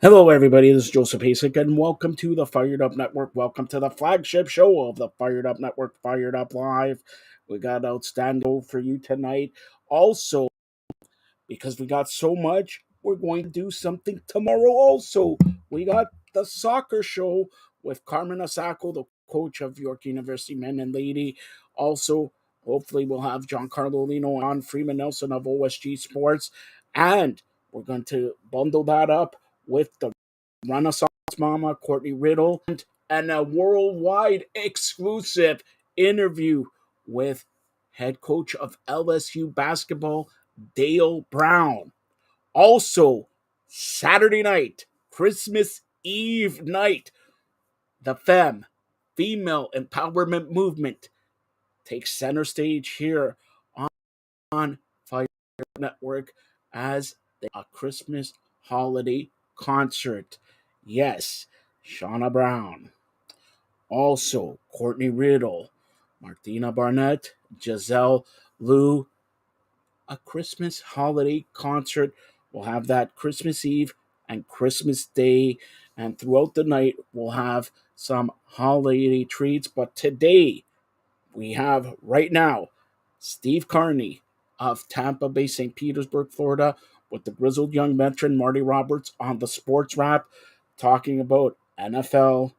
Hello, everybody. This is Joseph Hasek, and welcome to the Fired Up Network. Welcome to the flagship show of the Fired Up Network, Fired Up Live. We got outstanding show for you tonight. Also, because we got so much, we're going to do something tomorrow. Also, we got the soccer show with Carmen Asako, the coach of York University men and lady. Also, hopefully, we'll have Giancarlo Lino on Freeman Nelson of OSG Sports, and we're going to bundle that up with the Renaissance Mama, Courtney Riddle, and a worldwide exclusive interview with head coach of LSU basketball, Dale Brown. Also, Saturday night, Christmas Eve night, the female empowerment movement, takes center stage here on Fire Network as a Christmas holiday concert. Yes, Shauna Brown. Also, Courtney Riddle, Martina Barnett, Giselle Lou. A Christmas holiday concert. We'll have that Christmas Eve and Christmas Day. And throughout the night, we'll have some holiday treats. But today, we have right now Steve Carney of Tampa Bay, St. Petersburg, Florida, with the grizzled young veteran Marty Roberts on the sports wrap, talking about NFL,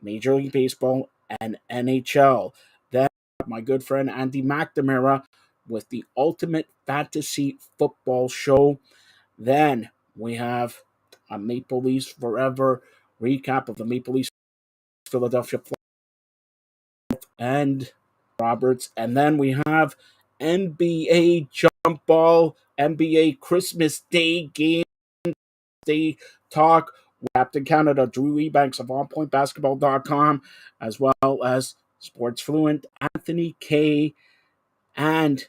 Major League Baseball, and NHL. Then my good friend Andy McNamara with the Ultimate Fantasy Football Show. Then we have a Maple Leafs Forever recap of the Maple Leafs Philadelphia and Roberts. And then we have NBA Jump Ball, NBA Christmas Day Game Day Talk. Captain Canada, Drew Ebanks of OnPointBasketball.com, as well as Sports Fluent, Anthony Kay, and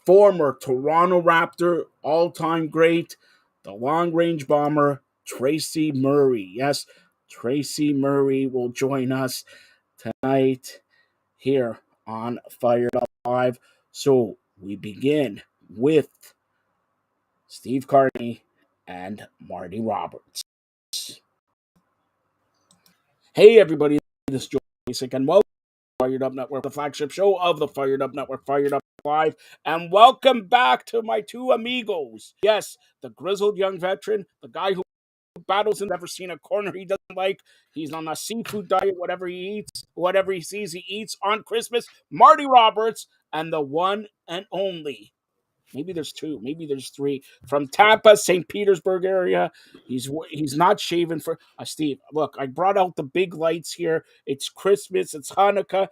former Toronto Raptor, all-time great, the long-range bomber, Tracy Murray. Yes, Tracy Murray will join us tonight here on Fired Up Live. So we begin with Steve Carney and Marty Roberts. Hey, everybody, this is Joe Basic, and welcome to Fired Up Network, the flagship show of the Fired Up Network, Fired Up Live. And welcome back to my two amigos. Yes, the grizzled young veteran, the guy who battles and never seen a corner he doesn't like. He's on a seafood diet, whatever he eats, whatever he sees, he eats on Christmas. Marty Roberts, and the one and only, maybe there's two, maybe there's three, from Tampa, St. Petersburg area. He's not shaven for Steve. Look, I brought out the big lights here. It's Christmas, it's Hanukkah,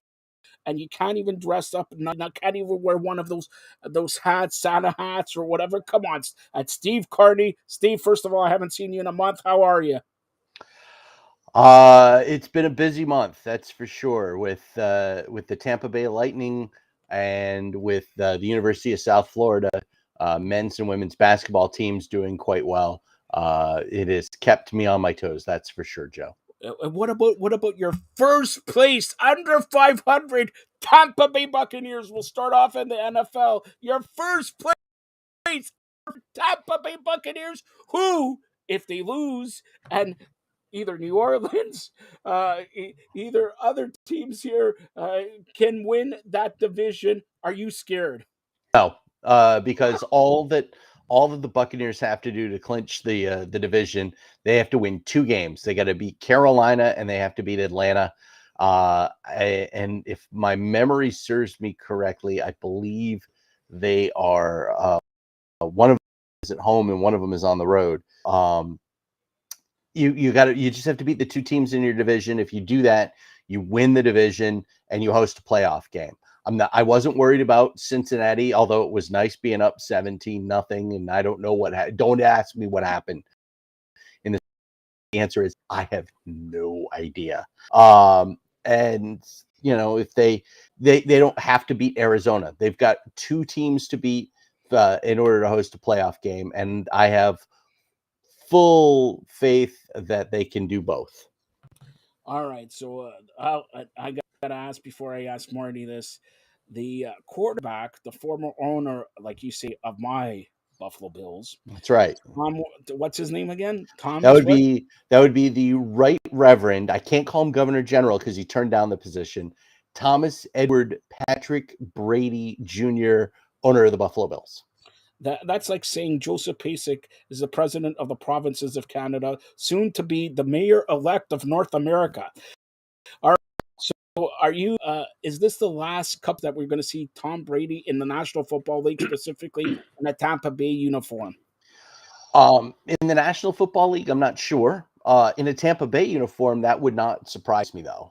and you can't even dress up. Can't even wear one of those hats, Santa hats or whatever. Come on, at Steve Carney. Steve, first of all, I haven't seen you in a month. How are you? It's been a busy month, that's for sure, with the Tampa Bay Lightning and with the University of South Florida men's and women's basketball teams doing quite well. It has kept me on my toes, that's for sure, Joe. What about your first place under 500 Tampa Bay Buccaneers? Will start off in the NFL. Your first place, Tampa Bay Buccaneers, who, if they lose, and either New Orleans, either other teams here can win that division, are you scared? No, because all that the Buccaneers have to do to clinch the division, they have to win two games. They got to beat Carolina and they have to beat Atlanta. And if my memory serves me correctly, I believe they are one of them is at home and one of them is on the road. You just have to beat the two teams in your division. If you do that, you win the division and you host a playoff game. I wasn't worried about Cincinnati, although it was nice being up 17-0. And I don't know don't ask me what happened. And the answer is I have no idea. And if they don't have to beat Arizona. They've got two teams to beat in order to host a playoff game. And I have full faith that they can do both. All right, so I got to ask before I ask Marty this. The quarterback, the former owner, like you say, of my Buffalo Bills. That's right. What's his name again? That Thomas would what? be that would be the Right Reverend. I can't call him Governor General because he turned down the position. Thomas Edward Patrick Brady Jr., owner of the Buffalo Bills. That's like saying Joseph Pasek is the president of the provinces of Canada, soon to be the mayor elect of North America. All right. So, are you? Is this the last cup that we're going to see Tom Brady in the National Football League, specifically in a Tampa Bay uniform? In the National Football League, I'm not sure. In a Tampa Bay uniform, that would not surprise me, though.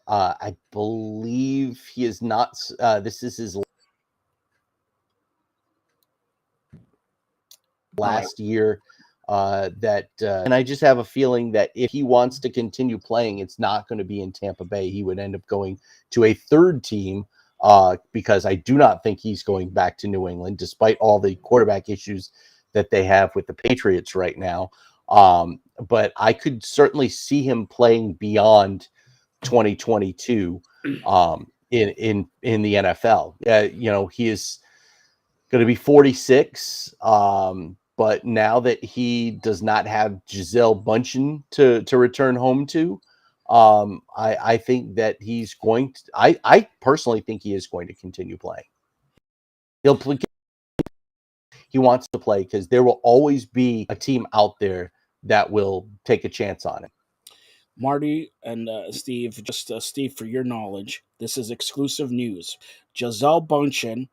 I believe he is not. This is his All right. last year. And I just have a feeling that if he wants to continue playing, it's not going to be in Tampa Bay. He would end up going to a third team because I do not think he's going back to New England, despite all the quarterback issues that they have with the Patriots right now. But I could certainly see him playing beyond 2022 in the NFL. He is going to be 46. But now that he does not have Gisele Bundchen to return home to, I think that he's going to. I personally think he is going to continue playing. He'll play. He wants to play because there will always be a team out there that will take a chance on him. Marty and Steve, just Steve, for your knowledge, this is exclusive news. Gisele Bundchen,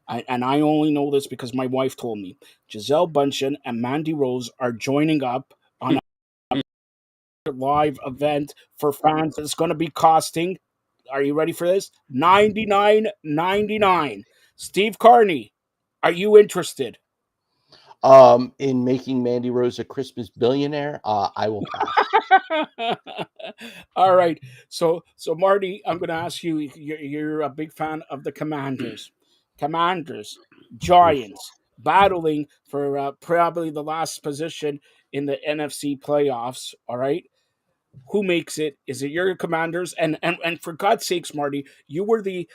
and I only know this because my wife told me. Gisele Bundchen and Mandy Rose are joining up on a live event for fans. It's going to be costing. Are you ready for this? $99.99. Steve Carney, are you interested? In making Mandy Rose a Christmas billionaire, I will pass. All right. So Marty, I'm going to ask you. You're a big fan of the Commanders. Commanders, Oof. Giants, battling for probably the last position in the NFC playoffs. All right. Who makes it? Is it your Commanders? And for God's sakes, Marty, you were the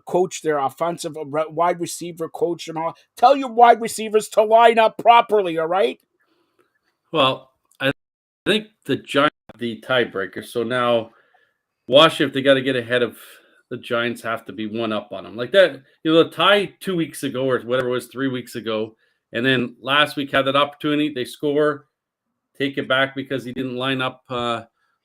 coach there, offensive wide receiver coach, and all. Tell your wide receivers to line up properly. All right. Well, I think the Giants are the tiebreaker. So now Washington, they got to get ahead of the Giants, have to be one up on them. Like that, the tie 2 weeks ago or whatever it was, 3 weeks ago. And then last week had that opportunity. They score, take it back because he didn't line up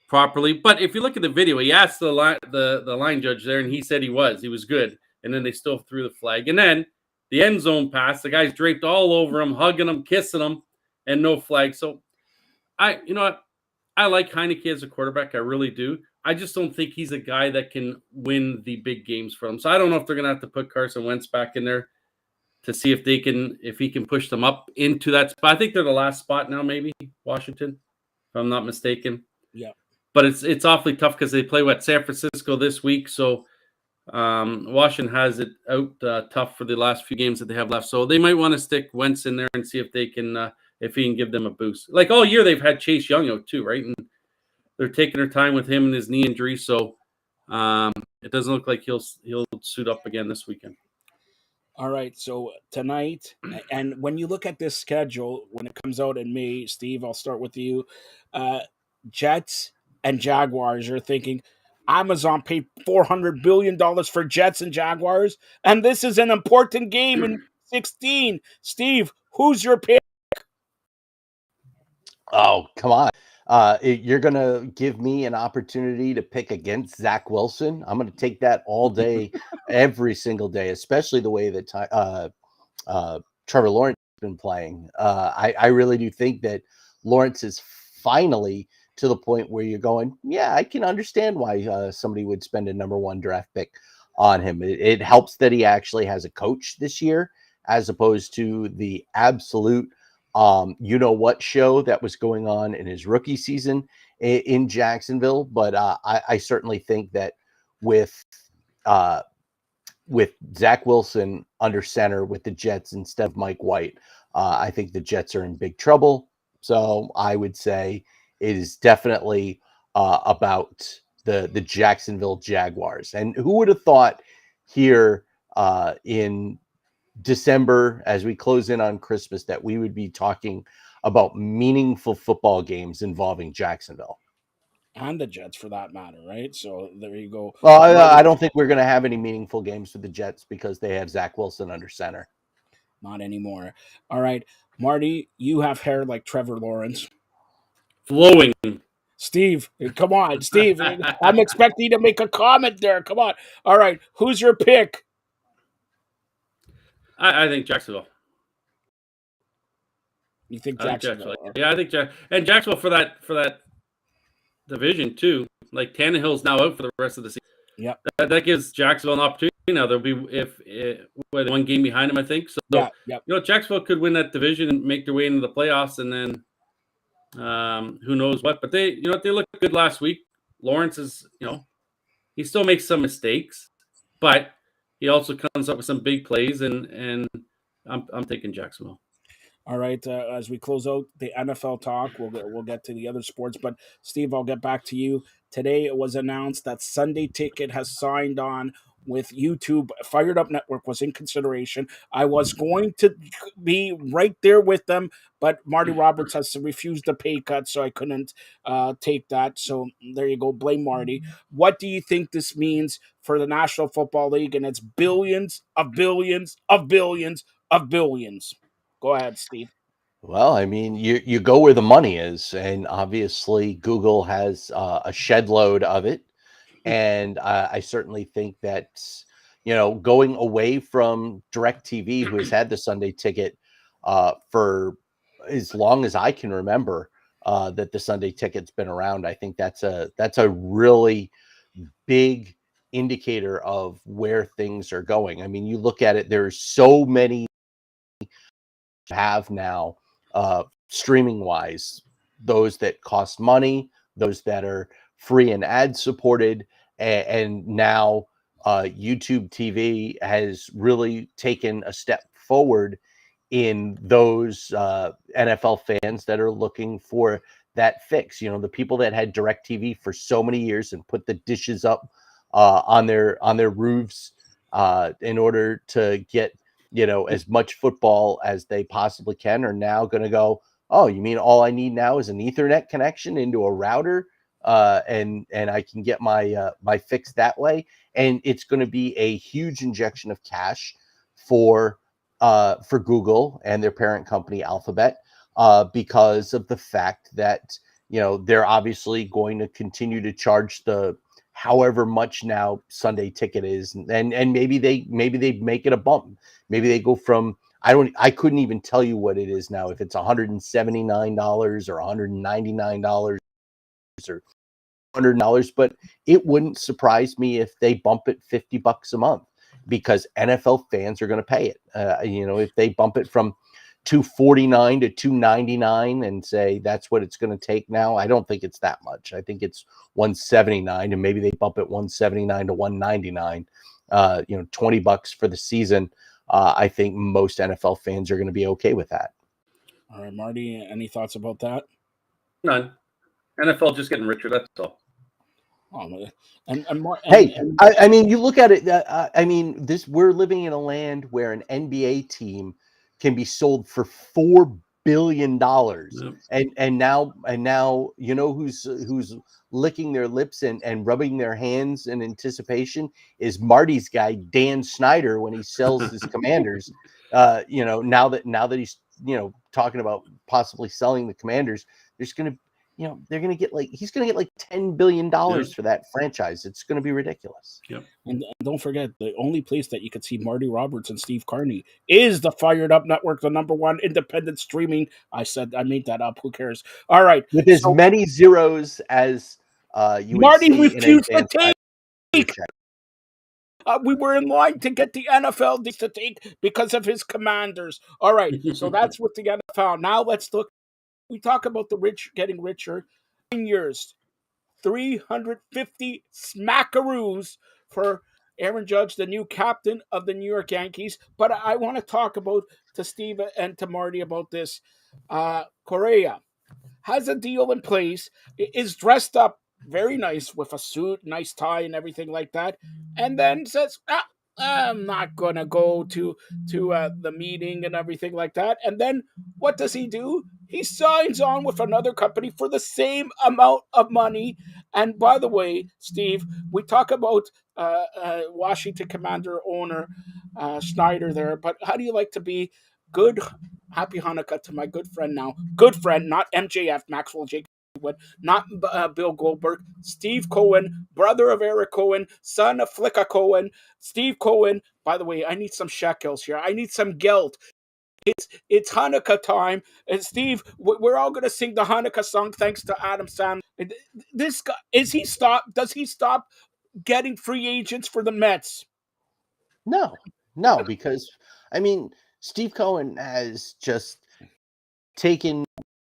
properly. But if you look at the video, he asked the line judge there, and he said he was good. And then they still threw the flag. And then the end zone pass, the guy's draped all over him, hugging him, kissing him, and no flag. So you know what? I like Heineke as a quarterback. I really do. I just don't think he's a guy that can win the big games for them. So I don't know if they're going to have to put Carson Wentz back in there to see if he can push them up into that spot. I think they're the last spot now, maybe Washington, if I'm not mistaken. Yeah. But it's awfully tough because they play San Francisco this week. So Washington has it out tough for the last few games that they have left. So they might want to stick Wentz in there and see if they can if he can give them a boost. Like all year they've had Chase Young out too, right? And they're taking their time with him and his knee injury. So it doesn't look like he'll suit up again this weekend. All right. So tonight, and when you look at this schedule, when it comes out in May, Steve, I'll start with you. Uh, Jets and Jaguars, you're thinking Amazon paid $400 billion for Jets and Jaguars, and this is an important game in 16. Steve, who's your pick? Oh, come on. You're going to give me an opportunity to pick against Zach Wilson. I'm going to take that all day, every single day, especially the way that Trevor Lawrence has been playing. I really do think that Lawrence is finally to the point where you're going, yeah, I can understand why somebody would spend a number one draft pick on him. It helps that he actually has a coach this year, as opposed to the absolute what show that was going on in his rookie season in Jacksonville. But I certainly think that with Zach Wilson under center with the Jets instead of Mike White, I think the Jets are in big trouble. So I would say it is definitely about the Jacksonville Jaguars. And who would have thought here in December, as we close in on Christmas, that we would be talking about meaningful football games involving Jacksonville. And the Jets, for that matter, right? So there you go. Well, Marty, I don't think we're going to have any meaningful games with the Jets because they have Zach Wilson under center. not anymore. All right, Marty, you have hair like Trevor Lawrence. Flowing. Steve, come on, Steve. I'm expecting you to make a comment there. Come on. All right, who's your pick? I think Jacksonville. You think I think Jacksonville? Jacksonville. Yeah, I think and Jacksonville for that division too. Like Tannehill's now out for the rest of the season. Yeah. That gives Jacksonville an opportunity. Now there'll be if one game behind him, I think. So Yeah. Jacksonville could win that division and make their way into the playoffs, and then who knows what. But they they looked good last week. Lawrence is he still makes some mistakes, but he also comes up with some big plays, and I'm thinking Jacksonville. All right. As we close out the NFL talk, we'll get to the other sports. But Steve, I'll get back to you. Today it was announced that Sunday Ticket has signed on with YouTube. Firedup Network was in consideration. I was going to be right there with them, but Marty Roberts has refused a pay cut, so I couldn't take that. So there you go. Blame Marty. What do you think this means for the National Football League and its billions of billions of billions of billions? Go ahead, Steve. Well, I mean, you go where the money is, and obviously Google has a shed load of it, and I certainly think that going away from DirecTV, who has had the Sunday Ticket for as long as I can remember, that the Sunday Ticket's been around. I think that's a really big indicator of where things are going. I mean, you look at it; there's so many have now streaming wise, those that cost money, those that are free and ad supported, and now YouTube TV has really taken a step forward in those NFL fans that are looking for that fix. The people that had DirecTV for so many years and put the dishes up on their roofs in order to get as much football as they possibly can, are now going to go, oh, you mean all I need now is an Ethernet connection into a router, and I can get my fix that way, and it's going to be a huge injection of cash for Google and their parent company Alphabet, because of the fact that they're obviously going to continue to charge the however much now Sunday Ticket is, and maybe they make it a bump. Maybe they go from I couldn't even tell you what it is now, if it's $179 or $199 or $100, but it wouldn't surprise me if they bump it $50 a month, because NFL fans are going to pay it. If they bump it from $249 to $299 and say that's what it's going to take now, I don't think it's that much. I think it's $179, and maybe they bump it $179 to $199. $20 for the season. I think most NFL fans are going to be okay with that. All right, Marty, any thoughts about that? None. NFL just getting richer. That's all. Oh, I mean, you look at it. We're living in a land where an NBA team can be sold for $4 billion, and now who's licking their lips and rubbing their hands in anticipation is Marty's guy Dan Snyder when he sells his Commanders. Now that he's talking about possibly selling the Commanders, there's going to they're going to get he's going to get $10 billion for that franchise. It's going to be ridiculous. Yep. And don't forget, the only place that you could see Marty Roberts and Steve Carney is the Fired Up Network, the #1 independent streaming. I made that up. Who cares? All right. With as many zeros as you Marty would see refused in a to take. We were in line to get the NFL to take because of his Commanders. All right. So that's with the NFL. Now let's look. We talk about the rich getting richer. 9 years, 350 smackaroos for Aaron Judge, the new captain of the New York Yankees. But I want to talk to Steve and to Marty about this. Correa has a deal in place, is dressed up very nice with a suit, nice tie, and everything like that, and then says, I'm not gonna go to the meeting and everything like that. And then what does he do? He signs on with another company for the same amount of money. And by the way, Steve, we talk about Washington Commander owner Schneider there, but how do you like to be good? Happy Hanukkah to my good friend now, good friend, not MJF Maxwell Jacob, not Bill Goldberg, Steve Cohen, brother of Eric Cohen, son of Flicka Cohen, Steve Cohen. By the way, I need some shekels here. I need some geld. It's Hanukkah time, and Steve, we're all gonna sing the Hanukkah song thanks to Adam Sandler. This guy, is he stop? Does he stop getting free agents for the Mets? No, no, because I mean, Steve Cohen has just taken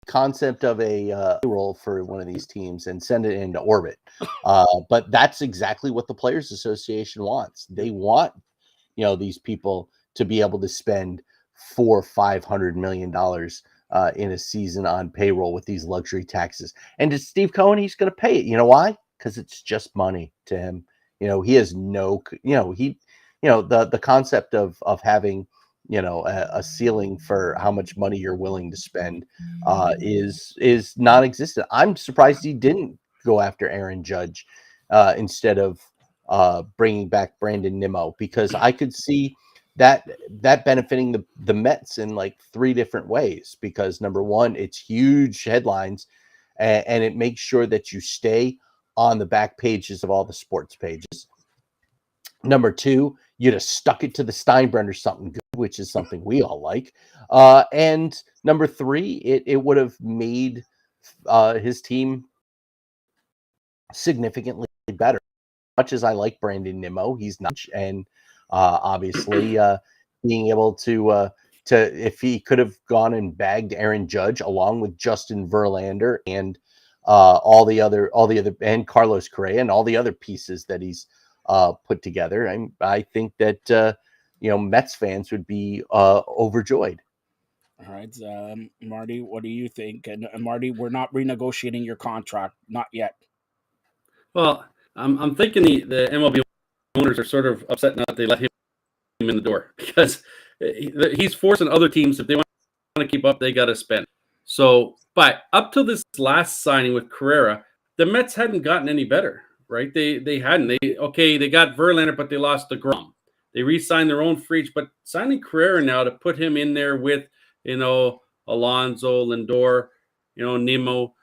concept of a role for one of these teams and send it into orbit. But that's exactly what the Players Association wants. They want, these people to be able to spend $400-500 million in a season on payroll with these luxury taxes. And to Steve Cohen, he's going to pay it. You know why? Because it's just money to him. He has no, the concept of having a ceiling for how much money you're willing to spend is non-existent. I'm surprised he didn't go after Aaron Judge instead of bringing back Brandon Nimmo, because I could see that benefiting the Mets in like three different ways. Because number one, it's huge headlines, and it makes sure that you stay on the back pages of all the sports pages. Number two, you'd have stuck it to the Steinbrenner something good, which is something we all like. And number three, it would have made his team significantly better. Much as I like Brandon Nimmo, he's not, and obviously being able to if he could have gone and bagged Aaron Judge along with Justin Verlander and all the other and Carlos Correa and all the other pieces that he's put together, I think that Mets fans would be overjoyed. All right, Marty, what do you think? And Marty, we're not renegotiating your contract, not yet. Well, I'm thinking the MLB owners are sort of upset now that they let him in the door, because he's forcing other teams, if they want to keep up, they got to spend. So, but up to this last signing with Carrera, the Mets hadn't gotten any better, right? They hadn't. They got Verlander, but they lost DeGrom. They re-signed their own free agent, but signing Carrera now to put him in there with, Alonso, Lindor, Nimmo,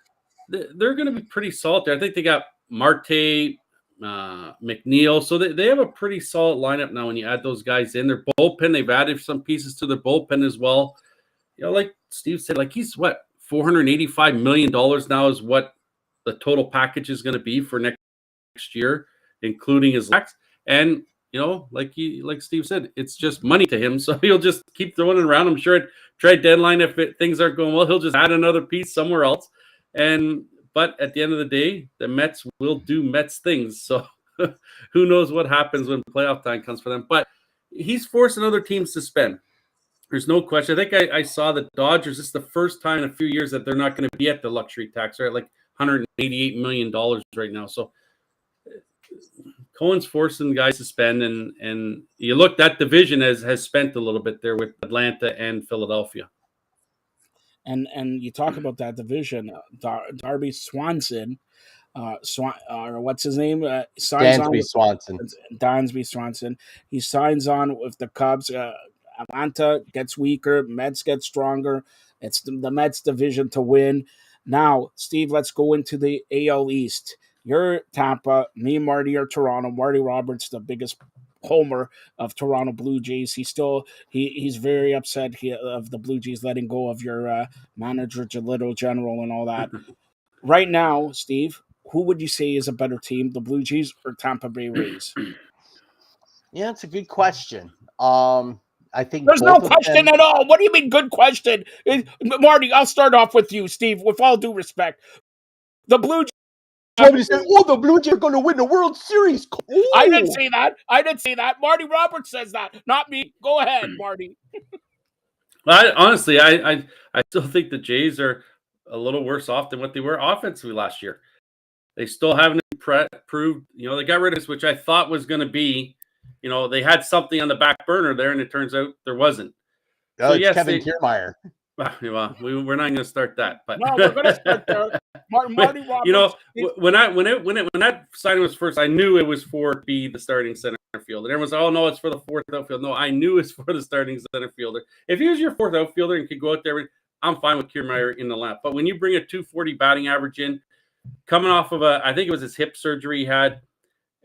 they're going to be pretty solid. I think they got Marte, McNeil. So they have a pretty solid lineup now when you add those guys in. Their bullpen, they've added some pieces to their bullpen as well. Like Steve said, like he's what, $485 million now is what the total package is going to be for next year, including his tax. And like Steve said, it's just money to him. So he'll just keep throwing it around. I'm sure at trade deadline, if things aren't going well, he'll just add another piece somewhere else. But at the end of the day, the Mets will do Mets things. So who knows what happens when playoff time comes for them. But he's forcing other teams to spend. There's no question. I think I saw the Dodgers. This is the first time in a few years that they're not going to be at the luxury tax, right? Like $188 million right now. So Cohen's forcing guys to spend, and you look, that division has spent a little bit there with Atlanta and Philadelphia. And you talk about that division, Darby Swanson, or what's his name? Signs on Dansby with Swanson. Dansby Swanson. He signs on with the Cubs. Atlanta gets weaker, Mets get stronger. It's the Mets division to win. Now, Steve, let's go into the AL East. You're Tampa, me and Marty are Toronto. Marty Roberts, the biggest homer of Toronto Blue Jays. He's very upset of the Blue Jays letting go of your manager, Little General, and all that. Right now, Steve, who would you say is a better team, the Blue Jays or Tampa Bay Rays? Yeah, it's a good question. I think There's no both of question them. at all. What do you mean, good question? Marty, I'll start off with you, Steve, with all due respect. The Blue Jays. Somebody said, "Oh, the Blue Jays are going to win the World Series." Ooh. I didn't say that. Marty Roberts says that, not me. Go ahead, Marty. Honestly, I still think the Jays are a little worse off than what they were offensively last year. They still haven't proved, they got rid of this, which I thought was going to be they had something on the back burner there, and it turns out there wasn't. Oh, So it's yes, Kevin Kiermaier. well, we're not going to start that, but No, we're gonna start there. Marty Roberts. when that signing was first, I knew it was for be the starting center fielder. And everyone's like, oh no, it's for the fourth outfield. No, I knew it's for the starting center fielder. If he was your fourth outfielder and could go out there, I'm fine with Kiermaier in the lineup. But when you bring a 240 batting average in, coming off of I think it was his hip surgery he had,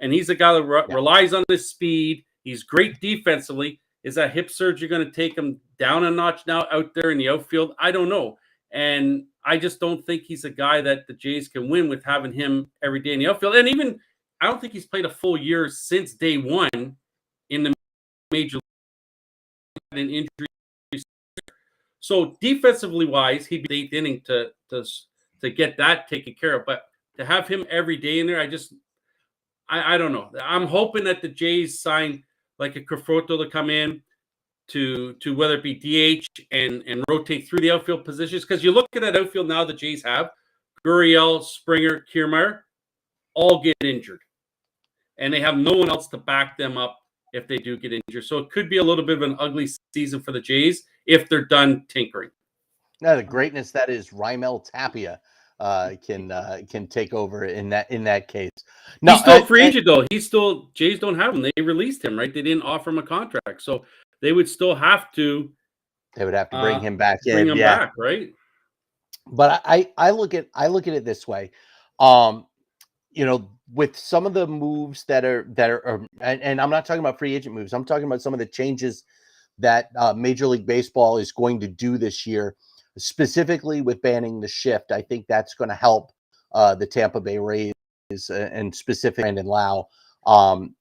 and he's a guy that relies on his speed. He's great defensively. Is that hip surgery going to take him down a notch now out there in the outfield? I don't know. And I just don't think he's a guy that the Jays can win with having him every day in the outfield. And even, I don't think he's played a full year since day one in the major league and injury. So defensively wise, he'd be the eighth inning to get that taken care of. But to have him every day in there, I don't know. I'm hoping that the Jays sign like a Conforto to come in to whether it be DH and rotate through the outfield positions. Because you look at that outfield now the Jays have, Gurriel, Springer, Kiermaier, all get injured. And they have no one else to back them up if they do get injured. So it could be a little bit of an ugly season for the Jays if they're done tinkering. Now, the greatness that is Raimel Tapia can take over in that case. No, he's still a free agent though. Jays don't have him. They released him, right? They didn't offer him a contract, so they would still have to. They would have to bring him back in. Bring him back, right? But I look at it this way, with some of the moves that are, and I'm not talking about free agent moves. I'm talking about some of the changes that Major League Baseball is going to do this year, specifically with banning the shift. I think that's going to help the Tampa Bay Rays and specifically Brandon Lau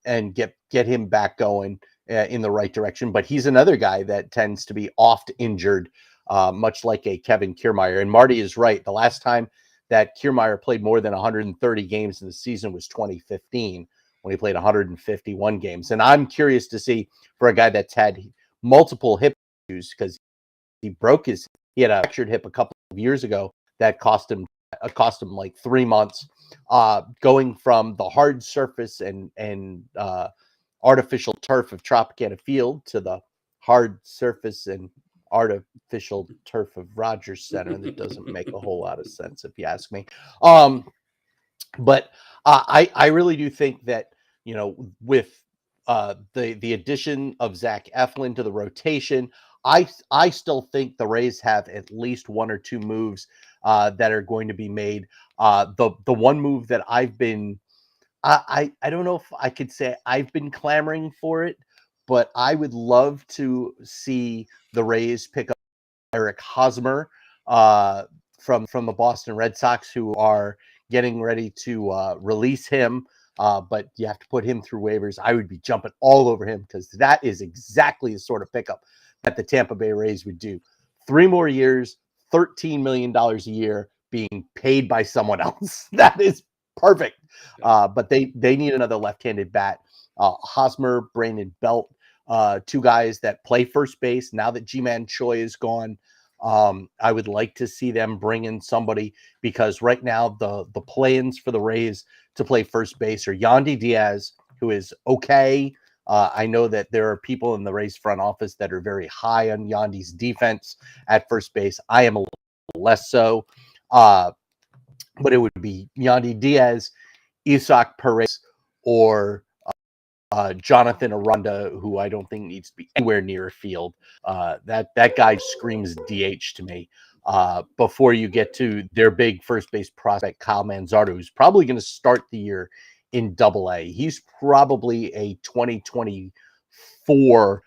and get him back going in the right direction. But he's another guy that tends to be oft injured, much like a Kevin Kiermaier. And Marty is right. The last time that Kiermaier played more than 130 games in the season was 2015 when he played 151 games. And I'm curious to see, for a guy that's had multiple hip issues, because he had a fractured hip a couple of years ago that cost him like 3 months, going from the hard surface and artificial turf of Tropicana Field to the hard surface and artificial turf of Rogers Center. That doesn't make a whole lot of sense if you ask me. But I really do think that, with the addition of Zach Eflin to the rotation, I still think the Rays have at least one or two moves that are going to be made. The one move that I've been, I don't know if I could say I've been clamoring for it, but I would love to see the Rays pick up Eric Hosmer from the Boston Red Sox, who are getting ready to release him. But you have to put him through waivers. I would be jumping all over him because that is exactly the sort of pickup that the Tampa Bay Rays would do. 3 more years, $13 million a year being paid by someone else. That is perfect. But they need another left-handed bat. Hosmer, Brandon Belt, two guys that play first base. Now that Ji-Man Choi is gone, I would like to see them bring in somebody, because right now the plans for the Rays to play first base are Yandy Diaz, who is okay. I know that there are people in the Rays front office that are very high on Yandy's defense at first base. I am a little less so. But it would be Yandy Diaz, Isaac Perez, or Jonathan Aranda, who I don't think needs to be anywhere near a field. That guy screams DH to me. Before you get to their big first base prospect, Kyle Manzardo, who's probably going to start the year in Double-A. He's probably a 2024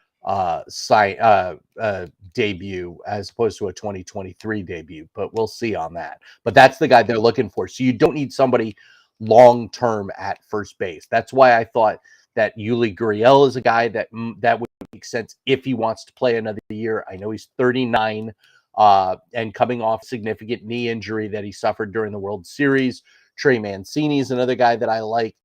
debut as opposed to a 2023 debut, but we'll see on that. But that's the guy they're looking for. So you don't need somebody long-term at first base. That's why I thought that Yuli Gurriel is a guy that would make sense if he wants to play another year. I know he's 39 and coming off significant knee injury that he suffered during the World Series. Trey Mancini is another guy that I like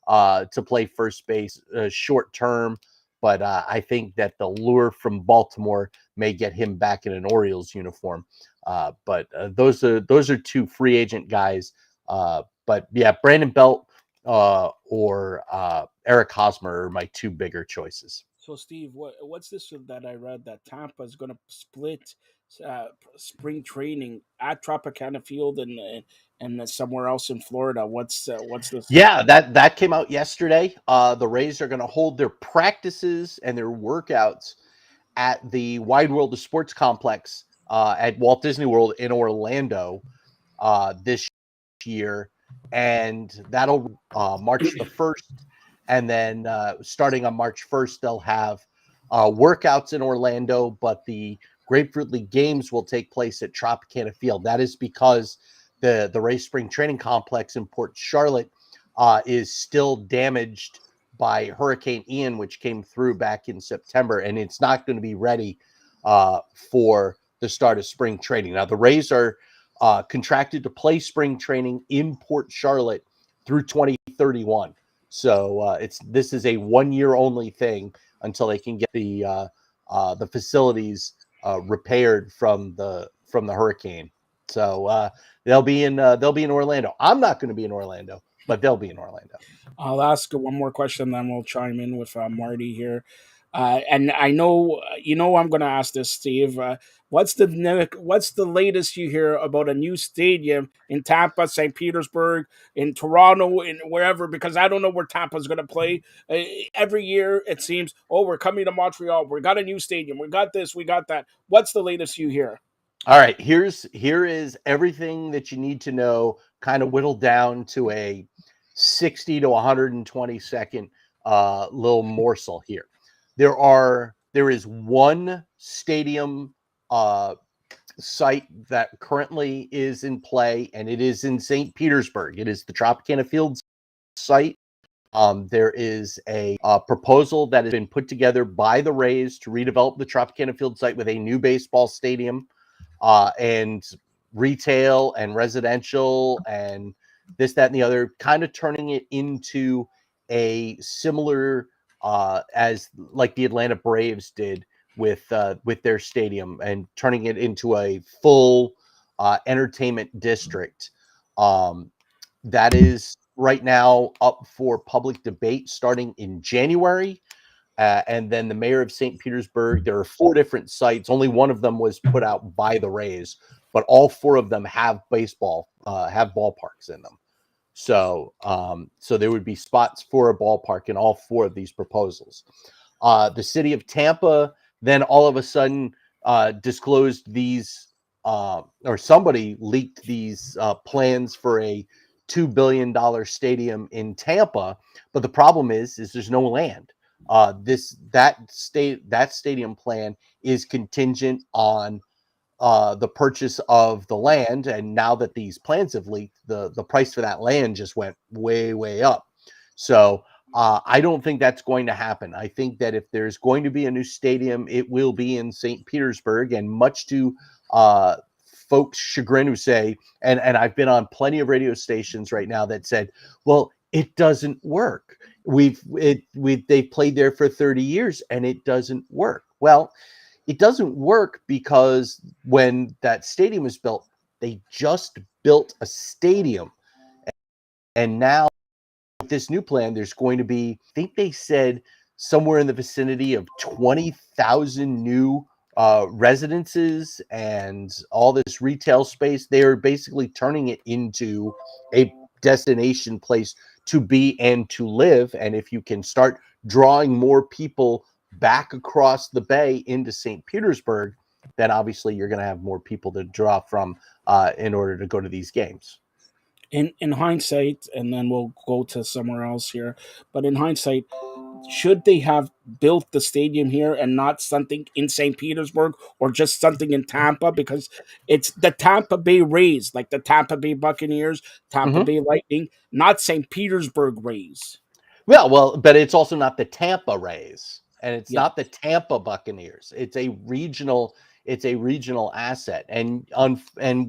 to play first base short term. But I think that the lure from Baltimore may get him back in an Orioles uniform. But those are two free agent guys. But yeah, Brandon Belt, or Eric Hosmer are my two bigger choices. So, Steve, what's this that I read that Tampa is going to split spring training at Tropicana Field and somewhere else in Florida? What's this? Yeah, that came out yesterday. The Rays are going to hold their practices and their workouts at the Wide World of Sports complex at Walt Disney World in Orlando this year, and that'll March the 1st, and then starting on March 1st, they'll have workouts in Orlando, but the Grapefruit League games will take place at Tropicana Field. That is because the Rays Spring Training Complex in Port Charlotte is still damaged by Hurricane Ian, which came through back in September, and it's not going to be ready for the start of spring training. Now, the Rays are contracted to play spring training in Port Charlotte through 2031. So this is a 1 year only thing until they can get the facilities repaired from the hurricane. So they'll be in Orlando. I'm not going to be in Orlando, but they'll be in Orlando. I'll ask one more question, then we'll chime in with Marty here. And I know I'm going to ask this, Steve. What's the latest you hear about a new stadium in Tampa, St. Petersburg, in Toronto, in wherever? Because I don't know where Tampa's going to play. Every year it seems, oh, we're coming to Montreal. We got a new stadium. We got this. We got that. What's the latest you hear? All right, here is everything that you need to know, kind of whittled down to a 60 to 120 second little morsel here. There is one stadium site that currently is in play, and it is in St. Petersburg. It is the Tropicana Fields site. There is a proposal that has been put together by the Rays to redevelop the Tropicana Field site with a new baseball stadium and retail and residential and this, that, and the other, kind of turning it into a similar as like the Atlanta Braves did with their stadium, and turning it into a full entertainment district. That is right now up for public debate starting in January. And then the mayor of St. Petersburg, there are 4 different sites. Only one of them was put out by the Rays, but all 4 of them have have ballparks in them. So there would be spots for a ballpark in all 4 of these proposals. The city of Tampa then all of a sudden disclosed these, or somebody leaked these plans for a $2 billion stadium in Tampa. But the problem is there's no land. That stadium plan is contingent on the purchase of the land, and now that these plans have leaked, the price for that land just went way up. So I don't think that's going to happen. I think that if there's going to be a new stadium, it will be in St. Petersburg, and much to folks' chagrin who say, and I've been on plenty of radio stations right now that said, well, it doesn't work. They've played there for 30 years and it doesn't work. Well, it doesn't work because when that stadium was built, they just built a stadium. And now with this new plan, there's going to be, I think they said somewhere in the vicinity of 20,000 new residences and all this retail space. They are basically turning it into a destination place to be and to live. And if you can start drawing more people back across the bay into St. Petersburg, then obviously you're going to have more people to draw from in order to go to these games. In hindsight, and then we'll go to somewhere else here, but in hindsight, should they have built the stadium here and not something in St. Petersburg or just something in Tampa? Because it's the Tampa Bay Rays, like the Tampa Bay Buccaneers, Tampa Bay Lightning, not St. Petersburg Rays. Well, but it's also not the Tampa Rays, and it's Yeah. not the Tampa Buccaneers. It's a regional asset, and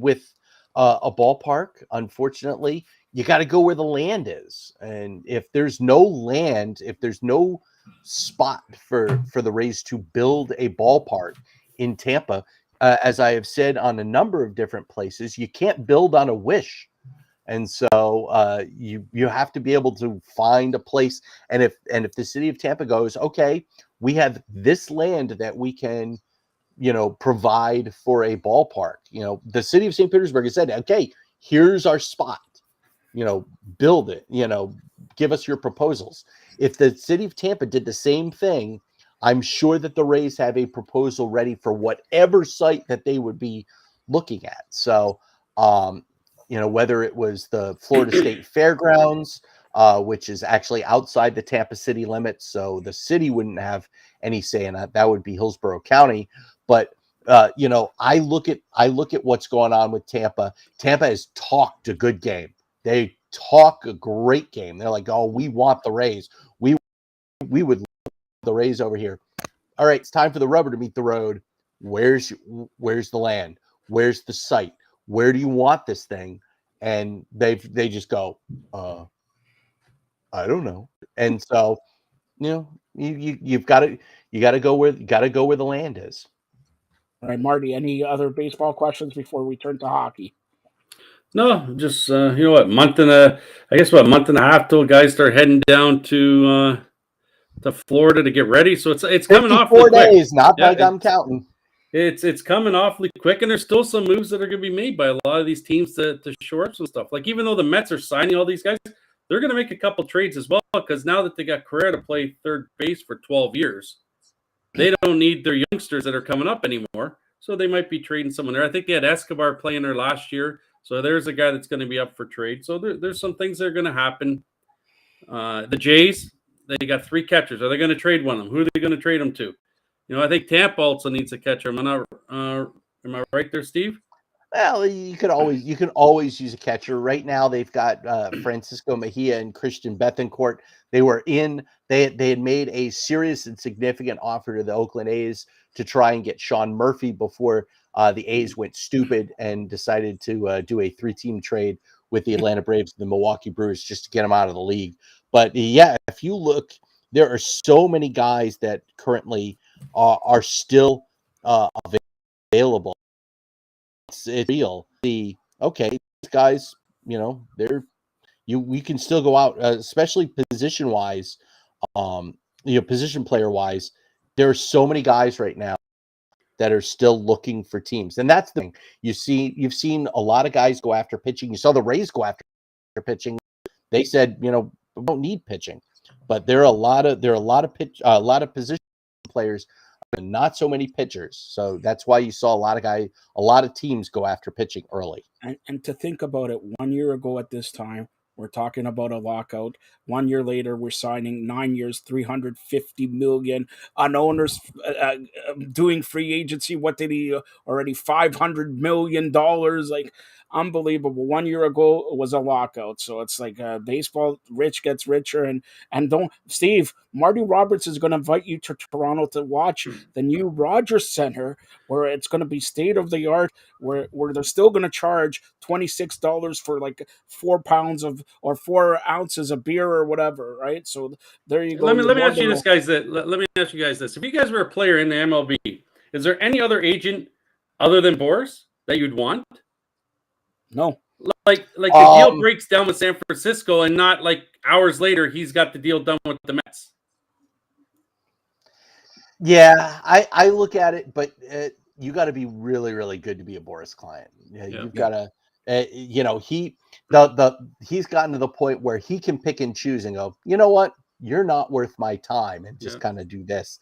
with a ballpark, unfortunately, you got to go where the land is. And if there's no land, if there's no spot for the Rays to build a ballpark in Tampa, as I have said on a number of different places, you can't build on a wish. And so you have to be able to find a place. And if the city of Tampa goes, okay, we have this land that we can, provide for a ballpark. The city of St. Petersburg has said, okay, here's our spot. Build it. Give us your proposals. If the city of Tampa did the same thing, I'm sure that the Rays have a proposal ready for whatever site that they would be looking at. So, whether it was the Florida State Fairgrounds, which is actually outside the Tampa city limits, so the city wouldn't have any say in that. That would be Hillsborough County. But I look at what's going on with Tampa. Tampa has talked a good game. They talk a great game. They're like, oh, we want the Rays. We would love the Rays over here. All right, it's time for the rubber to meet the road. Where's the land? Where's the site? Where do you want this thing? And they just go, I don't know. And so, you've got to go where the land is. All right, Marty, any other baseball questions before we turn to hockey? No, just month and a half till guys start heading down to Florida to get ready. So it's coming awfully 54 quick. days, not like I'm counting. It's coming awfully quick, and there's still some moves that are going to be made by a lot of these teams to shore up some stuff. Like, even though the Mets are signing all these guys, they're going to make a couple trades as well, because now that they got Correa to play third base for 12 years, they don't need their youngsters that are coming up anymore. So they might be trading someone there. I think they had Escobar playing there last year. So there's a guy that's going to be up for trade. So there's some things that are going to happen. The Jays, they got 3 catchers. Are they going to trade one of them? Who are they going to trade them to? I think Tampa also needs a catcher. Am I right there, Steve? Well, you can always use a catcher. Right now, they've got Francisco Mejia and Christian Bethancourt. They had made a serious and significant offer to the Oakland A's to try and get Sean Murphy before the A's went stupid and decided to do a 3-team trade with the Atlanta Braves and the Milwaukee Brewers just to get them out of the league. But yeah, if you look, there are so many guys that currently are still available. It's real. Okay, these guys, we can still go out, especially position wise, position player wise. There are so many guys right now that are still looking for teams, and that's the thing. You've seen a lot of guys go after pitching. You saw the Rays go after pitching. They said, we don't need pitching, but there are a lot of position players, and not so many pitchers. So that's why you saw a lot of teams go after pitching early. And to think about it, 1 year ago at this time, we're talking about a lockout. 1 year later, we're signing 9 years, $350 million. On owners doing free agency. What did he already? $500 million. Like, unbelievable. 1 year ago it was a lockout. So it's like baseball, rich gets richer. And don't, Steve, Marty Roberts is going to invite you to Toronto to watch the new Rogers Center, where it's going to be state of the art, where they're still going to charge $26 for like 4 pounds of or 4 ounces of beer or whatever, right? So there you go. Let me ask you this, guys. Let me ask you guys this: if you guys were a player in the MLB, is there any other agent other than Boris that you'd want? No. Like the deal breaks down with San Francisco, and not like hours later he's got the deal done with the Mets. Yeah, I look at it, but you got to be really, really good to be a Boris client. You've got to, he's gotten to the point where he can pick and choose and go, you know what, you're not worth my time, and just kind of do this.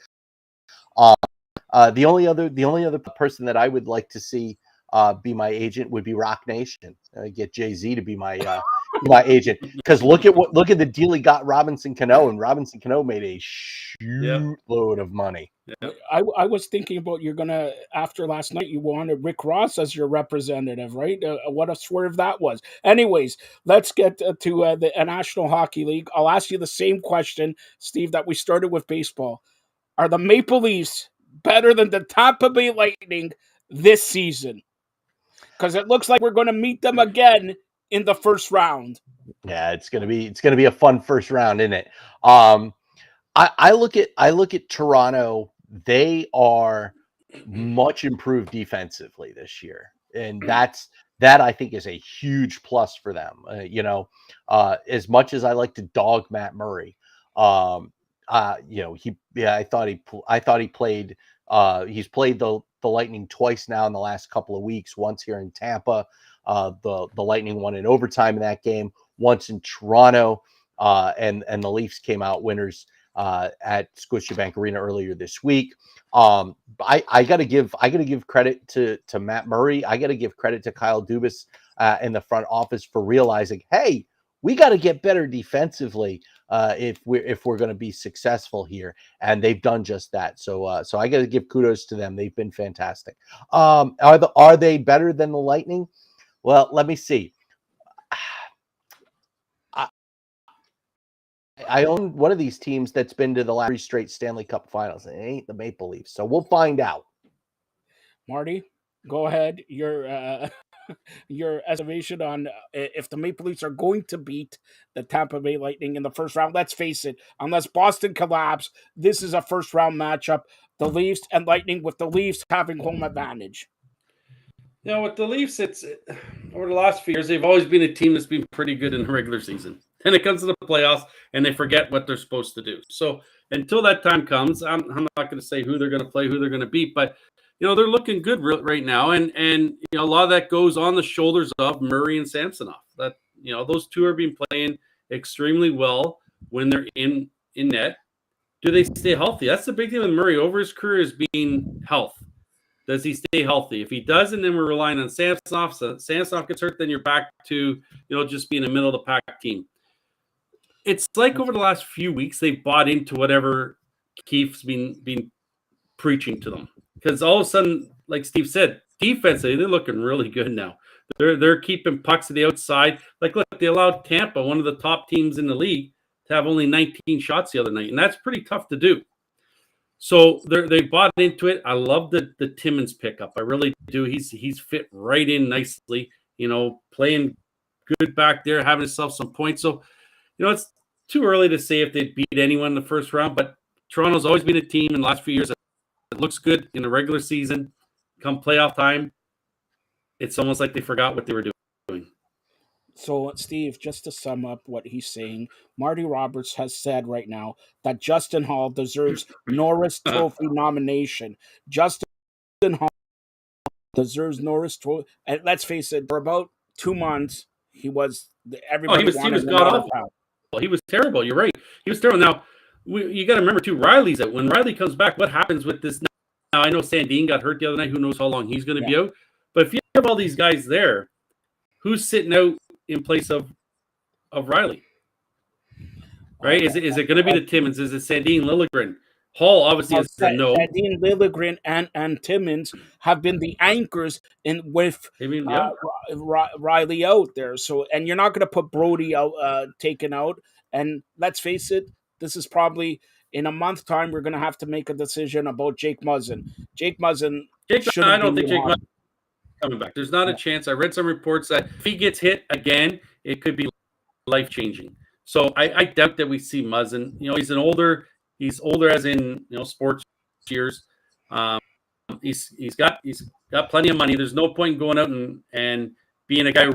The only other person that I would like to see be my agent would be Rock Nation. Get Jay-Z to be my my agent, because look at the deal he got Robinson Cano, and Robinson Cano made a load of money. I was thinking about, you're gonna, after last night, you wanted Rick Ross as your representative, right? What a swerve that was. Anyways, let's get to the National Hockey League. I'll ask you the same question, Steve, that we started with baseball. Are the Maple Leafs better than the Tampa Bay Lightning this season? Because it looks like we're going to meet them again in the first round. Yeah, it's gonna be a fun first round, isn't it? I look at Toronto. They are much improved defensively this year, and that's That I think is a huge plus for them. As much as I like to dog Matt Murray, I thought he played. He's played the Lightning twice now in the last couple of weeks. Once here in Tampa, the Lightning won in overtime in that game. Once in Toronto, and the Leafs came out winners at Scotiabank Arena earlier this week. I got to give credit to Matt Murray. I got to give credit to Kyle Dubas in the front office for realizing, hey, we got to get better defensively if we're going to be successful here, and they've done just that. So I got to give kudos to them. They've been fantastic. Are they better than the Lightning? Well, let me see. I own one of these teams that's been to the last 3 straight Stanley Cup Finals. It ain't the Maple Leafs, so we'll find out. Marty, go ahead. Your estimation on if the Maple Leafs are going to beat the Tampa Bay Lightning in the first round. Let's face it, unless Boston collapse, this is a first round matchup. The Leafs and Lightning, with the Leafs having home advantage. With the Leafs, it's over the last few years, they've always been a team that's been pretty good in the regular season. Then it comes to the playoffs, and they forget what they're supposed to do. So until that time comes, I'm not going to say who they're going to play, who they're going to beat, but they're looking good right now, and a lot of that goes on the shoulders of Murray and Samsonov. That those two are being playing extremely well when they're in net. Do they stay healthy? That's the big thing with Murray over his career, is being health. Does he stay healthy? If he doesn't, then we're relying on Samsonov. So Samsonov gets hurt, then you're back to just being a middle of the pack team. It's like over the last few weeks they've bought into whatever Keith's been preaching to them, because all of a sudden, like Steve said, defensively they're looking really good now. They're keeping pucks to the outside. Like, look, they allowed Tampa, one of the top teams in the league, to have only 19 shots the other night, and that's pretty tough to do. So they bought into it. I love the Timmins pickup. I really do. He's fit right in nicely. Playing good back there, having himself some points. So it's too early to say if they'd beat anyone in the first round. But Toronto's always been a team in the last few years that looks good in the regular season. Come playoff time, it's almost like they forgot what they were doing. So, Steve, just to sum up what he's saying, Marty Roberts has said right now that Justin Hall deserves Norris Trophy nomination. Justin Hall deserves Norris Trophy. And let's face it, for about 2 months, everybody he was wanted god him awful. He was terrible. You're right. He was terrible. Now, you got to remember, too, Riley's out. When Riley comes back, what happens with this? Now, I know Sandin got hurt the other night. Who knows how long he's going to be out. But if you have all these guys there, who's sitting out in place of Riley? Right? Is it going to be the Timmins? Is it Sandin, Liljegren? Hall obviously is a no. Sandin, Liljegren, and Timmins have been the anchors with Riley out there. So, and you're not going to put Brody out, taken out. And let's face it, this is probably in a month time we're going to have to make a decision about Jake Muzzin. Jake Muzzin. I don't think Jake Muzzin is coming back. There's not a chance. I read some reports that if he gets hit again, it could be life changing. So I doubt that we see Muzzin. He's older as in sports years. He's got plenty of money. There's no point going out and being a guy who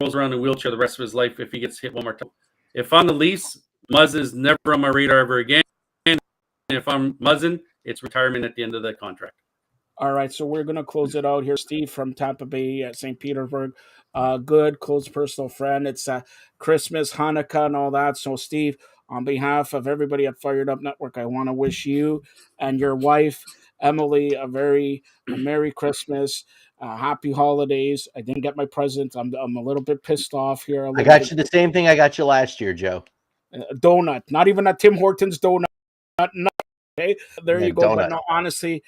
rolls around in a wheelchair the rest of his life if he gets hit one more time. If I'm the Leafs, Muzzin is never on my radar ever again. And if I'm Muzzin, it's retirement at the end of the contract. All right, so we're going to close it out here. Steve from Tampa Bay at St. Petersburg. Good, close personal friend. It's Christmas, Hanukkah, and all that. So, Steve, on behalf of everybody at Fired Up Network, I want to wish you and your wife, Emily, a Merry Christmas, Happy Holidays. I didn't get my present. I'm a little bit pissed off here. I got you the same thing I got you last year, Joe. Donut. Not even a Tim Hortons donut. Okay, there you go. Donut. But no, honestly,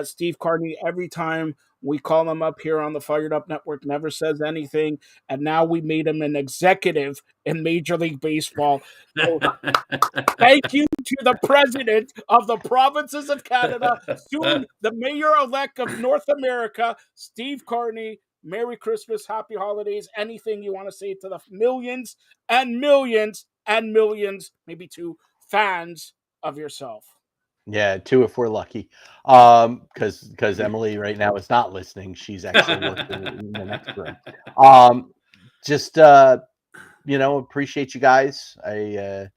Steve Carney, every time we call him up here on the Fired Up Network, never says anything. And now we made him an executive in Major League Baseball. So, thank you to the president of the provinces of Canada, soon the mayor-elect of North America, Steve Carney. Merry Christmas, Happy Holidays. Anything you want to say to the millions and millions and millions, maybe two, fans of yourself? Yeah, 2 if we're lucky. Because Emily right now is not listening. She's actually working in the next room. Just appreciate you guys. I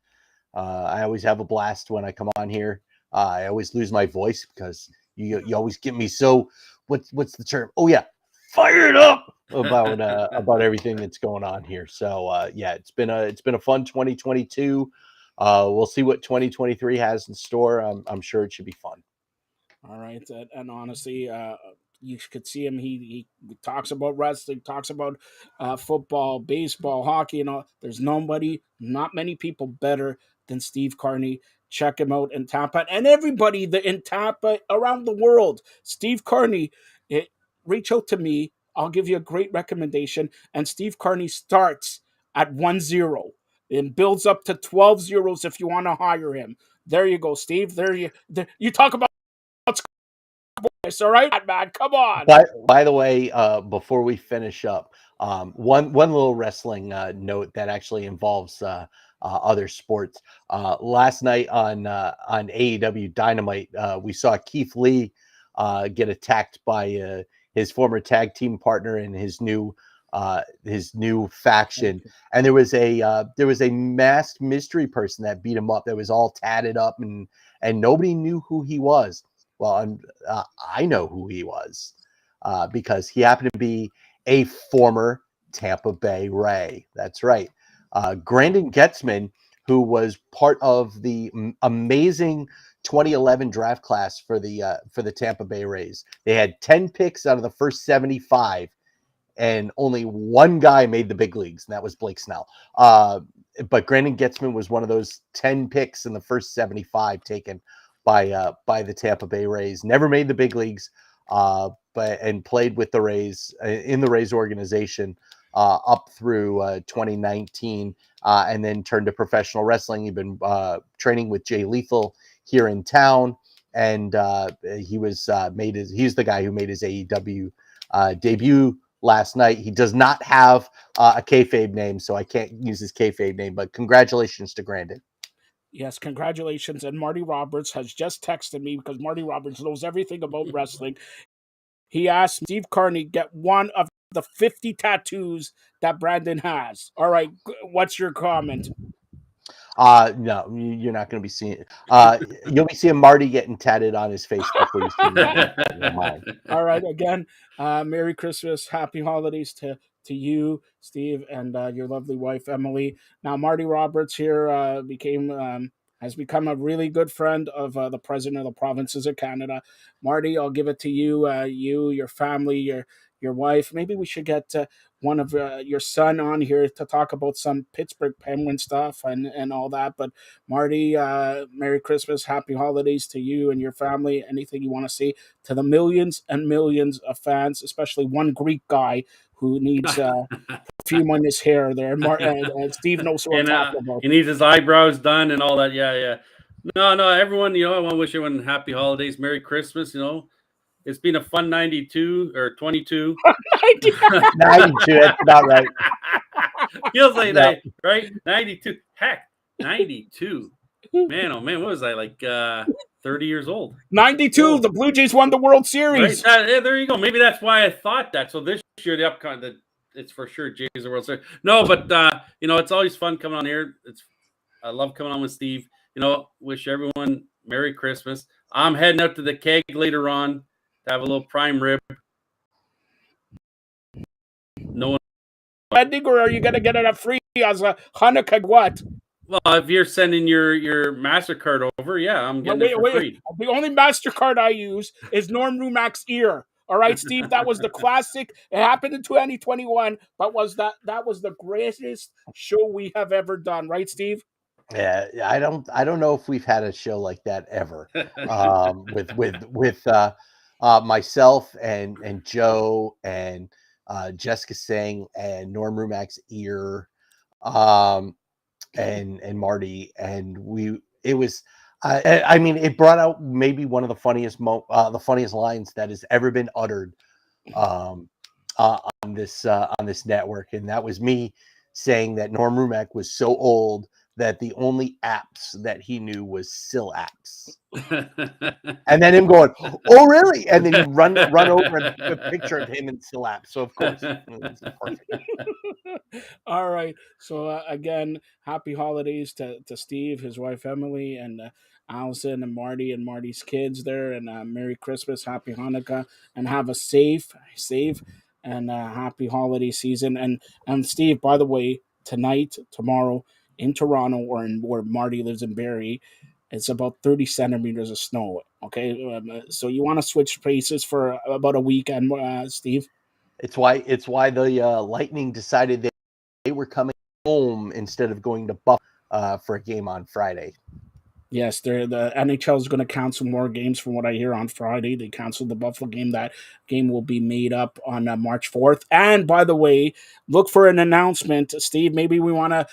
always have a blast when I come on here. I always lose my voice because you always get me so what's the term? Oh yeah, fired up about everything that's going on here. So yeah, it's been a fun 2022. We'll see what 2023 has in store. I'm sure it should be fun. All right, and honestly, you could see him. He talks about wrestling, talks about football, baseball, hockey, and all. There's not many people better than Steve Carney. Check him out in Tampa, and everybody in Tampa around the world. Steve Carney, it, reach out to me. I'll give you a great recommendation. And Steve Carney starts at 1-0 and builds up to 12 zeros if you want to hire him. There you go, Steve. You talk about it's all right, man. Come on. By the way, before we finish up, one little wrestling note that actually involves other sports. Last night on AEW Dynamite, we saw Keith Lee get attacked by his former tag team partner and his new faction. And there was a masked mystery person that beat him up. That was all tatted up and nobody knew who he was. Well, I know who he was because he happened to be a former Tampa Bay Ray. That's right. Grandin Getzman, who was part of the amazing 2011 draft class for the Tampa Bay Rays. They had 10 picks out of the first 75, and only one guy made the big leagues, and that was Blake Snell. But Grandin Getzman was one of those 10 picks in the first 75 taken by the Tampa Bay Rays. Never made the big leagues, but played with the Rays in the Rays organization up through 2019, and then turned to professional wrestling. He'd been training with Jay Lethal here in town, and he's the guy who made his AEW debut last night. He does not have a kayfabe name, so I can't use his kayfabe name, but congratulations to Grandin. Yes, congratulations. And Marty Roberts has just texted me because Marty Roberts knows everything about wrestling. He asked Steve Carney get one of the 50 tattoos that Brandon has. All right, what's your comment? No, you're not going to be seeing. You'll be seeing Marty getting tatted on his face before you see me getting tatted on mine. All right, again, Merry Christmas, Happy Holidays to you, Steve, and your lovely wife Emily. Now, Marty Roberts here has become a really good friend of the president of the provinces of Canada. Marty, I'll give it to you, your family, your wife. Maybe we should get one of your son on here to talk about some Pittsburgh Penguin stuff and all that. But Marty, Merry Christmas, Happy Holidays to you and your family. Anything you want to say to the millions and millions of fans, especially one Greek guy who needs perfume on his hair there. And Steve knows what I'm talking about. He needs his eyebrows done and all that. Yeah, yeah. No, everyone, I want to wish everyone happy holidays, Merry Christmas. It's been a fun 92 or 22. 92, that's about right. Feels like that, right? 92. Heck, 92. Man, oh man, what was I, like 30 years old? 92, the Blue Jays won the World Series. Right? Yeah, there you go. Maybe that's why I thought that. So this year, it's for sure Jays the World Series. No, but it's always fun coming on here. I love coming on with Steve. Wish everyone Merry Christmas. I'm heading out to the keg later on to have a little prime rib. No one. Or are you gonna get it free as a Hanukkah? What? Well, if you're sending your MasterCard over, yeah, I'm getting it for free. The only MasterCard I use is Norm Rumack's ear. All right, Steve, that was the classic. It happened in 2021, but that was the greatest show we have ever done, right, Steve? Yeah, I don't know if we've had a show like that ever. With myself and Joe and Jessica Singh and Norm Rumack's ear, and Marty, and it was. I mean, it brought out maybe one of the funniest lines that has ever been uttered on this network, and that was me saying that Norm Rumack was so old that the only apps that he knew was Sill apps. And then him going, "Oh, really?" And then you run over and take a picture of him in Sill apps. So of course, it's perfect. All right. So again, happy holidays to Steve, his wife Emily, and Allison and Marty and Marty's kids there, and Merry Christmas, Happy Hanukkah, and have a safe, and happy holiday season. And Steve, by the way, tonight, tomorrow in Toronto or in where Marty lives in Barrie, it's about 30 centimeters of snow. Okay, so you want to switch places for about a weekend, Steve? It's why the Lightning decided they were coming home instead of going to Buffalo for a game on Friday. Yes, the NHL is going to cancel more games from what I hear on Friday. They canceled the Buffalo game. That game will be made up on March 4th. And by the way, look for an announcement. Steve, maybe we want to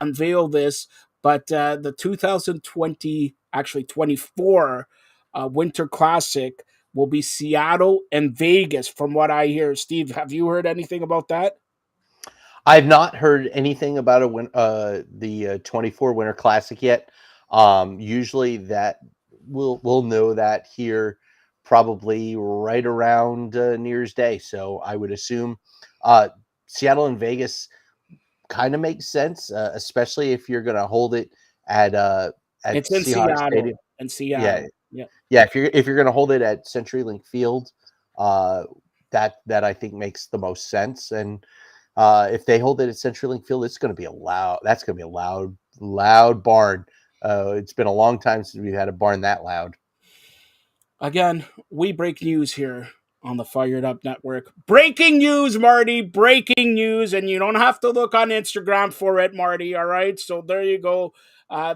unveil this, but the 2020, actually 24 Winter Classic will be Seattle and Vegas from what I hear. Steve, have you heard anything about that? I've not heard anything about the 24 Winter Classic yet. Usually that we'll know that here probably right around New Year's Day. So I would assume Seattle and Vegas kind of makes sense, especially if you're going to hold it at It's in Seahawks Seattle. Stadium. In Yeah, Seattle. Yeah. yeah. If you're going to hold it at CenturyLink Field, uh, that I think makes the most sense. And if they hold it at CenturyLink Field, it's going to be a loud. That's going to be a loud barn. It's been a long time since we've had a barn that loud. Again, we break news here on the Fired Up Network. Breaking news, Marty. Breaking news. And you don't have to look on Instagram for it, Marty. All right. So there you go.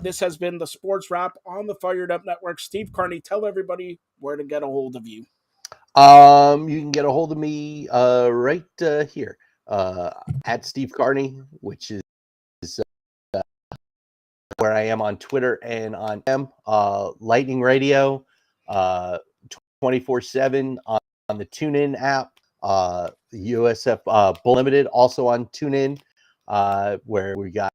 This has been the Sports Wrap on the Fired Up Network. Steve Carney, tell everybody where to get a hold of you. You can get a hold of me right here at Steve Carney, which is where I am on Twitter and on Lightning Radio, 24/7 on the TuneIn app, USF Bull Limited also on TuneIn, where we got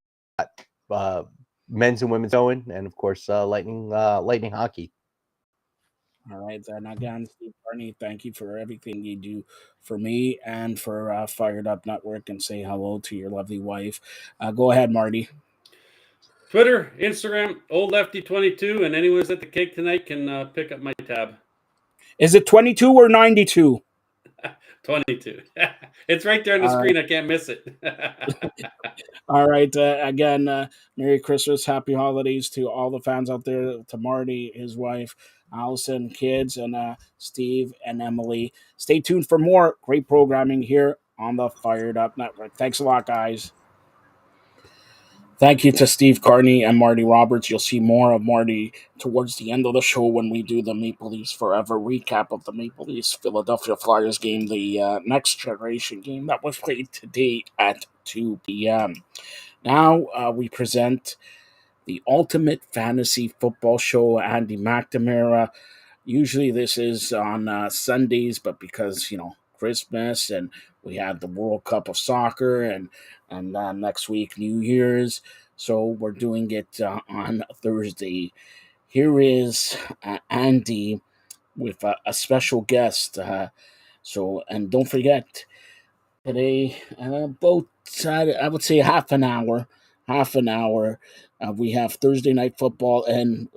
men's and women's going, and of course Lightning hockey. All right, then again, Steve Carney, thank you for everything you do for me and for Fired Up Network, and say hello to your lovely wife. Go ahead, Marty. Twitter, Instagram, Old Lefty 22, and anyone who's at the cake tonight can pick up my tab. Is it 22 or 92? 22. It's right there on the All screen. right. I can't miss it. All right. Again, Merry Christmas, Happy Holidays to all the fans out there, to Marty, his wife, Allison, kids, and Steve and Emily. Stay tuned for more great programming here on the Fired Up Network. Thanks a lot, guys. Thank you to Steve Carney and Marty Roberts. You'll see more of Marty towards the end of the show when we do the Maple Leafs Forever recap of the Maple Leafs Philadelphia Flyers game, the next generation game that was played today at 2 p.m. Now we present the Ultimate Fantasy Football Show. Andy McNamara. Usually this is on Sundays, but because Christmas and we had the World Cup of Soccer and next week New Year's, so we're doing it on Thursday. Here is Andy with a special guest. And don't forget today, about I would say half an hour. Half an hour. We have Thursday night football, and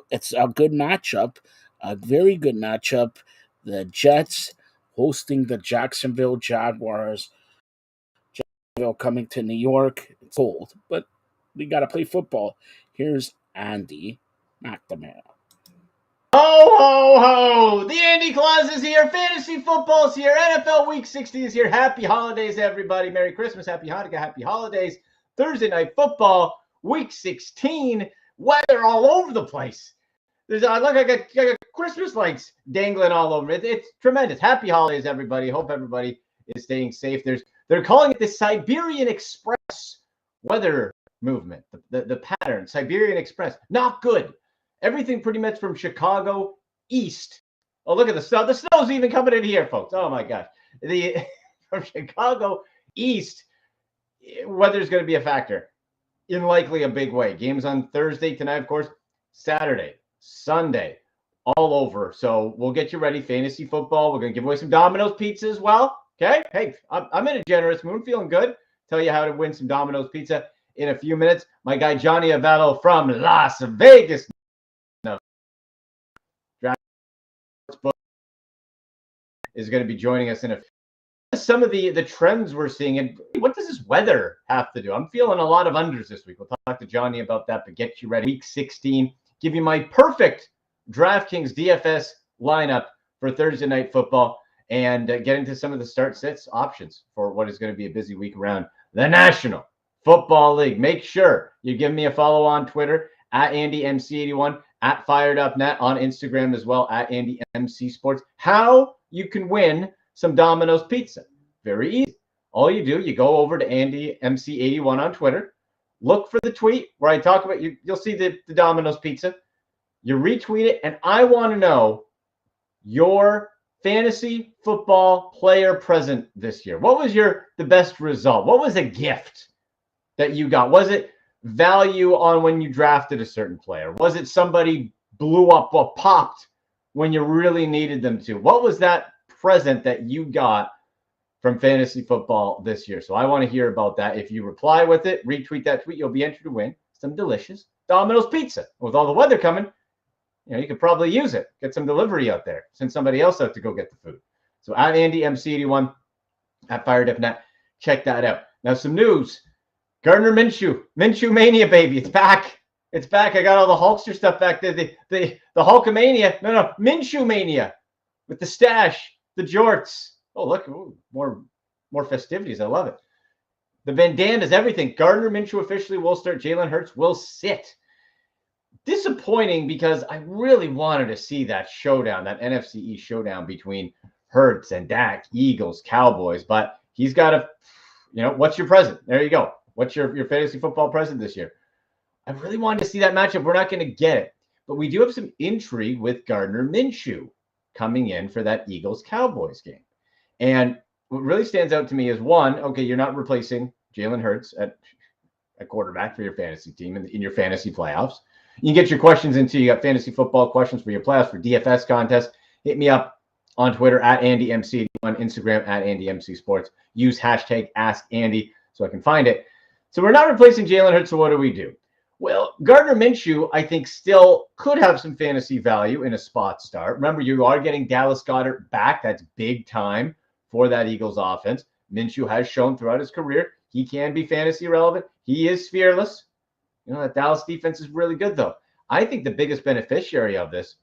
it's a good matchup, a very good matchup. The Jets hosting the Jacksonville Jaguars. Jacksonville coming to New York. It's cold, but we got to play football. Here's Andy McNamara. Ho, ho, ho! The Andy Claus is here. Fantasy football's here. NFL Week 60 is here. Happy holidays, everybody. Merry Christmas. Happy Hanukkah. Happy holidays. Thursday night football, Week 16. Weather all over the place. I got Christmas lights dangling all over it. It's tremendous. Happy holidays, everybody. Hope everybody is staying safe. They're calling it the Siberian Express weather movement. The pattern, Siberian Express. Not good. Everything pretty much from Chicago east. Oh, look at the snow. The snow's even coming in here, folks. Oh, my gosh. From Chicago east, weather's going to be a factor. in likely a big way. Games on Thursday tonight, of course, Saturday, Sunday, all over. So we'll get you ready. Fantasy football. We're going to give away some Domino's pizza as well. Okay. Hey, I'm in a generous mood, feeling good. Tell you how to win some Domino's pizza in a few minutes. My guy Johnny Avello from Las Vegas is going to be joining us in some of the trends we're seeing. And what does this weather have to do? I'm feeling a lot of unders this week. We'll talk to Johnny about that, but get you ready. Week 16, give you my perfect DraftKings DFS lineup for Thursday night football and get into some of the start sits options for what is going to be a busy week around the National Football League. Make sure you give me a follow on Twitter at AndyMC81, at FiredUpNet, on Instagram as well, at AndyMCSports. How you can win some Domino's pizza. Very easy. All you do, you go over to AndyMC81 on Twitter, look for the tweet where I talk about you'll see the Domino's pizza. You retweet it, and I want to know your fantasy football player present this year. What was the best result? What was a gift that you got? Was it value on when you drafted a certain player? Was it somebody blew up or popped when you really needed them to? What was that present that you got from fantasy football this year? So I want to hear about that. If you reply with it, retweet that tweet, you'll be entered to win some delicious Domino's pizza. With all the weather coming, you could probably use it. Get some delivery out there. Send somebody else out to go get the food. So at AndyMC81, at FireDipNet, check that out. Now some news. Gardner Minshew Mania, baby. It's back. It's back. I got all the Hulkster stuff back there. The Hulkamania. No, Minshew Mania with the stash, the jorts. Oh, look, more festivities. I love it. The bandanas, everything. Gardner Minshew officially will start. Jalen Hurts will sit. Disappointing because I really wanted to see that showdown, that NFC East showdown between Hurts and Dak, Eagles, Cowboys. But he's got to, what's your present? There you go. What's your fantasy football present this year? I really wanted to see that matchup. We're not going to get it. But we do have some intrigue with Gardner Minshew coming in for that Eagles-Cowboys game. And what really stands out to me is, one, okay, you're not replacing Jalen Hurts at quarterback for your fantasy team in your fantasy playoffs. You can get your questions into, you got fantasy football questions for your playoffs, for DFS contests. Hit me up on Twitter at AndyMC, on Instagram at AndyMCSports. Use hashtag AskAndy so I can find it. So we're not replacing Jalen Hurts, so what do we do? Well, Gardner Minshew, I think, still could have some fantasy value in a spot start. Remember, you are getting Dallas Goedert back. That's big time for that Eagles offense. Minshew has shown throughout his career he can be fantasy relevant. He is fearless. That Dallas defense is really good, though. I think the biggest beneficiary of this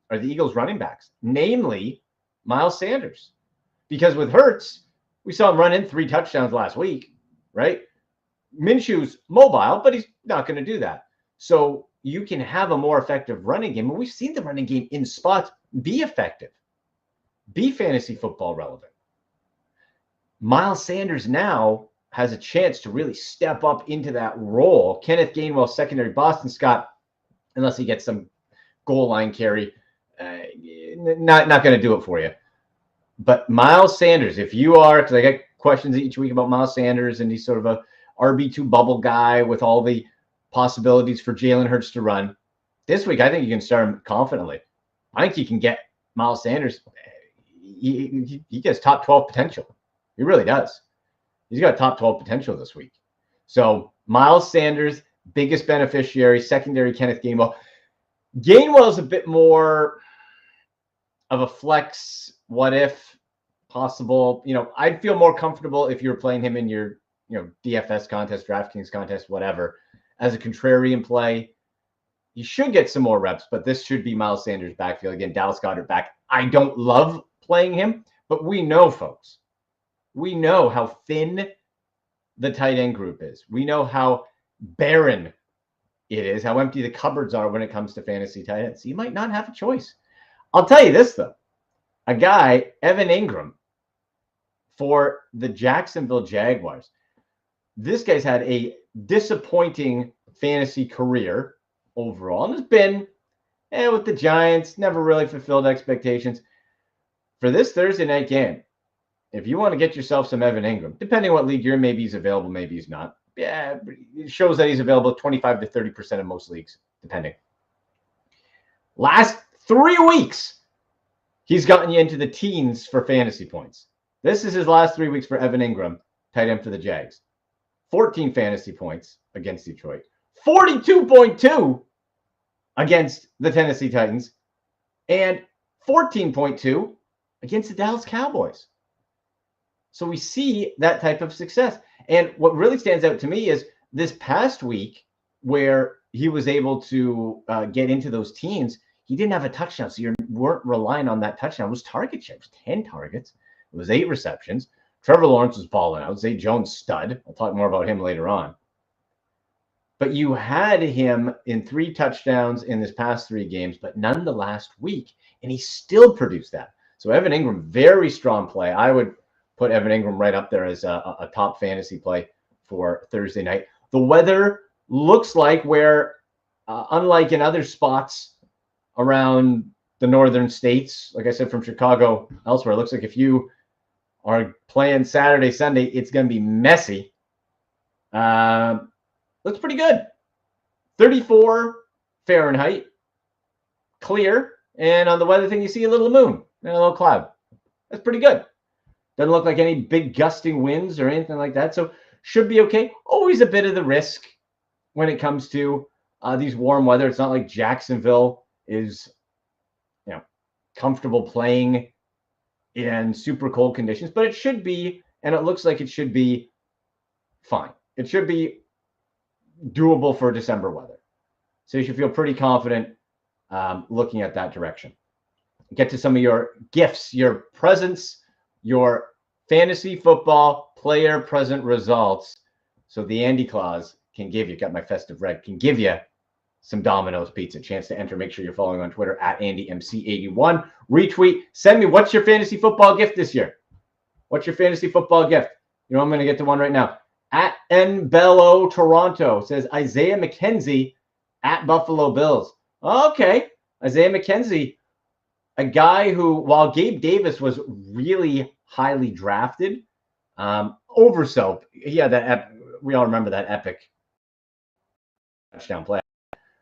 are the Eagles running backs, namely Miles Sanders. Because with Hurts, we saw him run in 3 touchdowns last week, right? Minshew's mobile, but he's not going to do that. So you can have a more effective running game. And we've seen the running game in spots be effective, be fantasy football relevant. Miles Sanders now has a chance to really step up into that role. Kenneth Gainwell, secondary. Boston Scott, unless he gets some goal line carry, not going to do it for you. But Miles Sanders, if you are, because I get questions each week about Miles Sanders, and he's sort of a RB2 bubble guy with all the possibilities for Jalen Hurts to run. This week, I think you can start him confidently. I think you can get Miles Sanders. He gets top 12 potential. He really does. He's got top 12 potential this week. So Miles Sanders, biggest beneficiary, secondary Kenneth Gainwell. Gainwell is a bit more of a flex, what if possible. I'd feel more comfortable if you were playing him in your DFS contest, DraftKings contest, whatever, as a contrarian play. You should get some more reps, but this should be Miles Sanders' backfield. Again, Dallas Goedert back. I don't love playing him, but we know, folks. We know how thin the tight end group is. We know how barren it is, how empty the cupboards are when it comes to fantasy tight ends. So you might not have a choice. I'll tell you this, though. A guy, Evan Ingram, for the Jacksonville Jaguars. This guy's had a disappointing fantasy career overall. And has been with the Giants, never really fulfilled expectations. For this Thursday night game, if you want to get yourself some Evan Ingram, depending what league you're in, maybe he's available, maybe he's not. Yeah, it shows that he's available 25 to 30% of most leagues, depending. Last 3 weeks, he's gotten you into the teens for fantasy points. This is his last 3 weeks for Evan Ingram, tight end for the Jags. 14 fantasy points against Detroit. 42.2 against the Tennessee Titans. And 14.2 against the Dallas Cowboys. So we see that type of success. And what really stands out to me is this past week where he was able to get into those teams, he didn't have a touchdown. So you weren't relying on that touchdown. It was target share. It was 10 targets. It was 8 receptions. Trevor Lawrence was balling out. Zay Jones, stud. I'll talk more about him later on. But you had him in 3 touchdowns in this past 3 games, but none the last week. And he still produced that. So Evan Ingram, very strong play. I would put Evan Ingram right up there as a top fantasy play for Thursday night. The weather looks like where, unlike in other spots around the northern states, like I said, from Chicago, elsewhere, it looks like if you are playing Saturday, Sunday, it's going to be messy. Looks pretty good. 34 Fahrenheit, clear. And on the weather thing, you see a little moon and a little cloud. That's pretty good. Doesn't look like any big gusting winds or anything like that. So should be okay. Always a bit of the risk when it comes to these warm weather. It's not like Jacksonville is, comfortable playing in super cold conditions, but it should be, and it looks like it should be fine. It should be doable for December weather. So you should feel pretty confident looking at that direction. Get to some of your gifts, your presents, your fantasy football player present results. So the Andy Claus can give you, got my festive red, can give you some Domino's pizza. Chance to enter. Make sure you're following on Twitter at AndyMC81. Retweet. Send me, what's your fantasy football gift this year? What's your fantasy football gift? I'm going to get to one right now. At NBello Toronto says Isaiah McKenzie at Buffalo Bills. Okay. Isaiah McKenzie, a guy who, while Gabe Davis was really highly drafted, oversold. He had that, we all remember that epic touchdown play.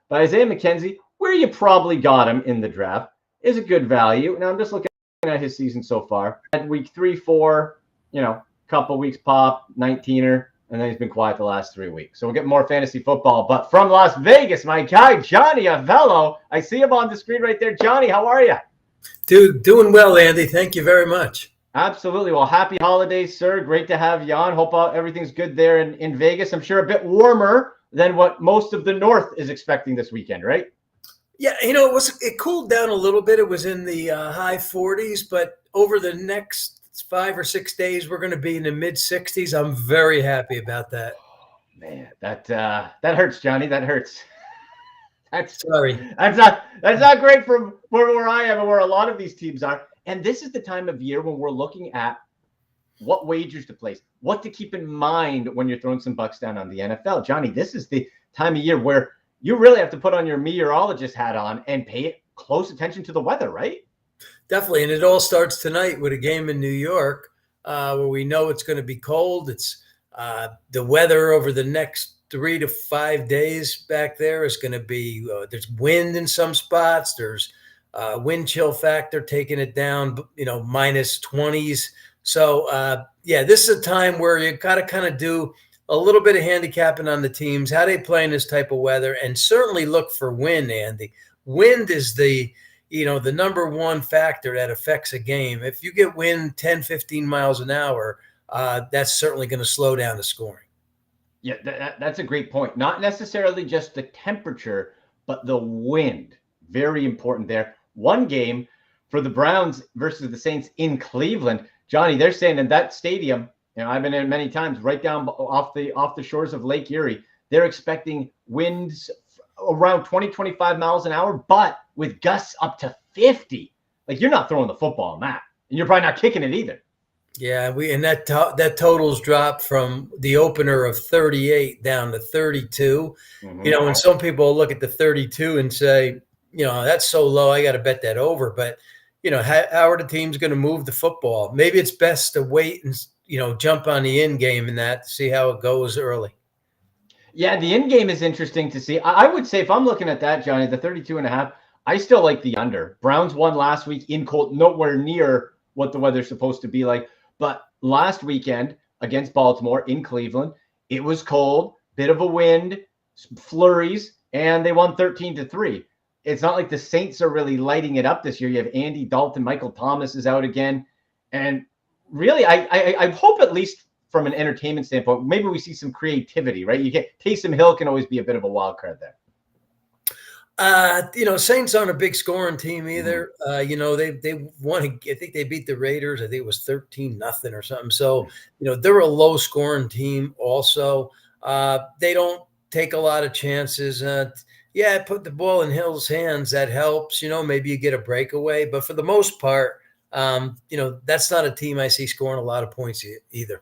But Isaiah McKenzie, where you probably got him in the draft, is a good value. Now I'm just looking at his season so far. At week 3, 4, couple weeks pop, 19er, and then he's been quiet the last 3 weeks. So we'll get more fantasy football. But from Las Vegas, my guy, Johnny Avello. I see him on the screen right there. Johnny, how are you? Dude, doing well, Andy. Thank you very much. Absolutely. Well, happy holidays, sir. Great to have you on. Hope everything's good there in Vegas. I'm sure a bit warmer than what most of the North is expecting this weekend, right? Yeah, it cooled down a little bit. It was in the high 40s, but over the next 5 or 6 days, we're going to be in the mid 60s. I'm very happy about that. Man, that hurts, Johnny. That hurts. That's not great from where I am and where a lot of these teams are. And this is the time of year when we're looking at what wagers to place, what to keep in mind when you're throwing some bucks down on the NFL. Johnny, this is the time of year where you really have to put on your meteorologist hat on and pay close attention to the weather, right? Definitely. And it all starts tonight with a game in New York where we know it's going to be cold. It's the weather over the next 3 to 5 days back there is going to be, there's wind in some spots. There's wind chill factor taking it down, minus 20s. So, this is a time where you got to kind of do a little bit of handicapping on the teams, how they play in this type of weather, and certainly look for wind, Andy. Wind is the number one factor that affects a game. If you get wind 10, 15 miles an hour, that's certainly going to slow down the scoring. Yeah, that's a great point. Not necessarily just the temperature, but the wind. Very important there. One game for the Browns versus the Saints in Cleveland. Johnny, they're saying in that stadium, I've been in many times, right down off the shores of Lake Erie, they're expecting winds around 20, 25 miles an hour, but with gusts up to 50. Like, you're not throwing the football on that, and you're probably not kicking it either. Yeah, that totals dropped from the opener of 38 down to 32. Mm-hmm. And some people look at the 32 and say, that's so low, I got to bet that over. But, how are the teams going to move the football? Maybe it's best to wait and, jump on the end game in that to see how it goes early. Yeah, the in game is interesting to see. I would say if I'm looking at that, Johnny, the 32.5, I still like the under. Browns won last week in cold, nowhere near what the weather's supposed to be like. But last weekend against Baltimore in Cleveland, it was cold, bit of a wind, flurries, and they won 13-3. It's not like the Saints are really lighting it up this year. You have Andy Dalton, Michael Thomas is out again. And really, I hope at least from an entertainment standpoint, maybe we see some creativity, right? You get Taysom Hill can always be a bit of a wild card there. Saints aren't a big scoring team either. They won. I think they beat the Raiders. I think it was 13-0 or something. So, they're a low scoring team also. They don't take a lot of chances. Put the ball in Hill's hands. That helps. Maybe you get a breakaway. But for the most part, that's not a team I see scoring a lot of points either.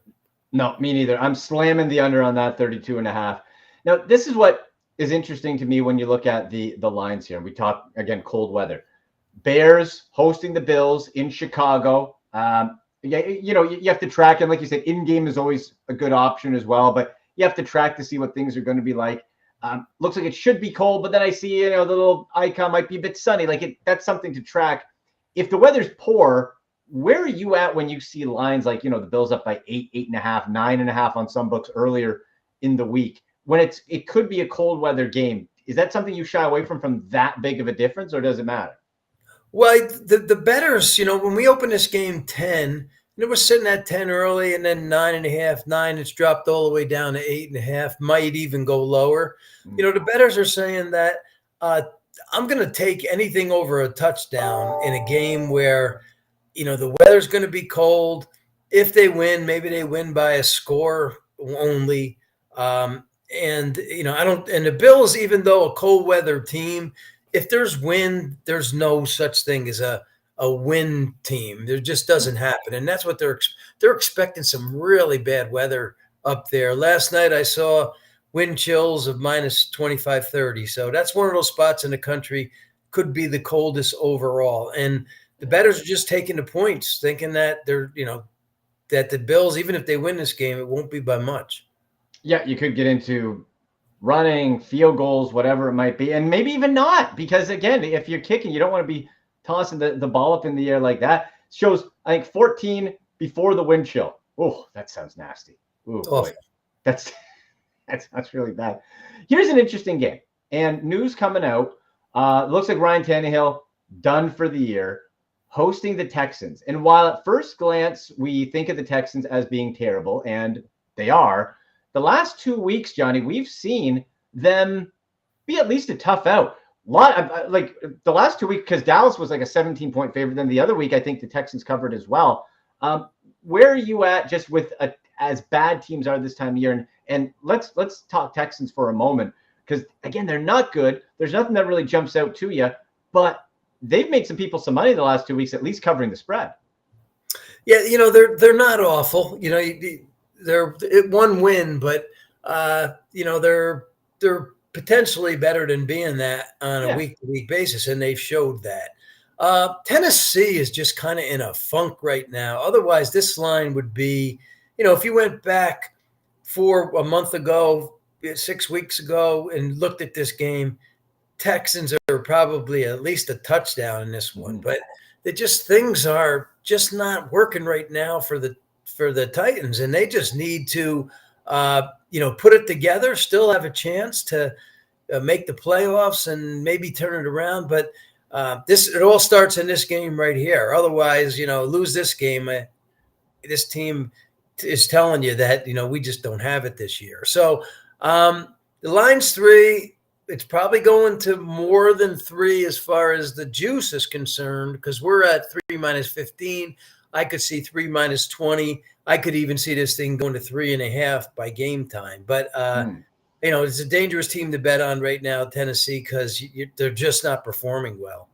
No, me neither. I'm slamming the under on that 32.5. Now, this is what is interesting to me when you look at the lines here. We talk again, cold weather. Bears hosting the Bills in Chicago. You have to track, and like you said, in-game is always a good option as well, but you have to track to see what things are going to be like. Looks like it should be cold, but then I see, the little icon might be a bit sunny. That's something to track. If the weather's poor, where are you at when you see lines like, the Bills up by 8, 8.5, 9.5 on some books earlier in the week? When it could be a cold weather game, is that something you shy away from that big of a difference, or does it matter? Well, the bettors, when we opened this game 10, it was sitting at 10 early, and then 9.5, 9. It's dropped all the way down to 8.5. Might even go lower. The bettors are saying that I'm going to take anything over a touchdown in a game where, the weather's going to be cold. If they win, maybe they win by a score only. And the Bills, even though a cold weather team, if there's wind, there's no such thing as a win team. There just doesn't happen. And that's what they're expecting, some really bad weather up there. Last night I saw wind chills of minus 25, 30. So that's one of those spots in the country, could be the coldest overall. And the bettors are just taking the points, thinking that that the Bills, even if they win this game, it won't be by much. Yeah, you could get into running, field goals, whatever it might be, and maybe even not, because again, if you're kicking, you don't want to be tossing the ball up in the air like that. It shows, I think, 14 before the wind chill. Oh, that sounds nasty. Oh, boy. That sounds really bad. Here's an interesting game, and news coming out. Looks like Ryan Tannehill done for the year, hosting the Texans. And while at first glance we think of the Texans as being terrible, and they are, the last 2 weeks, Johnny, we've seen them be at least a tough out. Like the last 2 weeks, because Dallas was like a 17-point favorite. Then the other week, I think the Texans covered as well. Where are you at just with as bad teams are this time of year? And let's talk Texans for a moment, because again, they're not good. There's nothing that really jumps out to you, but they've made some people some money the last 2 weeks, at least covering the spread. Yeah, they're not awful. They're one win, but they're potentially better than being that on a week-to-week basis, and they've showed that. Tennessee is just kind of in a funk right now. Otherwise, this line would be, if you went back for a month ago, 6 weeks ago, and looked at this game, Texans are probably at least a touchdown in this one, but things are just not working right now for the Titans, and they just need to, put it together, still have a chance to make the playoffs and maybe turn it around. But it all starts in this game right here. Otherwise, lose this game, this team is telling you that, we just don't have it this year. So the line's 3. It's probably going to more than 3 as far as the juice is concerned, because we're at 3 minus 15. I could see 3 minus 20. I could even see this thing going to 3.5 by game time. But, it's a dangerous team to bet on right now, Tennessee, because they're just not performing well.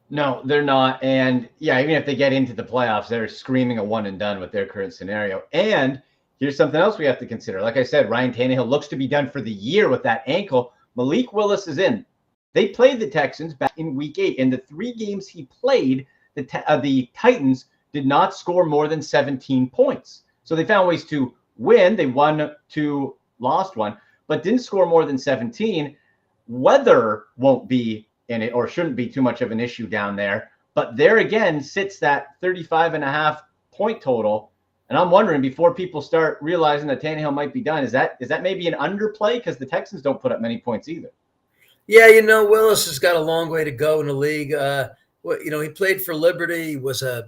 No, they're not. And yeah, even if they get into the playoffs, they're screaming a one and done with their current scenario. And here's something else we have to consider. Like I said, Ryan Tannehill looks to be done for the year with that ankle. Malik Willis is in. They played the Texans back in week 8. In the 3 games he played, the Titans did not score more than 17 points. So they found ways to win. They won 2, lost 1. but didn't score more than 17. Weather won't be in it, or shouldn't be too much of an issue down there. But there again sits that 35.5 point total. And I'm wondering, before people start realizing that Tannehill might be done, is that maybe an underplay? Because the Texans don't put up many points either. Yeah, Willis has got a long way to go in the league. He played for Liberty. He was a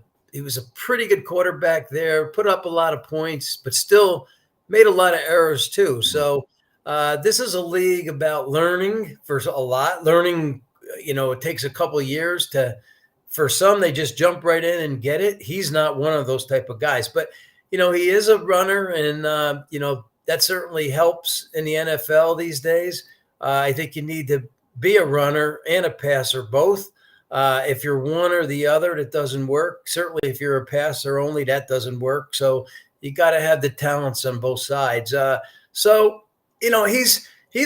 pretty good quarterback there. Put up a lot of points, but still made a lot of errors too. So this is a league about learning for a lot. Learning, it takes a couple of years to. For some, they just jump right in and get it. He's not one of those type of guys, but he is a runner, and that certainly helps in the NFL these days. I think you need to be a runner and a passer both. If you're one or the other, that doesn't work. Certainly, if you're a passer only, that doesn't work. So you got to have the talents on both sides. He's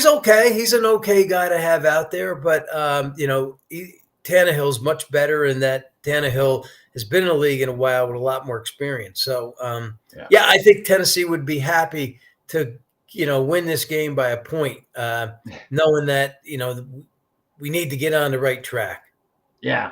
okay. He's an okay guy to have out there, but Tannehill's much better in that Tannehill has been in the league in a while with a lot more experience. So, I think Tennessee would be happy to, win this game by a point, knowing that, we need to get on the right track. Yeah,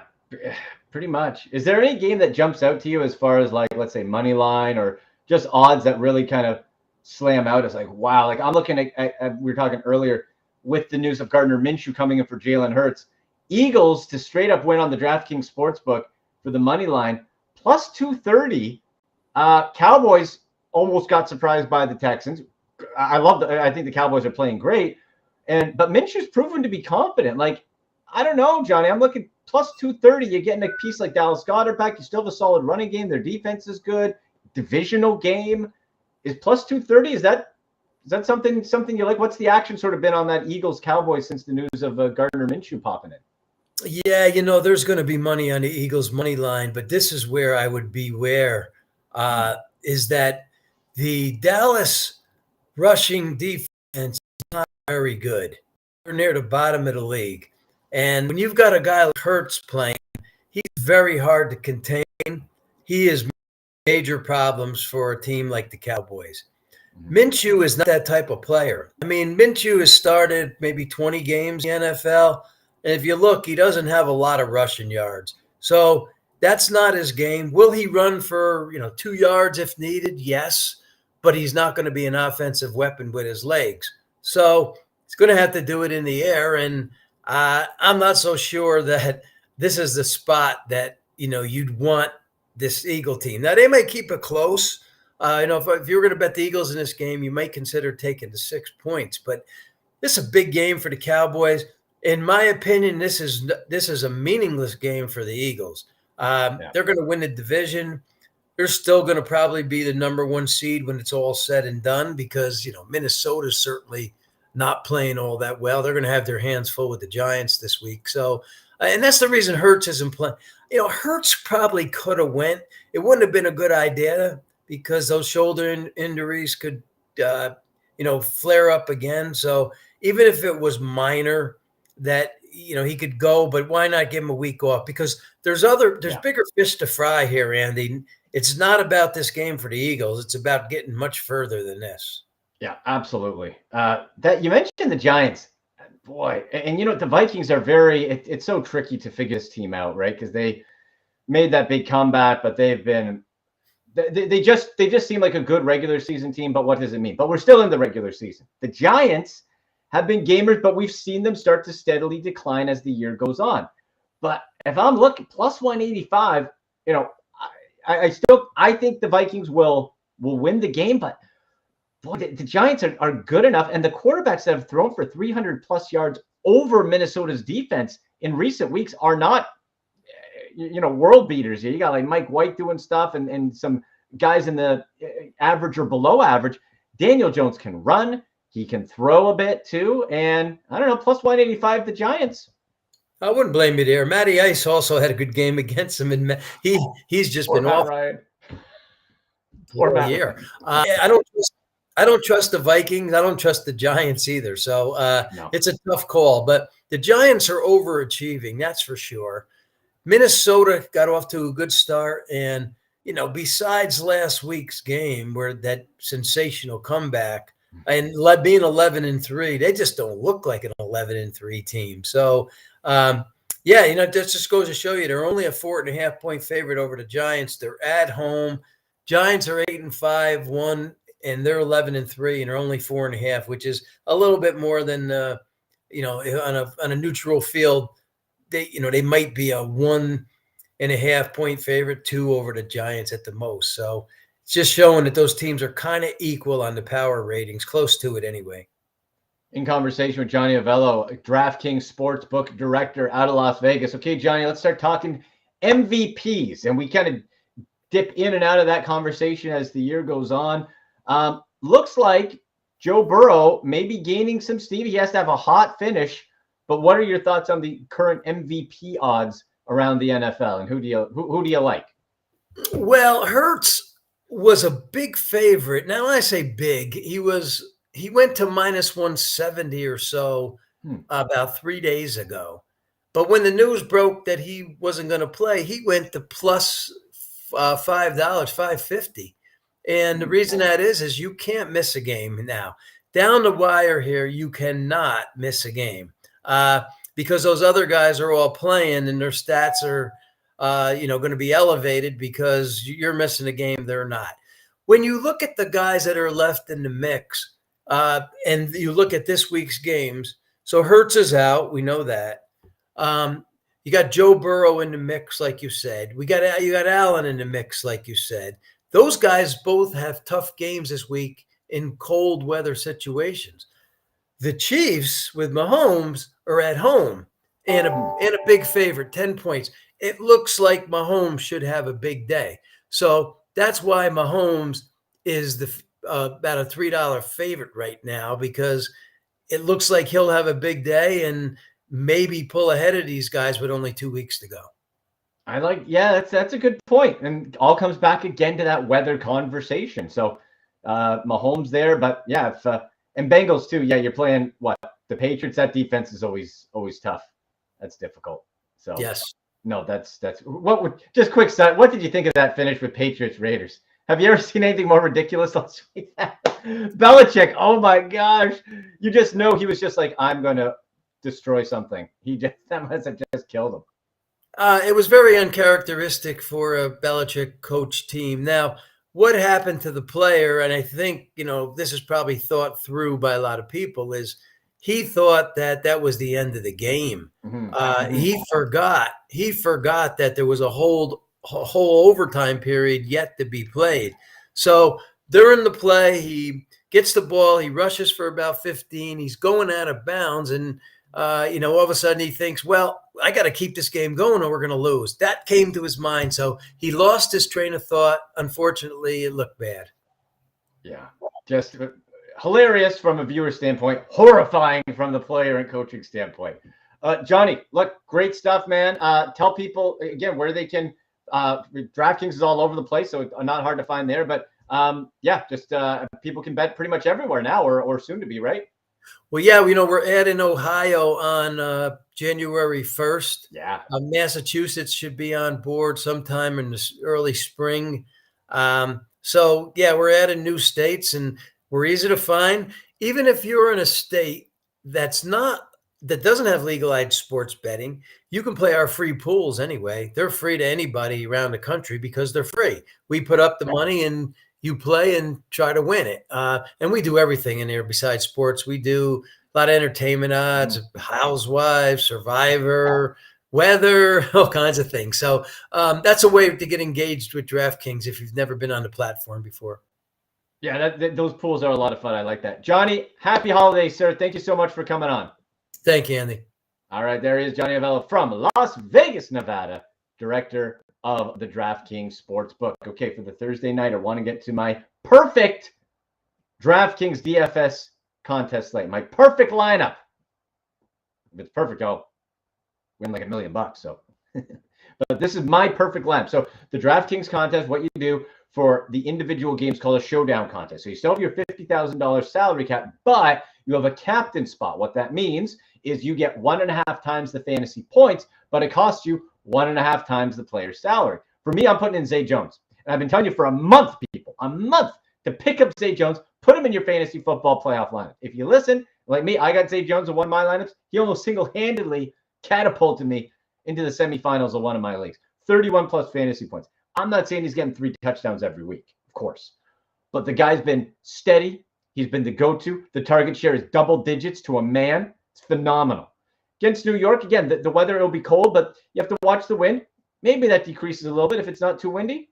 pretty much. Is there any game that jumps out to you as far as, like, let's say money line or just odds that really kind of slam out as like, wow, like I'm looking at we were talking earlier with the news of Gardner Minshew coming in for Jalen Hurts. Eagles to straight up win on the DraftKings Sportsbook for the money line, plus 230. Cowboys almost got surprised by the Texans. I think the Cowboys are playing great, but Minshew's proven to be confident. Like, I don't know, Johnny. I'm looking plus 230. You're getting a piece like Dallas Goedert back. You still have a solid running game. Their defense is good. Divisional game is plus 230. Is that something you like? What's the action sort of been on that Eagles Cowboys since the news of Gardner Minshew popping in? Yeah, there's going to be money on the Eagles money line, but this is where I would beware, is that the Dallas rushing defense is not very good. They're near the bottom of the league. And when you've got a guy like Hurts playing, he's very hard to contain. He is major problems for a team like the Cowboys. Minshew is not that type of player. I mean, Minshew has started maybe 20 games in the NFL. And if you look, he doesn't have a lot of rushing yards. So that's not his game. Will he run for, 2 yards if needed? Yes. But he's not going to be an offensive weapon with his legs. So he's going to have to do it in the air. And I'm not so sure that this is the spot that, you'd want this Eagle team. Now, they may keep it close. If you're going to bet the Eagles in this game, you might consider taking the 6 points. But this is a big game for the Cowboys. In my opinion, this is a meaningless game for the Eagles. They're going to win the division. They're still going to probably be the number one seed when it's all said and done because, Minnesota's certainly not playing all that well. They're going to have their hands full with the Giants this week. So, and that's the reason Hurts isn't playing. Hurts probably could have went. It wouldn't have been a good idea because those shoulder injuries could, flare up again. So even if it was minor, that he could go, but why not give him a week off? Because there's bigger fish to fry here, Andy. It's not about this game for the Eagles. It's about getting much further than this. Yeah, absolutely. That you mentioned the Giants, boy, and the Vikings are it's so tricky to figure this team out, right? Because they made that big comeback, but they've been they just seem like a good regular season team. But what does it mean? But we're still in the regular season. The Giants have been gamers, but we've seen them start to steadily decline as the year goes on. But if I'm looking plus 185, I think the Vikings will win the game, but boy, the Giants are good enough. And the quarterbacks that have thrown for 300 plus yards over Minnesota's defense in recent weeks are not, world beaters. You got like Mike White doing stuff and some guys in the average or below average. Daniel Jones can run. He can throw a bit too. And I don't know, plus 185, the Giants. I wouldn't blame you there. Matty Ice also had a good game against him, and he's just been off for a year. I don't trust the Vikings. I don't trust the Giants either. So It's a tough call. But the Giants are overachieving, that's for sure. Minnesota got off to a good start, and besides last week's game where that sensational comeback, And being 11-3, they just don't look like an 11-3 team. So, yeah, that just goes to show you they're only a 4.5-point favorite over the Giants. They're at home. Giants are 8-5, and they're 11-3, and they're only 4.5, which is a little bit more than on a neutral field. They might be a 1.5-point favorite, 2 over the Giants at the most. So it's just showing that those teams are kind of equal on the power ratings, close to it anyway. In conversation with Johnny Avello, DraftKings Sportsbook Director out of Las Vegas. Okay, Johnny, let's start talking MVPs. And we kind of dip in and out of that conversation as the year goes on. Looks like Joe Burrow may be gaining some steam. He has to have a hot finish. But what are your thoughts on the current MVP odds around the NFL? And who do you like? Well, Hurts was a big favorite. Now, when I say big, he went to -170 or so about 3 days ago. But when the news broke that he wasn't going to play, he went to plus $5, $5.50. And the reason that is you can't miss a game now. Down the wire here, you cannot miss a game because those other guys are all playing and their stats are going to be elevated because you're missing a game, they're not. When you look at the guys that are left in the mix, and you look at this week's games, so Hurts is out, we know that. You got Joe Burrow in the mix, like you said. You got Allen in the mix, like you said. Those guys both have tough games this week in cold weather situations. The Chiefs with Mahomes are at home and a big favorite, 10 points. It looks like Mahomes should have a big day. So that's why Mahomes is about a $3 favorite right now, because it looks like he'll have a big day and maybe pull ahead of these guys with only 2 weeks to go. That's a good point. And all comes back again to that weather conversation. So Mahomes there, but yeah, and Bengals too. Yeah, you're playing the Patriots. That defense is always tough. That's difficult. So yes. No, just quick side. What did you think of that finish with Patriots Raiders? Have you ever seen anything more ridiculous? Belichick, oh my gosh. You just know he was just like, I'm going to destroy something. That must have just killed him. It was very uncharacteristic for a Belichick coach team. Now, what happened to the player, and I think, this is probably thought through by a lot of people, is he thought that was the end of the game. Mm-hmm. He forgot that there was a whole overtime period yet to be played. So during the play, he gets the ball, he rushes for about 15, he's going out of bounds, and all of a sudden he thinks, well, I got to keep this game going or we're going to lose. That came to his mind. So he lost his train of thought. Unfortunately, it looked bad. Yeah, just hilarious from a viewer standpoint, horrifying from the player and coaching standpoint. Johnny, look, great stuff, man. Tell people again where they can. DraftKings is all over the place, so it's not hard to find there. But people can bet pretty much everywhere now, or soon to be, right? Well, yeah, we're adding Ohio on January 1st. Yeah, Massachusetts should be on board sometime in the early spring. So yeah, we're adding new states, and we're easy to find. Even if you're in a state that doesn't have legalized sports betting, you can play our free pools anyway. They're free to anybody around the country because they're free. We put up the money and you play and try to win it. And we do everything in there besides sports. We do a lot of entertainment odds, Housewives, Survivor, weather, all kinds of things. So that's a way to get engaged with DraftKings if you've never been on the platform before. Yeah, those pools are a lot of fun. I like that. Johnny, happy holidays, sir. Thank you so much for coming on. Thank you, Andy. All right, there he is, Johnny Avello from Las Vegas, Nevada, director of the DraftKings Sportsbook. Okay, for the Thursday night, I want to get to my perfect DraftKings DFS contest slate. My perfect lineup. If it's perfect, I'll win like $1 million. So, but this is my perfect lineup. So the DraftKings contest, what you do for the individual games called a showdown contest. So you still have your $50,000 salary cap, but you have a captain spot. What that means is you get 1.5 times the fantasy points, but it costs you 1.5 times the player's salary. For me, I'm putting in Zay Jones. And I've been telling you for a month, people, to pick up Zay Jones, Put him in your fantasy football playoff lineup. If you listen, like me, I got Zay Jones in one of my lineups. He almost single-handedly catapulted me into the semifinals of one of my leagues. 31 plus fantasy points. I'm not saying he's getting 3 touchdowns every week, of course. But the guy's been steady. He's been the go-to. The target share is double digits to a man. It's phenomenal. Against New York, again, the weather, it'll be cold, but you have to watch the wind. Maybe that decreases a little bit if it's not too windy.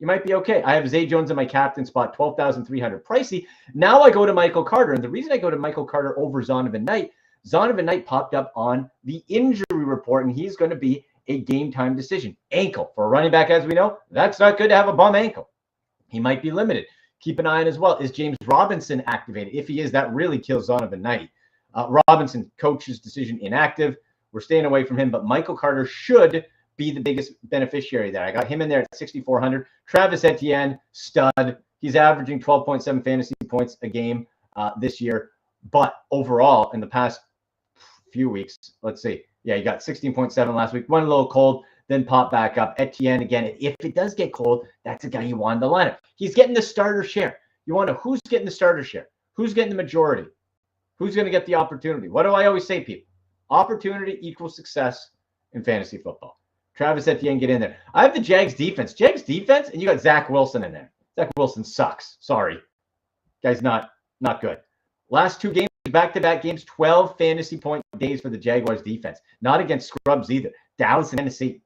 You might be okay. I have Zay Jones in my captain spot, 12,300 pricey. Now I go to Michael Carter. And the reason I go to Michael Carter over Zonovan Knight popped up on the injury report, and he's going to be a game-time decision. Ankle. For a running back, as we know, that's not good to have a bum ankle. He might be limited. Keep an eye on as well. Is James Robinson activated? If he is, that really kills Zonovan Knight. Robinson, coach's decision, inactive. We're staying away from him, but Michael Carter should be the biggest beneficiary there. I got him in there at 6,400. Travis Etienne, stud. He's averaging 12.7 fantasy points a game this year. But overall, in the past few weeks, let's see. Yeah, he got 16.7 last week. Went a little cold, then popped back up. Etienne again. If it does get cold, that's a guy you want in the lineup. He's getting the starter share. You want to know who's getting the starter share? Who's getting the majority? Who's going to get the opportunity? What do I always say, people? Opportunity equals success in fantasy football. Travis Etienne, get in there. I have the Jags defense. And you got Zach Wilson in there. Zach Wilson sucks. Sorry. Guy's not good. Last 2 games, back-to-back games, 12 fantasy point days for the Jaguars defense. Not against scrubs either. Dallas and Tennessee.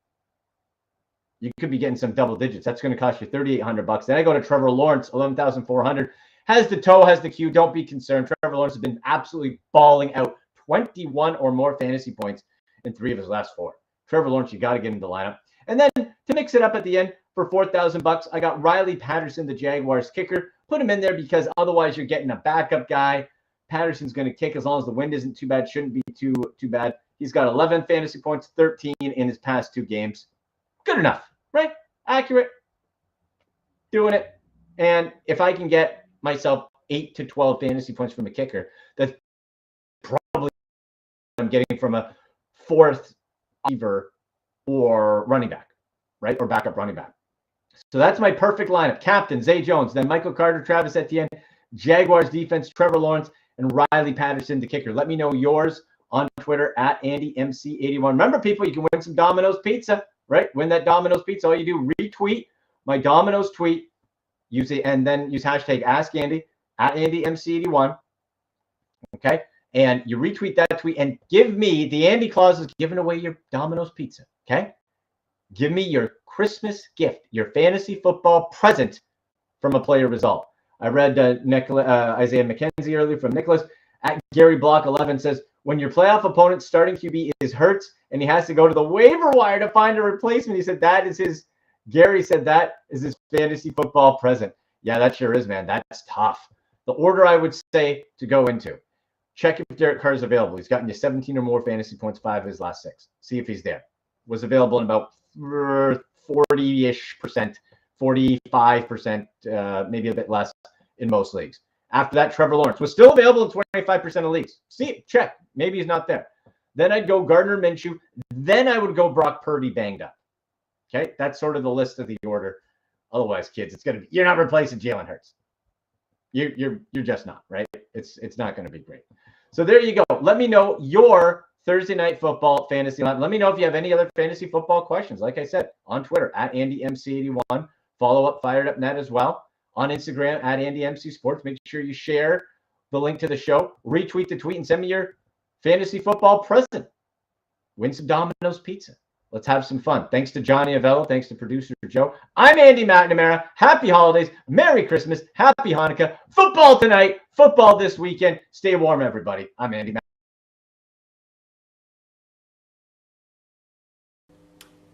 You could be getting some double digits. That's going to cost you $3,800. Then I go to Trevor Lawrence, 11,400. Has the toe, has the Q. Don't be concerned. Trevor Lawrence has been absolutely balling out 21 or more fantasy points in 3 of his last 4. Trevor Lawrence, you got to get into the lineup. And then to mix it up at the end for $4,000, I got Riley Patterson, the Jaguars kicker. Put him in there because otherwise you're getting a backup guy. Patterson's going to kick as long as the wind isn't too bad. Shouldn't be too bad. He's got 11 fantasy points, 13 in his past 2 games. Good enough, right? Accurate. Doing it. And if I can get myself 8 to 12 fantasy points from a kicker, that's probably what I'm getting from a 4th receiver or running back, right? Or backup running back. So that's my perfect lineup. Captain, Zay Jones, then Michael Carter, Travis Etienne, Jaguars defense, Trevor Lawrence, and Riley Patterson, the kicker. Let me know yours on Twitter at AndyMC81. Remember, people, you can win some Domino's pizza, right? Win that Domino's pizza. All you do, retweet my Domino's tweet, use it, and then use hashtag AskAndy at AndyMC81. Okay? And you retweet that tweet and give me, the Andy Claus is giving away your Domino's pizza. Okay? Give me your Christmas gift, your fantasy football present from a player result. I read Isaiah McKenzie earlier from Nicholas. At Gary Block 11 says, when your playoff opponent's starting QB is hurt and he has to go to the waiver wire to find a replacement, he said Gary said that is his fantasy football present. Yeah, that sure is, man. That's tough. The order I would say to go into, check if Derek Carr is available. He's gotten you 17 or more fantasy points, 5 of his last 6. See if he's there. Was available in about 40-ish%, 45%, maybe a bit less in most leagues. After that, Trevor Lawrence was still available in 25% of leagues. See, check. Maybe he's not there. Then I'd go Gardner Minshew. Then I would go Brock Purdy banged up. Okay, that's sort of the list of the order. Otherwise, kids, it's gonna be, you're not replacing Jalen Hurts. You're just not, right? It's not going to be great. So there you go. Let me know your Thursday night football fantasy line. Let me know if you have any other fantasy football questions. Like I said, on Twitter at AndyMC81. Follow up Firedup.net as well. On Instagram at AndyMCSports. Make sure you share the link to the show. Retweet the tweet and send me your fantasy football present. Win some Domino's pizza. Let's have some fun. Thanks to Johnny Avello. Thanks to producer Joe. I'm Andy McNamara. Happy holidays. Merry Christmas. Happy Hanukkah. Football tonight. Football this weekend. Stay warm, everybody. I'm Andy McNamara.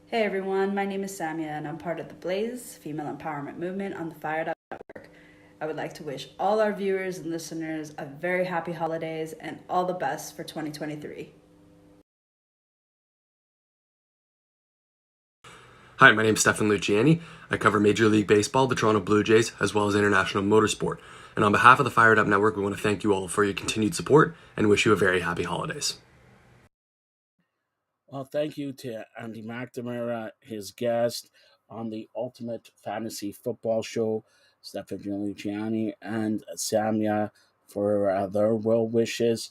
Hey everyone, my name is Samia and I'm part of the Blaze female empowerment movement on the Firedup Network. I would like to wish all our viewers and listeners a very happy holidays and all the best for 2023. Hi, my name is Stefan Luciani. I cover Major League Baseball, the Toronto Blue Jays, as well as international motorsport. And on behalf of the Fired Up Network, we want to thank you all for your continued support and wish you a very happy holidays. Well, thank you to Andy McNamara, his guest on the Ultimate Fantasy Football Show. Stefan Luciani, and Samia for their well wishes.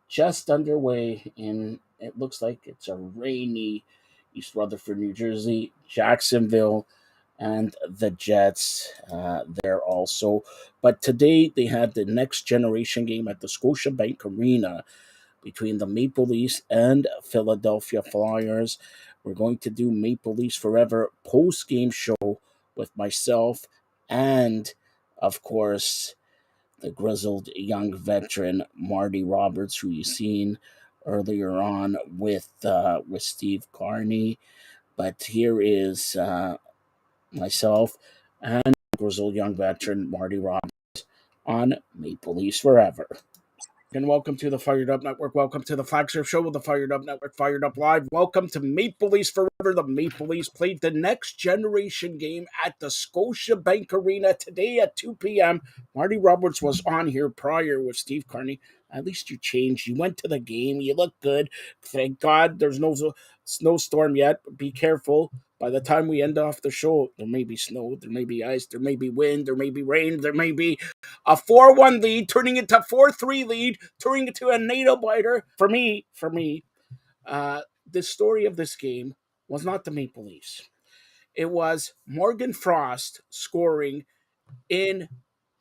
Just underway in, it looks like it's a rainy East Rutherford, New Jersey, Jacksonville, and the Jets there also. But today they had the next generation game at the Scotiabank Arena between the Maple Leafs and Philadelphia Flyers. We're going to do Maple Leafs Forever post game show with myself and, of course, the grizzled young veteran Marty Roberts, who you've seen earlier on with Steve Carney. But here is myself and grizzled young veteran Marty Roberts on Maple Leafs Forever. And welcome to the Fired Up Network. Welcome to the flagship show of the Fired Up Network, Fired Up Live. Welcome to Maple Leafs Forever. The Maple Leafs played the next generation game at the Scotiabank Arena today at 2 p.m. Marty Roberts was on here prior with Steve Carney. At least you changed. You went to the game. You look good. Thank God there's no snowstorm yet. Be careful. By the time we end off the show, there may be snow, there may be ice, there may be wind, there may be rain, there may be a 4-1 lead turning into 4-3 lead, turning into a nail biter. For me, the story of this game was not the Maple Leafs. It was Morgan Frost scoring in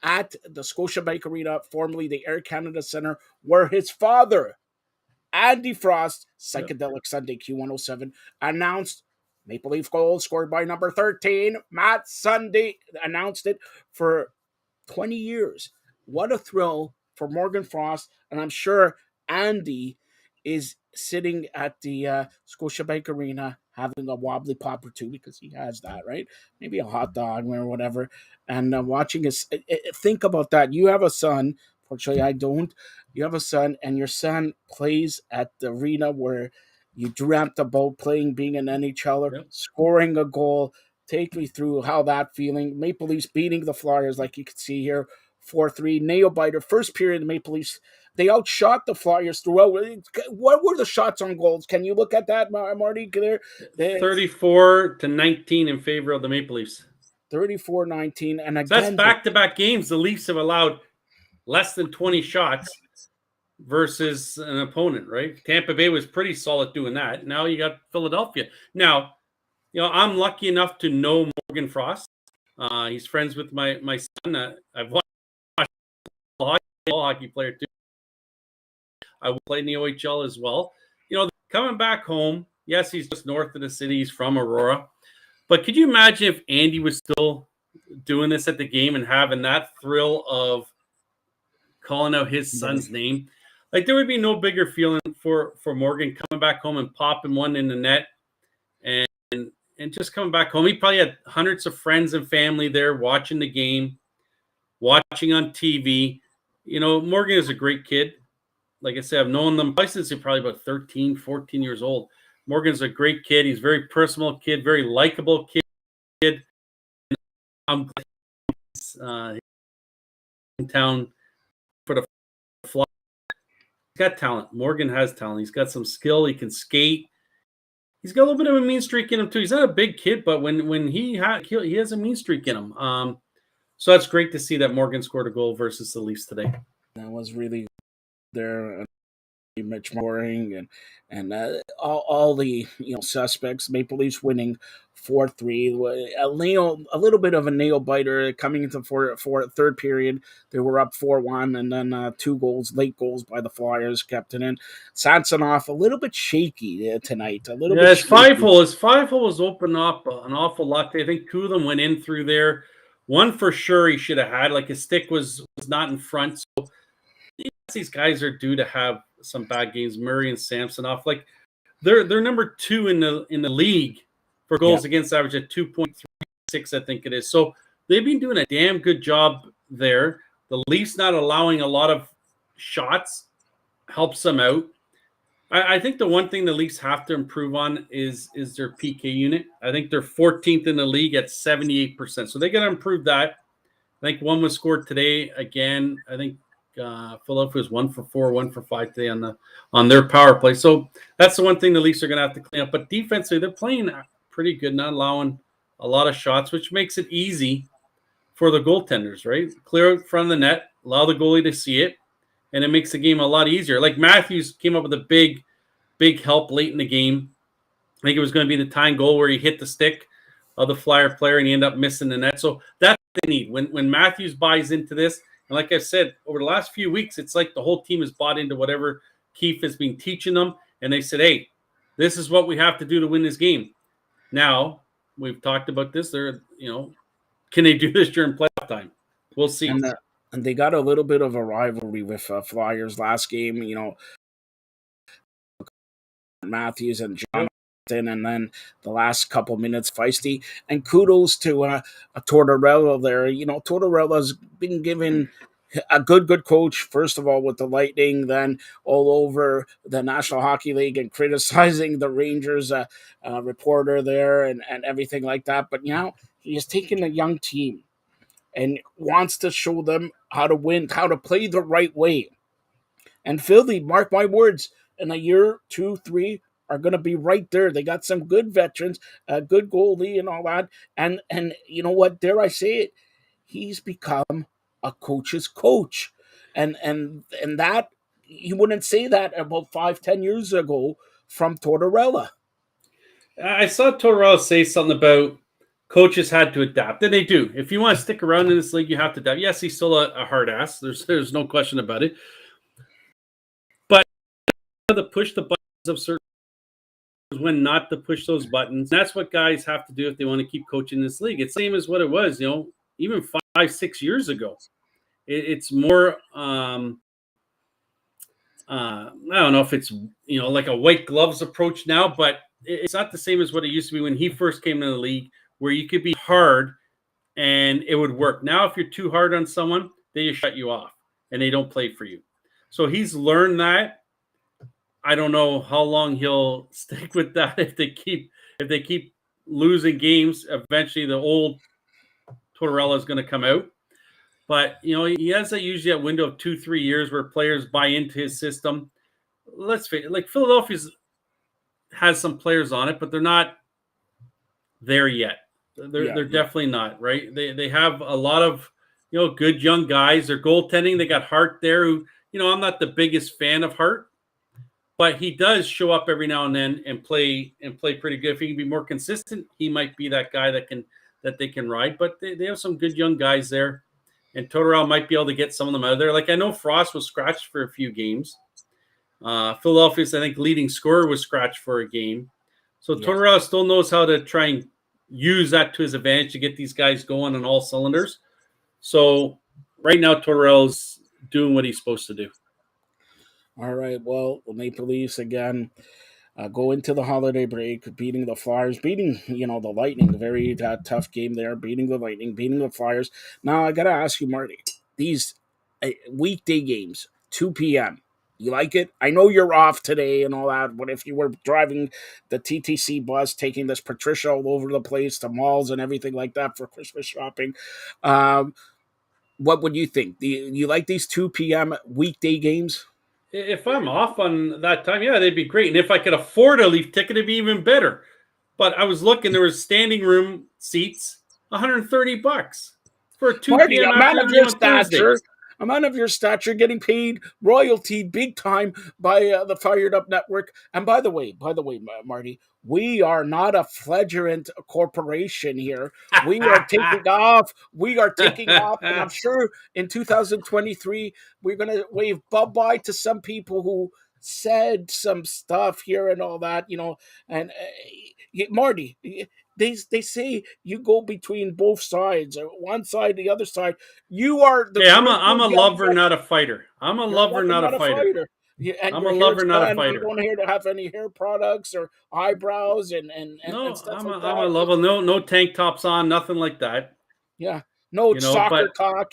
at the Scotiabank Arena, formerly the Air Canada Centre, where his father, Andy Frost, Psychedelic Sunday Q107, announced Maple Leaf goal scored by number 13. Matt Sunday announced it for 20 years. What a thrill for Morgan Frost. And I'm sure Andy is sitting at the Scotiabank Arena having a wobbly pop or two, because he has that, right? Maybe a hot dog or whatever. And watching us, think about that. You have a son. Fortunately, I don't. You have a son, and your son plays at the arena where you dreamt about playing, being an NHLer, scoring a goal. Take me through how that feeling. Maple Leafs beating the Flyers, like you can see here, 4-3. Nail biter. First period, the Maple Leafs, they outshot the Flyers throughout. What were the shots on goals? Can you look at that, Marty? 34-19 in favor of the Maple Leafs. 34-19. And again, so that's back-to-back games. The Leafs have allowed less than 20 shots versus an opponent, right? Tampa Bay was pretty solid doing that. Now you got Philadelphia. Now, I'm lucky enough to know Morgan Frost. He's friends with my son. I've watched hockey player too. I played in the OHL as well. Coming back home, yes, he's just north of the city. He's from Aurora. But could you imagine if Andy was still doing this at the game and having that thrill of calling out his son's name? Like, there would be no bigger feeling for Morgan coming back home and popping one in the net and just coming back home. He probably had hundreds of friends and family there watching the game, watching on TV. Morgan is a great kid. Like I said, I've known them since they're probably about 13, 14 years old. Morgan's a great kid. He's a very personal kid, very likable kid. I'm glad he's in town for the Fly. He's got talent. Morgan has talent. He's got some skill. He can skate. He's got a little bit of a mean streak in him too. He's not a big kid, but when he has a mean streak in him. So that's great to see that Morgan scored a goal versus the Leafs today. That was really there. Mitch Mooring and all the suspects. Maple Leafs winning 4-3. A little bit of a nail biter coming into third period. They were up 4-1, and then late goals by the Flyers kept it in. Samsonov a little bit shaky tonight. His five hole was open up an awful lot. I think two of them went in through there. One for sure he should have had. Like, his stick was not in front. So these guys are due to have some bad games. Murray and Samsonov, like, they're number 2 in the league for goals against average at 2.36, I think it is. So they've been doing a damn good job there. The Leafs not allowing a lot of shots helps them out. I think the one thing the Leafs have to improve on is their PK unit. I think they're 14th in the league at 78%. So they got to improve that. I think one was scored today again. I think Philadelphia was 1 for 4, 1 for 5 today on their power play. So that's the one thing the Leafs are going to have to clean up. But defensively, they're playing pretty good, not allowing a lot of shots, which makes it easy for the goaltenders, right? Clear out front of the net, allow the goalie to see it, and it makes the game a lot easier. Like Matthews came up with a big help late in the game. I think it was going to be the tying goal where he hit the stick of the Flyer player and he ended up missing the net. So that's what they need. When Matthews buys into this, and like I said, over the last few weeks, it's like the whole team has bought into whatever Keefe has been teaching them, and they said, hey, this is what we have to do to win this game. Now, we've talked about this. Can they do this during playoff time? We'll see. And they got a little bit of a rivalry with Flyers last game. Matthews and John, and then the last couple minutes feisty. And kudos to a Tortorella there. Tortorella's been given a good coach, first of all with the Lightning, then all over the National Hockey League and criticizing the Rangers reporter there and everything like that. But he's taken a young team and wants to show them how to win, how to play the right way. And Philly, mark my words, in a year, 2, 3, are going to be right there. They got some good veterans, a good goalie and all that. And you know what, dare I say it, he's become a coach's coach. And that, you wouldn't say that about 5-10 years ago from Tortorella. I saw Tortorella say something about coaches had to adapt, and they do. If you want to stick around in this league, you have to adapt. Yes, he's still a hard ass. There's no question about it. But to push the buttons of certain when not to push those buttons. That's what guys have to do if they want to keep coaching this league. It's the same as what it was, even 5-6 years ago. It's more I don't know if it's like a white gloves approach now, but it's not the same as what it used to be when he first came into the league, where you could be hard and it would work. Now, if you're too hard on someone, they just shut you off and they don't play for you. So he's learned that. I don't know how long he'll stick with that. If they keep losing games, eventually the old Tortorella is going to come out. But he has usually that window of 2-3 years where players buy into his system. Let's face it, like Philadelphia has some players on it, but they're not there yet. They're definitely not, right. They have a lot of good young guys. They're goaltending. They got Hart there, who I'm not the biggest fan of Hart, but he does show up every now and then and play pretty good. If he can be more consistent, he might be that guy that they can ride. But they have some good young guys there, and Tortorella might be able to get some of them out of there. Like, I know Frost was scratched for a few games. Philadelphia's, I think, leading scorer was scratched for a game. So Tortorella still knows how to try and use that to his advantage to get these guys going on all cylinders. So right now, Tortorella's doing what he's supposed to do. All right, well, the Maple Leafs again go into the holiday break, beating the Flyers, beating, the Lightning, very tough game there, beating the Lightning, beating the Flyers. Now, I got to ask you, Marty, these weekday games, 2 p.m., you like it? I know you're off today and all that, but if you were driving the TTC bus, taking this Patricia all over the place, to malls and everything like that for Christmas shopping, what would you think? Do you like these 2 p.m. weekday games? If I'm off on that time, yeah, they'd be great. And if I could afford a Leaf ticket, it'd be even better. But I was looking, there was standing room seats, $130 for a 2 Marty, p.m. a man of your stature, Thursday. a man of your stature, getting paid royalty big time by the Fired Up Network. And by the way, Marty, we are not a flagrant corporation here. We are taking off. And I'm sure in 2023 we're gonna wave bye-bye to some people who said some stuff here and all that, And Marty, they say you go between both sides, or one side, the other side. You are the. Yeah, I'm a lover, not a fighter. I'm a lover, not a fighter. Yeah, and I'm a lover, not a fighter. You don't here to have any hair products or eyebrows and stuff I'm like I'm a lover. No tank tops on, nothing like that. Yeah. No soccer talk.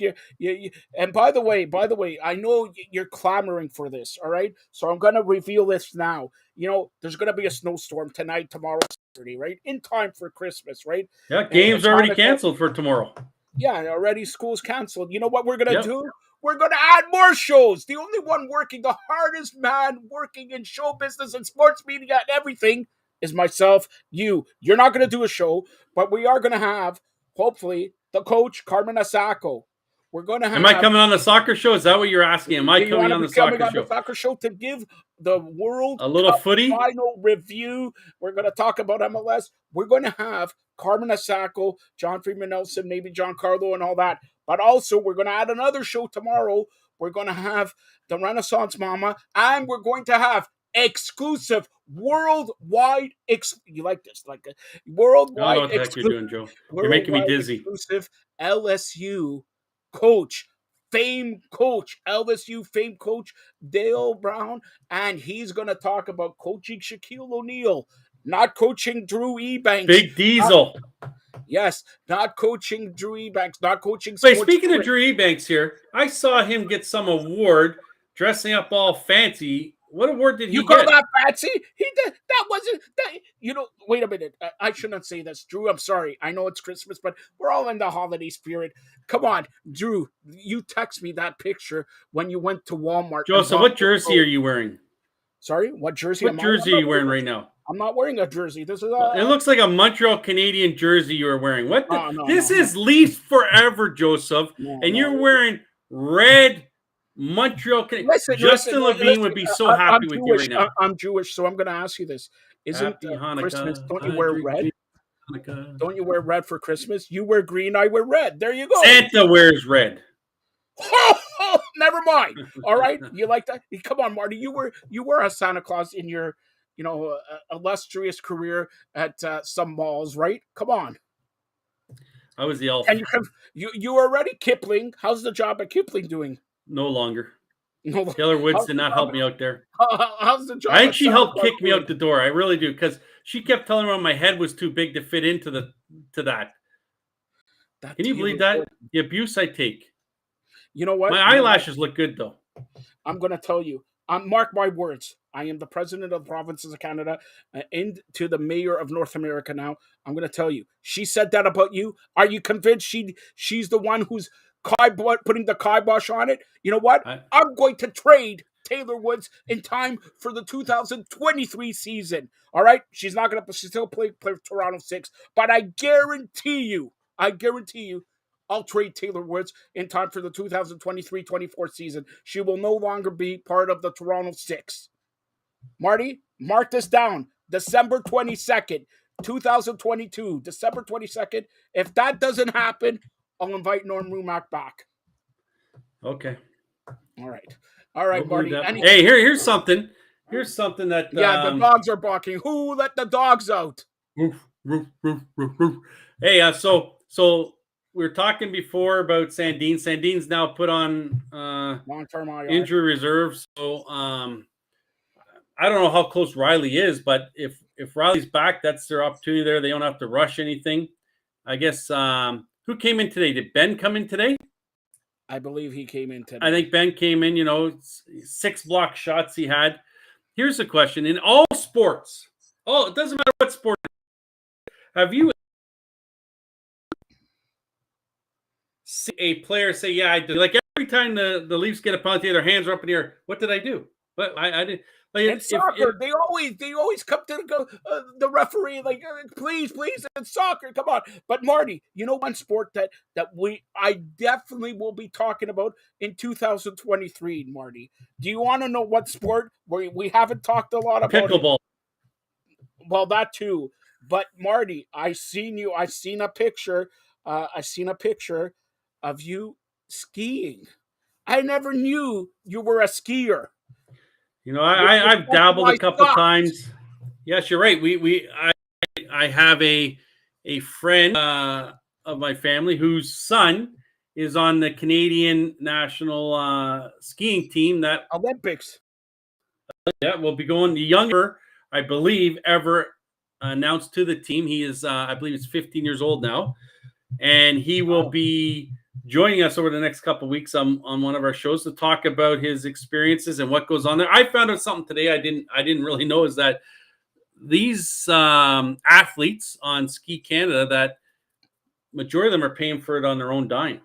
And by the way, I know you're clamoring for this, all right? So I'm going to reveal this now. There's going to be a snowstorm tonight, tomorrow, Saturday, right? In time for Christmas, right? Yeah, game's already canceled for tomorrow. Yeah, already school's canceled. You know what we're going to do? We're going to add more shows. The only one working, the hardest man working in show business and sports media and everything is myself, you. You're not going to do a show, but we are going to have, hopefully, the coach, Carmen Asako. We're going to have. Am I coming on the soccer show? Is that what you're asking? Am I coming on the soccer show? The soccer show to give the World a little Cup footy final review. We're going to talk about MLS. We're going to have Carmen Asako, John Freeman Nelson, maybe John Carlo and all that. But also, we're going to add another show tomorrow. We're going to have the Renaissance Mama, and we're going to have exclusive worldwide. You like this? Like a worldwide. I don't know what the heck you're doing, Joe. You're making me dizzy. Exclusive LSU coach, LSU fame coach Dale Brown, and he's going to talk about coaching Shaquille O'Neal, not coaching Drew Ebanks. Big Diesel. Yes, not coaching Drew Ebanks, not coaching. Wait, speaking of Drew Ebanks here, I saw him get some award dressing up all fancy. What award did he get? You call that fancy? He did. That wasn't that. Wait a minute. I shouldn't say this, Drew. I'm sorry. I know it's Christmas, but we're all in the holiday spirit. Come on, Drew. You text me that picture when you went to Walmart. Joseph, what jersey are you wearing? Sorry, what jersey? What jersey are you wearing right now? I'm not wearing a jersey. This is it looks like a Montreal Canadian jersey you are wearing. What? This is no. Leafs forever, Joseph, and you're wearing red. Montreal. Justin Levine would be so happy with you right now. I'm Jewish, so I'm going to ask you this: isn't Christmas? Don't you wear red? Don't you wear red for Christmas? You wear green, I wear red. There you go. Santa wears red. Never mind. All right, you like that? Come on, Marty. You were a Santa Claus in your, illustrious career at some malls, right? Come on. I was the elf. And you were already Kipling. How's the job at Kipling doing? No longer. Taylor Woods did not help me out there. How's the job? I think she helped kick me out the door. I really do, because she kept telling me my head was too big to fit into that. Can you believe that? The abuse I take. You know what? My eyelashes look good, though. I'm going to tell you. Mark my words. I am the president of the provinces of Canada and to the mayor of North America now. I'm going to tell you. She said that about you. Are you convinced she's the one who's putting the kibosh on it? You know what? I'm going to trade Taylor Woods in time for the 2023 season. All right? She's not going to still play Toronto 6, but I guarantee you, I'll trade Taylor Woods in time for the 2023-24 season. She will no longer be part of the Toronto 6. Marty, mark this down. December 22nd, 2022. December 22nd. If that doesn't happen, I'll invite Norm Rumack back. Okay. All right, Marty. Hey, here's something. Here's something that... the dogs are barking. Who let the dogs out? Roof, roof, roof, roof, roof. Hey, so we were talking before about Sandin. Sandin's now put on long-term IR. Injury reserve. So I don't know how close Riley is, but if Riley's back, that's their opportunity there. They don't have to rush anything. I guess who came in today? Did Ben come in today? I believe he came in today. I think Ben came in, 6 block shots he had. Here's the question. In all sports, it doesn't matter what sport, have you seen a player say, yeah, I did? Like every time the Leafs get a penalty, their hands are up in the air. What did I do? But I did. Like, in soccer, they always come to the referee like, please, it's soccer. Come on. But Marty, one sport that I definitely will be talking about in 2023, Marty. Do you want to know what sport we haven't talked a lot about? Pickleball. Well, that too. But Marty, I seen a picture of you skiing. I never knew you were a skier. I've dabbled a couple times. Yes, you're right. I have a friend of my family whose son is on the Canadian national skiing team. That Olympics. Yeah, will be going. The younger, I believe, ever announced to the team. He is, I believe, he's 15 years old now, and he will be joining us over the next couple of weeks on one of our shows to talk about his experiences and what goes on there. I found out something today I didn't really know, is that these athletes on Ski Canada, that majority of them are paying for it on their own dime.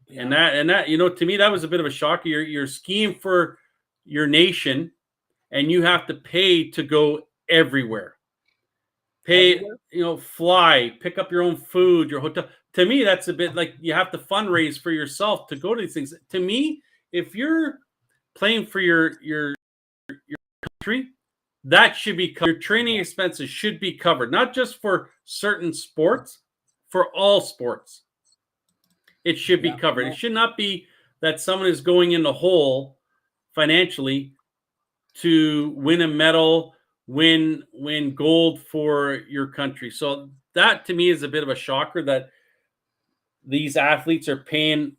Yeah. And that to me, that was a bit of a shock. You're skiing for your nation and you have to pay to go everywhere. Fly, pick up your own food, your hotel. to me, that's a bit like you have to fundraise for yourself to go to these things. To me, if you're playing for your country, that should be covered. Your training expenses should be covered, not just for certain sports, for all sports. It should be covered. It should not be that someone is going in the hole financially to win a medal, win gold for your country. So that to me is a bit of a shocker that these athletes are paying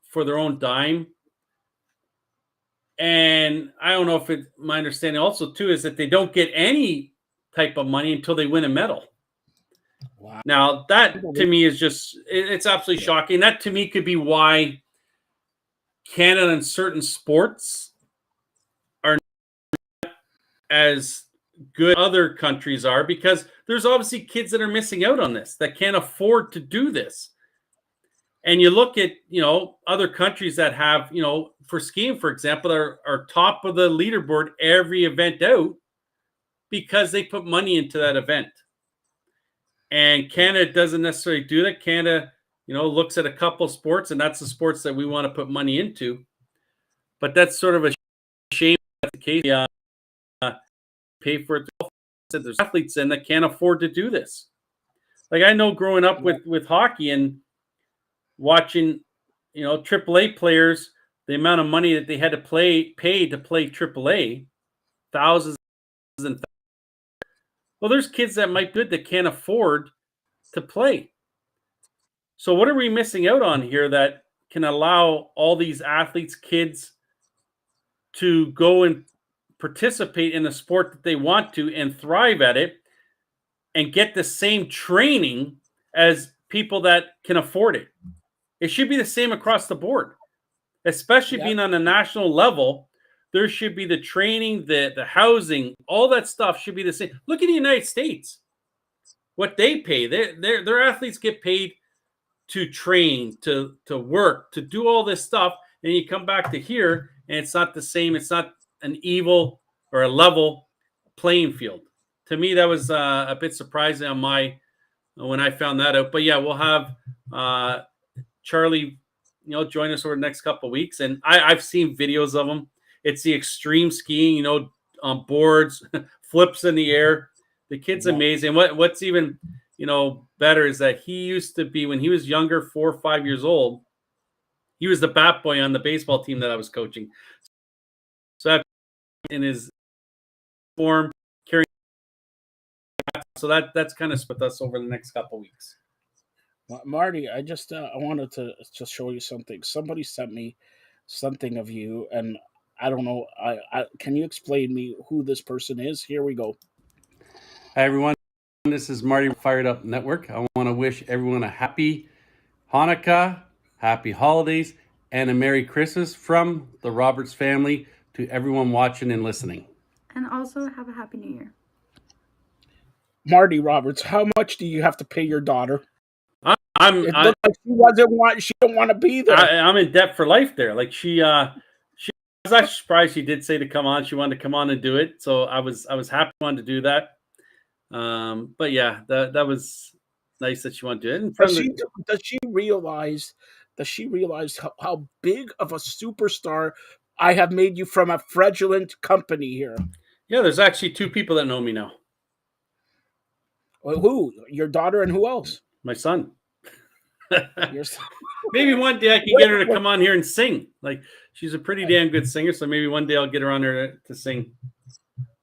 for their own dime. And I don't know if it, my understanding also too is that they don't get any type of money until they win a medal. Wow. Now that to me is just, it's absolutely shocking. That to me could be why Canada in certain sports are not as good as other countries are, because there's obviously kids that are missing out on this, that can't afford to do this. And you look at, other countries that have, for skiing, for example, are top of the leaderboard every event out because they put money into that event. And Canada doesn't necessarily do that. Canada, looks at a couple sports, and that's the sports that we want to put money into. But that's sort of a shame that's the case. Pay for it. There's athletes in that can't afford to do this. Like I know growing up with hockey and watching, AAA players, the amount of money that they had to pay to play AAA, thousands and thousands. Well, there's kids that might be good that can't afford to play. So what are we missing out on here that can allow all these athletes, kids, to go and participate in a sport that they want to and thrive at it and get the same training as people that can afford it? It should be the same across the board, especially being on a national level. There should be the training, the housing, all that stuff should be the same. Look at the United States, what they pay. Their athletes get paid to train, to work, to do all this stuff. And you come back to here and it's not the same. It's not an evil or a level playing field. To me, that was a bit surprising when I found that out. But yeah, we'll have Charlie, join us over the next couple of weeks. And I've seen videos of him. It's the extreme skiing, on boards, flips in the air. The kid's amazing. What's even, better is that he used to be, when he was younger, 4 or 5 years old, he was the bat boy on the baseball team that I was coaching. So in his form, carrying. So that's kind of with us over the next couple of weeks. Marty, I just I wanted to just show you something. Somebody sent me something of you, and I don't know. I can you explain me who this person is? Here we go. Hi everyone, this is Marty, Fired Up Network. I want to wish everyone a happy Hanukkah, happy holidays, and a Merry Christmas from the Roberts family to everyone watching and listening. And also have a Happy New Year. Marty Roberts, how much do you have to pay your daughter? It looked like she don't want to be there. I'm in debt for life there. Like she was actually surprised she did say to come on. She wanted to come on and do it, so I was happy she wanted to do that. But yeah, that was nice that she wanted to do it. Does she realize how big of a superstar I have made you from a fraudulent company here? Yeah, there's actually 2 people that know me now. Well, who? Your daughter and who else? My son. Your son. Maybe one day I can get her to come on here and sing. Like, she's a pretty damn good singer, so maybe one day I'll get her on here to sing.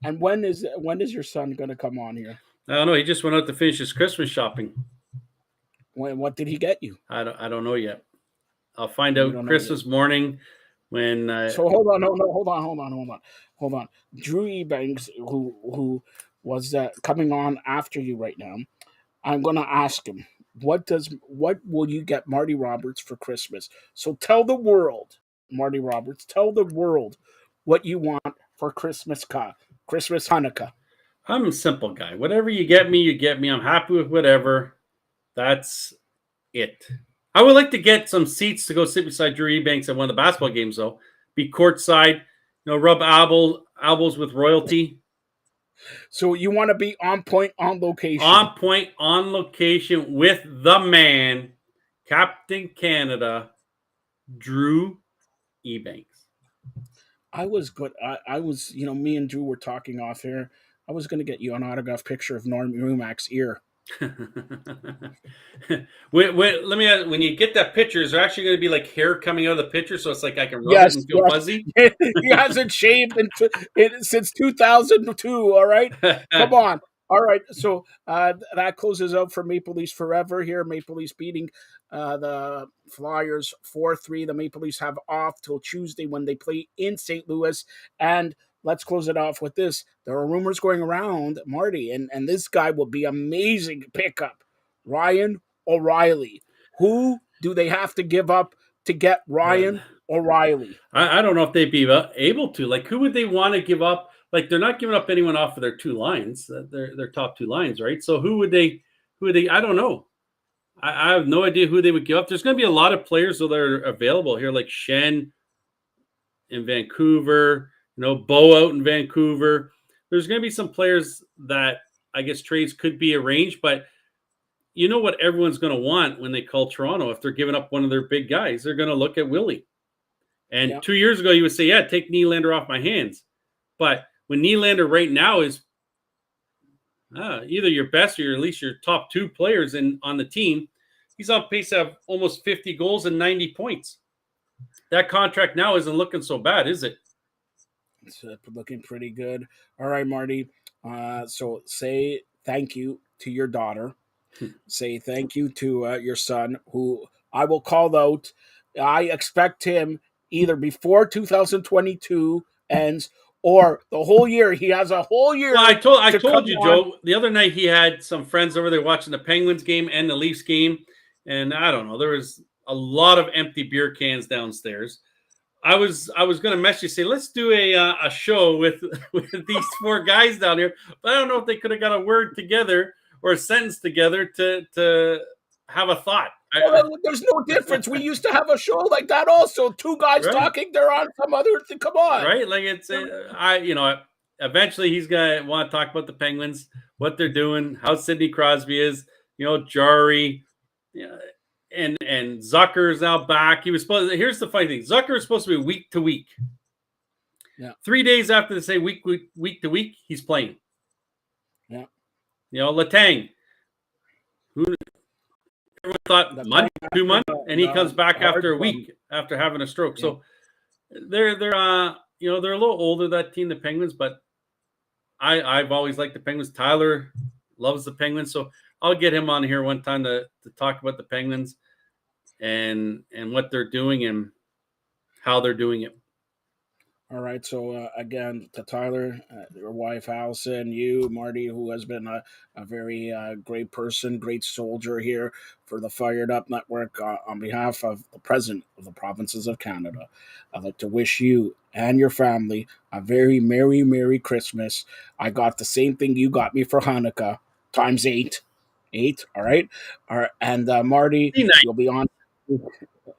And when is your son going to come on here? I don't know. He just went out to finish his Christmas shopping. What did he get you? I don't know yet. I'll find out Christmas morning when. So hold on. Drew Ebanks, who was coming on after you right now, I'm going to ask him what will you get Marty Roberts for Christmas? So tell the world, Marty Roberts, tell the world what you want for Christmas Hanukkah. I'm a simple guy. Whatever you get me, you get me. I'm happy with whatever. That's it. I would like to get some seats to go sit beside Drew Ebanks at one of the basketball games, though. Be courtside, rub elbows with royalty. So you want to be on point, on location. On point, on location with the man Captain Canada, Drew Ebanks. I was good. I was, me and Drew were talking off here. I was going to get you an autograph picture of Norm Rumack's ear. Let me ask, when you get that picture, is there actually going to be like hair coming out of the picture so it's like I can rub Yes, it and feel fuzzy? he hasn't shaved since 2002. All right, come on. All right, so that closes out for Maple Leafs forever here. Maple Leafs beating the Flyers 4-3. The Maple Leafs have off till Tuesday when they play in St. Louis. And let's close it off with this. There are rumors going around, Marty, and this guy will be amazing pickup. Ryan O'Reilly. Who do they have to give up to get Ryan O'Reilly? I don't know if they'd be able to. Like, who would they want to give up? Like, they're not giving up anyone off of their two lines, their top two lines, right? So who would they? I don't know. I have no idea who they would give up. There's going to be a lot of players that are available here, like Shen in Vancouver, Bo out in Vancouver. There's going to be some players that I guess trades could be arranged, but you know what everyone's going to want when they call Toronto if they're giving up one of their big guys? They're going to look at Willie. And 2 years ago, you would say, yeah, take Nylander off my hands. But when Nylander right now is either your best or at least your top two players on the team, he's on pace to have almost 50 goals and 90 points. That contract now isn't looking so bad, is it? It's looking pretty good. All right, Marty. So say thank you to your daughter. Say thank you to your son, who I will call out. I expect him either before 2022 ends or the whole year. He has a whole year. Well, I told you, Joe, the other night he had some friends over there watching the Penguins game and the Leafs game. And I don't know, there was a lot of empty beer cans downstairs. I was going to message you, say, let's do a show with these four guys down here. But I don't know if they could have got a word together or a sentence together to have a thought. Well, there's no difference. We used to have a show like that also. Two guys talking, they're on some other thing. Come on. Right? Like it's, eventually he's going to want to talk about the Penguins, what they're doing, how Sidney Crosby is, Jari, and Zucker is now back. Here's the funny thing. Zucker is supposed to be week to week. Yeah. 3 days after they say week to week, he's playing. Yeah. Letang, who everyone thought month, 2 months, and he comes back after a week after having a stroke. Yeah. So they're a little older, that team, the Penguins, but I've always liked the Penguins. Tyler loves the Penguins, so I'll get him on here one time to talk about the Penguins and what they're doing and how they're doing it. All right. So, again, to Tyler, your wife, Allison, you, Marty, who has been a very great person, great soldier here for the Fired Up Network, on behalf of the President of the Provinces of Canada, I'd like to wish you and your family a very Merry, Merry Christmas. I got the same thing you got me for Hanukkah, times 8. All right. And Marty, you'll be on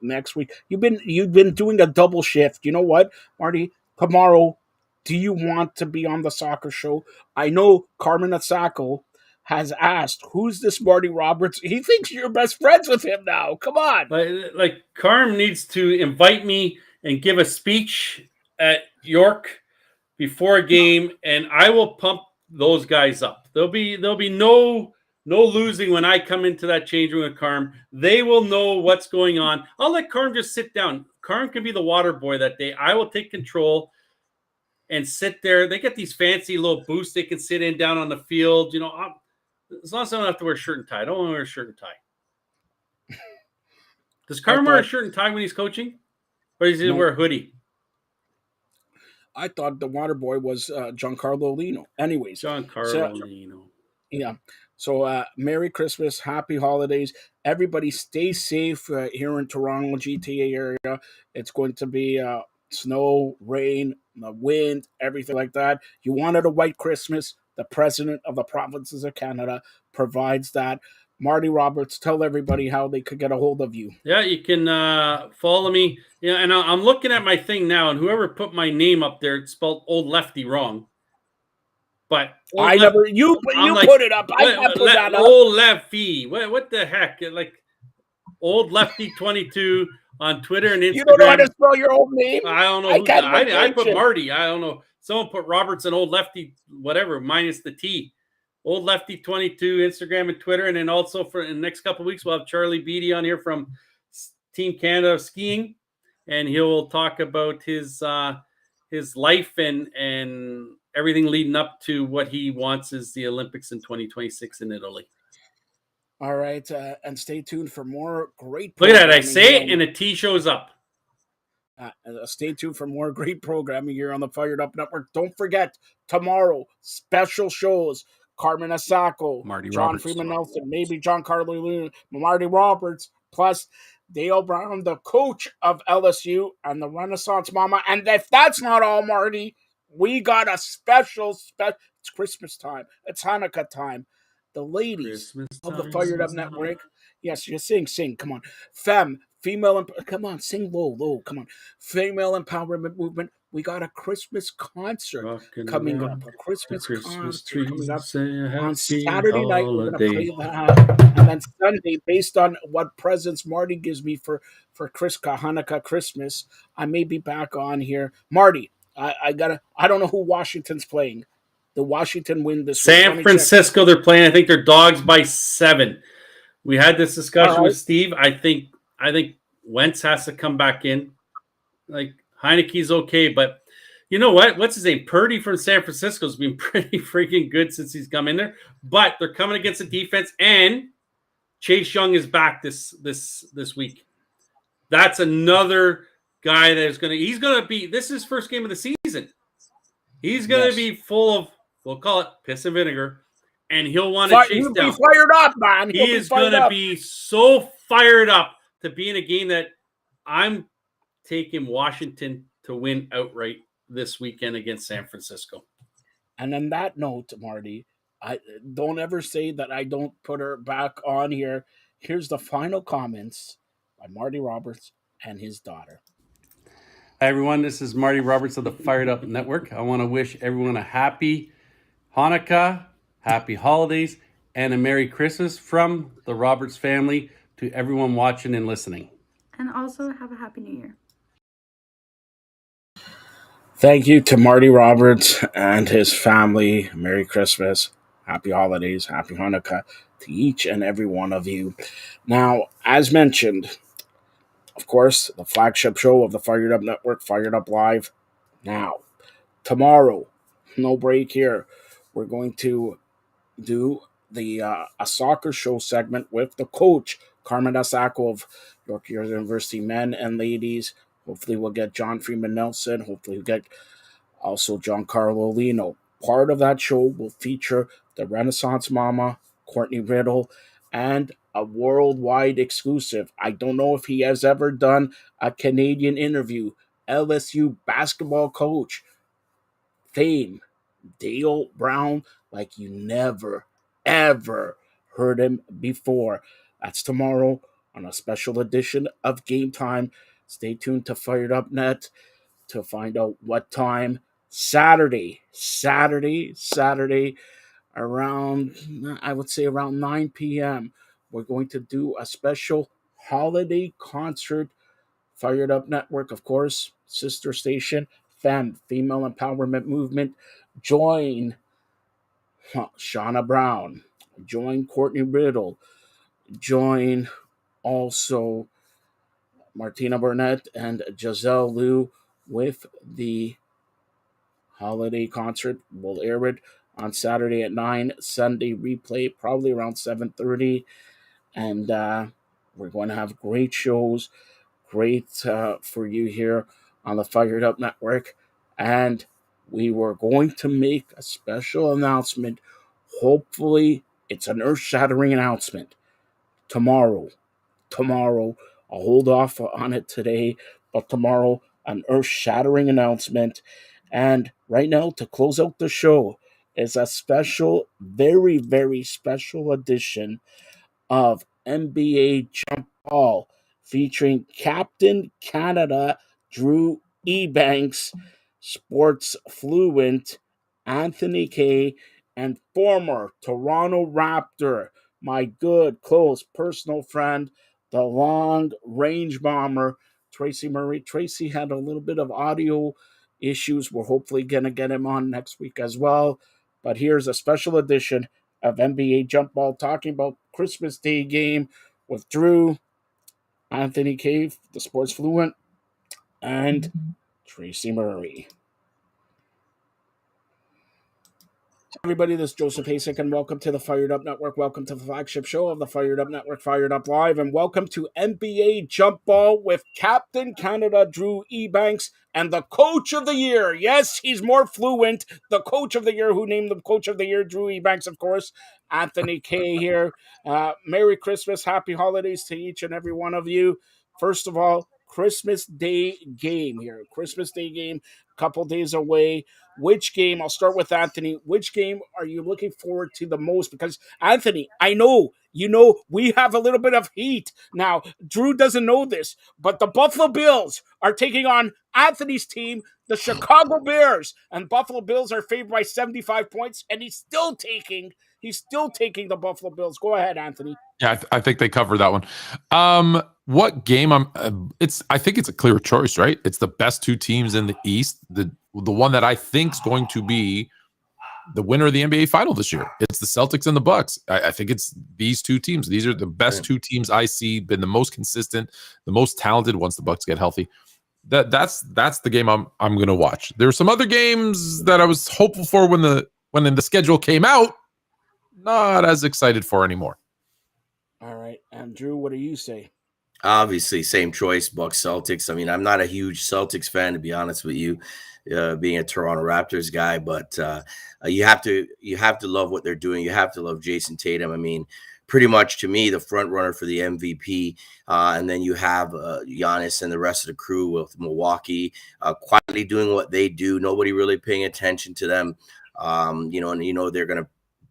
next week. You've been doing a double shift. You know what, Marty? Tomorrow, do you want to be on the soccer show? I know Carmen Asako has asked, who's this Marty Roberts? He thinks you're best friends with him now. Come on. Like Carm needs to invite me and give a speech at York before a game, and I will pump those guys up. There'll be no losing when I come into that change room with Carm. They will know what's going on. I'll let Carm just sit down. Carm can be the water boy that day. I will take control and sit there. They get these fancy little booths they can sit in down on the field. As long as I don't have to wear a shirt and tie. I don't want to wear a shirt and tie. Does Carm wear a shirt and tie when he's coaching? Or does he wear a hoodie? I thought the water boy was Giancarlo Lino. Anyways. Giancarlo Lino. Yeah. So, Merry Christmas, Happy Holidays. Everybody stay safe here in Toronto, GTA area. It's going to be snow, rain, wind, everything like that. You wanted a white Christmas. The President of the Provinces of Canada provides that. Marty Roberts, tell everybody how they could get a hold of you. Yeah, you can follow me. Yeah, and I'm looking at my thing now, and whoever put my name up there, it spelled Old Lefty wrong. But you put it up. I put that up. Old Lefty. What the heck? Like, Old Lefty 22 on Twitter and You don't know how to Instagram. spell your own name? I don't know I who. can't I locate put you. Marty. I don't know. Someone put Robertson, Old Lefty, whatever, minus the T. Old Lefty 22, Instagram and Twitter. And then also for in the next couple of weeks, we'll have Charlie Beatty on here from Team Canada skiing. And he'll talk about his life and everything leading up to what he wants is the Olympics in 2026 in Italy. All right, and stay tuned for more great Look at that. I programming say here it and a T shows up. Stay tuned for more great programming here on the Fired Up Network. Don't forget, tomorrow, special shows. Carmen Asako, Marty John Roberts. Freeman Nelson, maybe John Carlo Luna, Marty Roberts, plus Dale Brown, the coach of LSU, and the Renaissance Mama. And if that's not all, Marty, we got a special. It's Christmas time. It's Hanukkah time. The ladies of the Fired Up Network. Yes, you sing. Come on, female. Come on, sing low. Come on, female empowerment movement. We got a Christmas concert coming up. A Christmas concert coming up on Saturday night. We're gonna play that, and then Sunday, based on what presents Marty gives me for Hanukkah Christmas, I may be back on here. Marty, I don't know who Washington's playing. The Washington win this week. San Francisco, they're playing. I think they're dogs by 7. We had this discussion with Steve. I think Wentz has to come back in. Like Heineke's okay, but you know what? What's his name? Purdy from San Francisco's been pretty freaking good since he's come in there. But they're coming against the defense, and Chase Young is back this week. That's another guy he's gonna be. This is his first game of the season. He's gonna be full of, we'll call it piss and vinegar, and he'll want to chase down. He'll be fired up, man. He is going to be so fired up to be in a game that I'm taking Washington to win outright this weekend against San Francisco. And on that note, Marty, I don't ever say that I don't put her back on here. Here's the final comments by Marty Roberts and his daughter. Hi, everyone. This is Marty Roberts of the Fired Up Network. I want to wish everyone a happy Hanukkah, happy holidays, and a Merry Christmas from the Roberts family to everyone watching and listening. And also have a Happy New Year. Thank you to Marty Roberts and his family. Merry Christmas, happy holidays, happy Hanukkah to each and every one of you. Now, as mentioned, of course, the flagship show of the Fired Up Network, Fired Up Live. Now, tomorrow, no break here. We're going to do a soccer show segment with the coach, Carmen Asako of York University men and ladies. Hopefully we'll get John Freeman Nelson. Hopefully we'll get also John Carlo Lino. Part of that show will feature the Renaissance Mama, Courtney Riddle, and a worldwide exclusive. I don't know if he has ever done a Canadian interview. LSU basketball coach, fame, Dale Brown, like you never, ever heard him before. That's tomorrow on a special edition of Game Time. Stay tuned to Fired Up Net to find out what time. Saturday, around, I would say around 9 p.m., we're going to do a special holiday concert. Fired Up Network, of course, sister station, female empowerment movement. Join Shauna Brown, join Courtney Riddle, join also Martina Burnett and Giselle Liu with the holiday concert. We'll air it on Saturday at 9, Sunday replay probably around 7:30, and we're going to have great shows, great for you here on the Fired Up Network, and we were going to make a special announcement. Hopefully, it's an earth-shattering announcement tomorrow. I'll hold off on it today, but tomorrow, an earth-shattering announcement. And right now, to close out the show, is a special, very, very special edition of NBA Jump Ball featuring Captain Canada Drew Ebanks, sports fluent Anthony Kay, and former Toronto Raptor, my good, close personal friend, the long range bomber, Tracy Murray. Tracy had a little bit of audio issues. We're hopefully going to get him on next week as well. But here's a special edition of NBA Jump Ball talking about Christmas Day game with Drew, Anthony Cave, the sports fluent, and Tracy Murray. Everybody, this is Joseph Hasek, and welcome to the Fired Up Network. Welcome to the flagship show of the Fired Up Network, Fired Up Live, and welcome to NBA Jump Ball with Captain Canada Drew Ebanks and the Coach of the Year. Yes, he's more fluent. The Coach of the Year, who named the Coach of the Year, Drew Ebanks, of course. Anthony K here. Merry Christmas, Happy Holidays to each and every one of you. First of all, Christmas Day game here. Christmas Day game, a couple days away. Which game, I'll start with Anthony, which game are you looking forward to the most? Because, Anthony, I know, we have a little bit of heat. Now, Drew doesn't know this, but the Buffalo Bills are taking on Anthony's team, the Chicago Bears. And Buffalo Bills are favored by 75 points, and he's still taking the Buffalo Bills. Go ahead, Anthony. Yeah, I think they covered that one. What game? I think it's a clear choice, right? It's the best two teams in the East. The one that I think is going to be the winner of the NBA final this year. It's the Celtics and the Bucks. I think it's these two teams. These are the best two teams I see. Been the most consistent, the most talented once the Bucks get healthy. That's the game I'm going to watch. There are some other games that I was hopeful for when the schedule came out. Not as excited for anymore. All right. And Drew, what do you say? Obviously, same choice, Bucks Celtics. I mean, I'm not a huge Celtics fan, to be honest with you, being a Toronto Raptors guy, but you have to love what they're doing. You have to love Jason Tatum. I mean, pretty much to me, the front runner for the MVP. And then you have Giannis and the rest of the crew with Milwaukee quietly doing what they do. Nobody really paying attention to them. And they're going to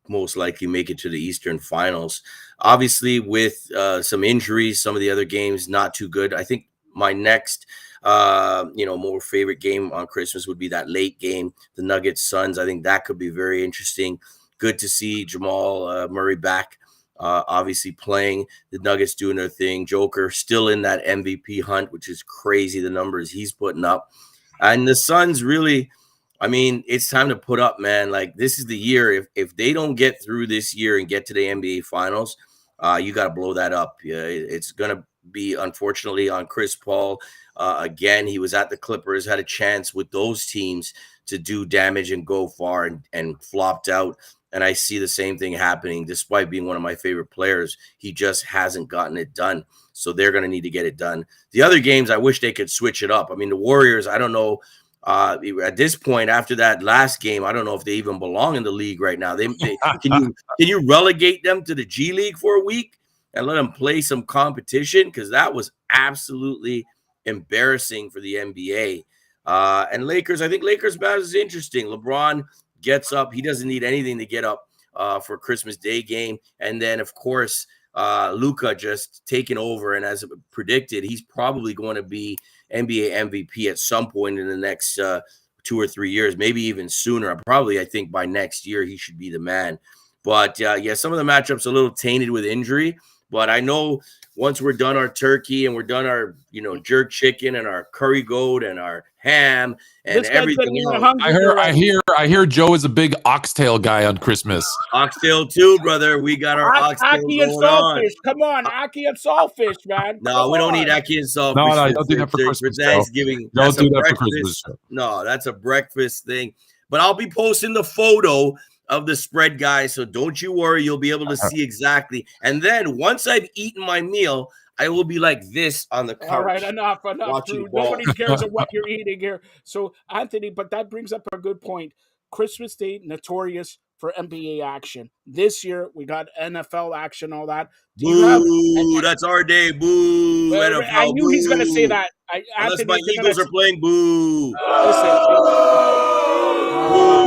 most likely make it to the Eastern Finals. Obviously, with some injuries, some of the other games not too good. I think my next, more favorite game on Christmas would be that late game, the Nuggets Suns. I think that could be very interesting. Good to see Jamal Murray back, obviously playing. The Nuggets doing their thing. Joker still in that MVP hunt, which is crazy. The numbers he's putting up, and the Suns really. I mean, it's time to put up, man. Like, this is the year. If they don't get through this year and get to the NBA Finals, you got to blow that up. It's going to be, unfortunately, on Chris Paul. Again, he was at the Clippers, had a chance with those teams to do damage and go far and flopped out. And I see the same thing happening. Despite being one of my favorite players, he just hasn't gotten it done. So they're going to need to get it done. The other games, I wish they could switch it up. I mean, the Warriors, I don't know. At this point, after that last game, I don't know if they even belong in the league right now. Can you relegate them to the G League for a week and let them play some competition? Because that was absolutely embarrassing for the NBA. And Lakers, I think Lakers match is interesting. LeBron gets up. He doesn't need anything to get up for Christmas Day game. And then, of course, Luka just taking over. And as predicted, he's probably going to be NBA MVP at some point in the next 2 or 3 years, maybe even sooner. I think by next year he should be the man. But some of the matchups a little tainted with injury. But I know once we're done our turkey and we're done our jerk chicken and our curry goat and our ham and everything else. I hear Joe is a big oxtail guy on Christmas. Oxtail too, brother. We got our oxtail Aki and saltfish. Come on, Aki and saltfish, man. No, we don't need Aki and saltfish. No, don't do that for Christmas. For Thanksgiving. Don't do that for Christmas. No, that's a breakfast thing. But I'll be posting the photo of the spread, guys. So don't you worry. You'll be able to see exactly. And then once I've eaten my meal, I will be like this on the couch. All right, enough, Drew. Nobody cares what you're eating here. So, Anthony, but that brings up a good point. Christmas Day, notorious for NBA action. This year, we got NFL action, all that. Boo, that's our day. Boo, NFL, I knew he's going to say that. Unless my Eagles are playing, boo.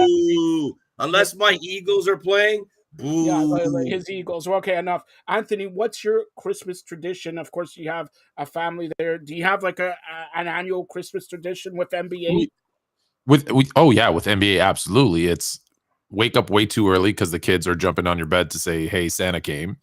Boo. Unless my Eagles are playing, boo. Yeah, his Eagles. Okay, enough. Anthony, what's your Christmas tradition? Of course, you have a family there. Do you have like an annual Christmas tradition with NBA? With NBA, absolutely. It's wake up way too early because the kids are jumping on your bed to say, "Hey, Santa came."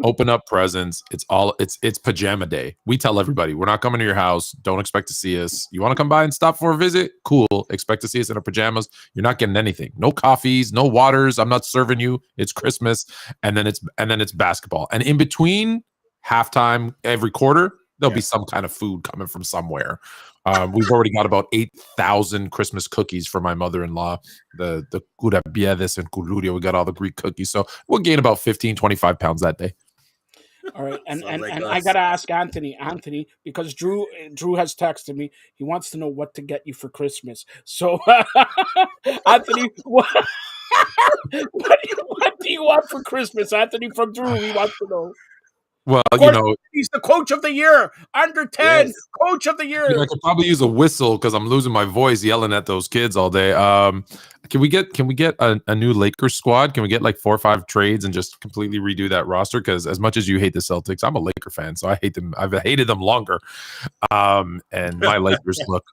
Open up presents. It's pajama day. We tell everybody we're not coming to your house. Don't expect to see us. You want to come by and stop for a visit? Cool. Expect to see us in our pajamas. You're not getting anything. No coffees, no waters. I'm not serving you. It's Christmas, and then it's basketball. And in between halftime every quarter, there'll be some kind of food coming from somewhere. We've already got about 8,000 Christmas cookies for my mother-in-law. The curabiedes and culurio. We got all the Greek cookies. So we'll gain about 15, 25 pounds that day. All right, and Sounds like I us. gotta ask Anthony, because Drew has texted me. He wants to know what to get you for Christmas. So, Anthony, what do you want for Christmas, Anthony? From Drew, he wants to know. Well, Of course, he's the coach of the year, under 10, Yes. coach of the year. I could probably use a whistle because I'm losing my voice yelling at those kids all day. Can we get a new Lakers squad? Can we get like 4 or 5 trades and just completely redo that roster? Because as much as you hate the Celtics, I'm a Laker fan, so I hate them. I've hated them longer. And my Lakers look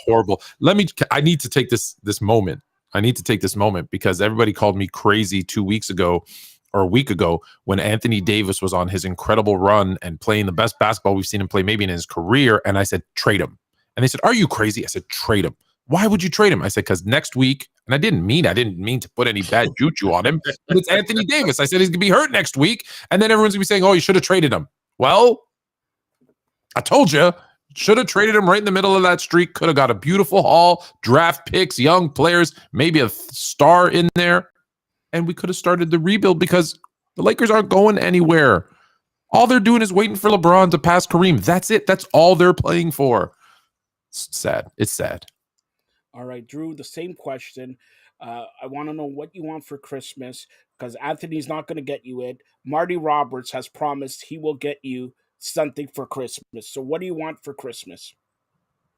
horrible. I need to take this moment. I need to take this moment because everybody called me crazy 2 weeks ago or a week ago when Anthony Davis was on his incredible run and playing the best basketball we've seen him play maybe in his career. And I said, trade him. And they said, are you crazy? I said, trade him. Why would you trade him? I said, because next week, and I didn't mean to put any bad juju on him, but it's Anthony Davis. I said, he's going to be hurt next week. And then everyone's going to be saying, oh, you should have traded him. Well, I told you, should have traded him right in the middle of that streak. Could have got a beautiful haul, draft picks, young players, maybe a star in there. And we could have started the rebuild because the Lakers aren't going anywhere. All they're doing is waiting for LeBron to pass Kareem. That's it. That's all they're playing for. It's sad. It's sad. All right, Drew, the same question. I want to know what you want for Christmas because Anthony's not going to get you it. Marty Roberts has promised he will get you something for Christmas. So what do you want for Christmas?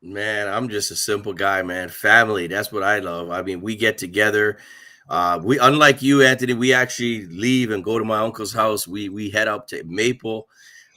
Man, I'm just a simple guy, man. Family, that's what I love. I mean, we get together. We, unlike you, Anthony, we actually leave and go to my uncle's house. We head up to Maple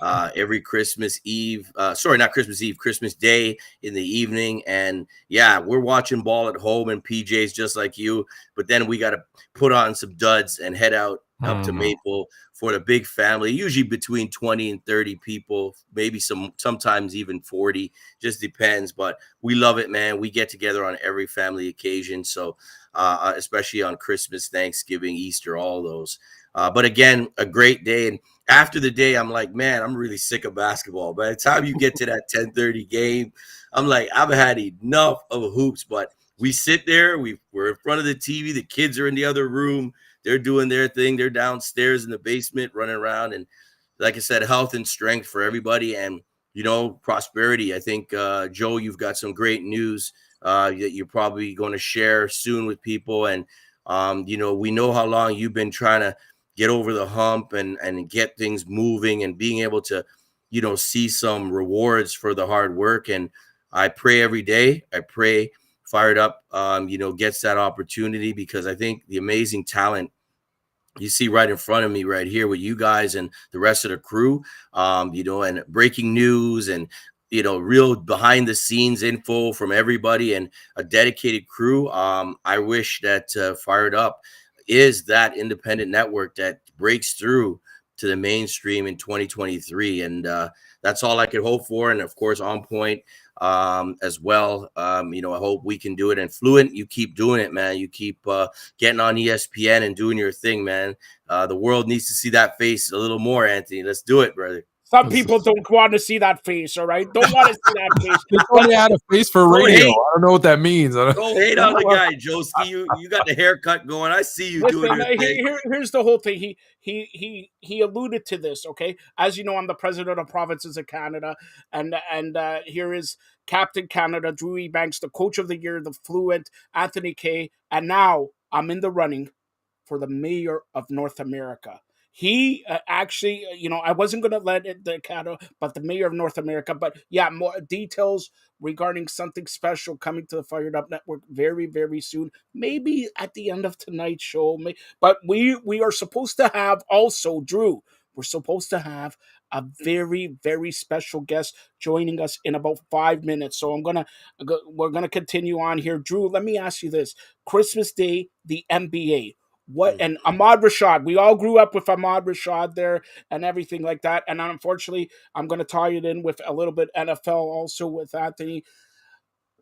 every Christmas Eve. Sorry, not Christmas Eve, Christmas Day in the evening. And yeah, we're watching ball at home in PJs just like you. But then we got to put on some duds and head out up to Maple for the big family, usually between 20 and 30 people, maybe sometimes even 40, just depends. But we love it, man. We get together on every family occasion. So especially on Christmas, Thanksgiving, Easter, all those. But again, a great day. And after the day, I'm like, man, I'm really sick of basketball. By the time you get to that 10:30 game, I'm like, I've had enough of hoops. But we sit there, we're in front of the TV. The kids are in the other room. They're doing their thing. They're downstairs in the basement running around. And like I said, health and strength for everybody. And, prosperity. I think, Joe, you've got some great news that you're probably going to share soon with people. And, we know how long you've been trying to get over the hump and get things moving and being able to, see some rewards for the hard work. And I pray every day. I pray Fired Up, gets that opportunity because I think the amazing talent you see right in front of me right here with you guys and the rest of the crew, and breaking news and, real behind the scenes info from everybody and a dedicated crew. I wish that Fired Up is that independent network that breaks through to the mainstream in 2023. And that's all I could hope for. And of course, On Point as well. I hope we can do it. And Fluent, you keep doing it, man. You keep getting on ESPN and doing your thing, man. The world needs to see that face a little more, Anthony. Let's do it, brother. Some people don't want to see that face, all right? Don't want to see that face. They only had a face for radio. I don't know what that means. Don't hate on the guy, Joski. You got the haircut going. I see you doing your thing. Here's the whole thing. He alluded to this, okay? As you know, I'm the president of Provinces of Canada, and here is Captain Canada, Drew Ebanks, the coach of the year, the Fluent, Anthony Kay, and now I'm in the running for the mayor of North America. He actually, I wasn't going to let it the Canada, but the mayor of North America. But yeah, more details regarding something special coming to the Fired Up Network very, very soon. Maybe at the end of tonight's show. But we are supposed to have also, Drew, we're supposed to have a very, very special guest joining us in about 5 minutes. So we're gonna continue on here. Drew, let me ask you this: Christmas Day, the NBA. What and Ahmad Rashad? We all grew up with Ahmad Rashad there and everything like that. And unfortunately, I'm going to tie it in with a little bit NFL also with Anthony.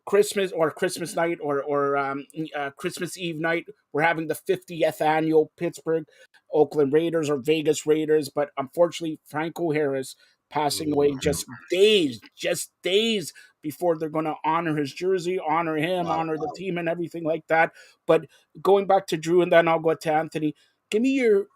Christmas night or Christmas Eve night. We're having the 50th annual Pittsburgh Oakland Raiders or Vegas Raiders, but unfortunately, Franco Harris passing away just days before they're going to honor his jersey, honor him, honor the team, and everything like that. But going back to Drew, and then I'll go to Anthony. Give me your,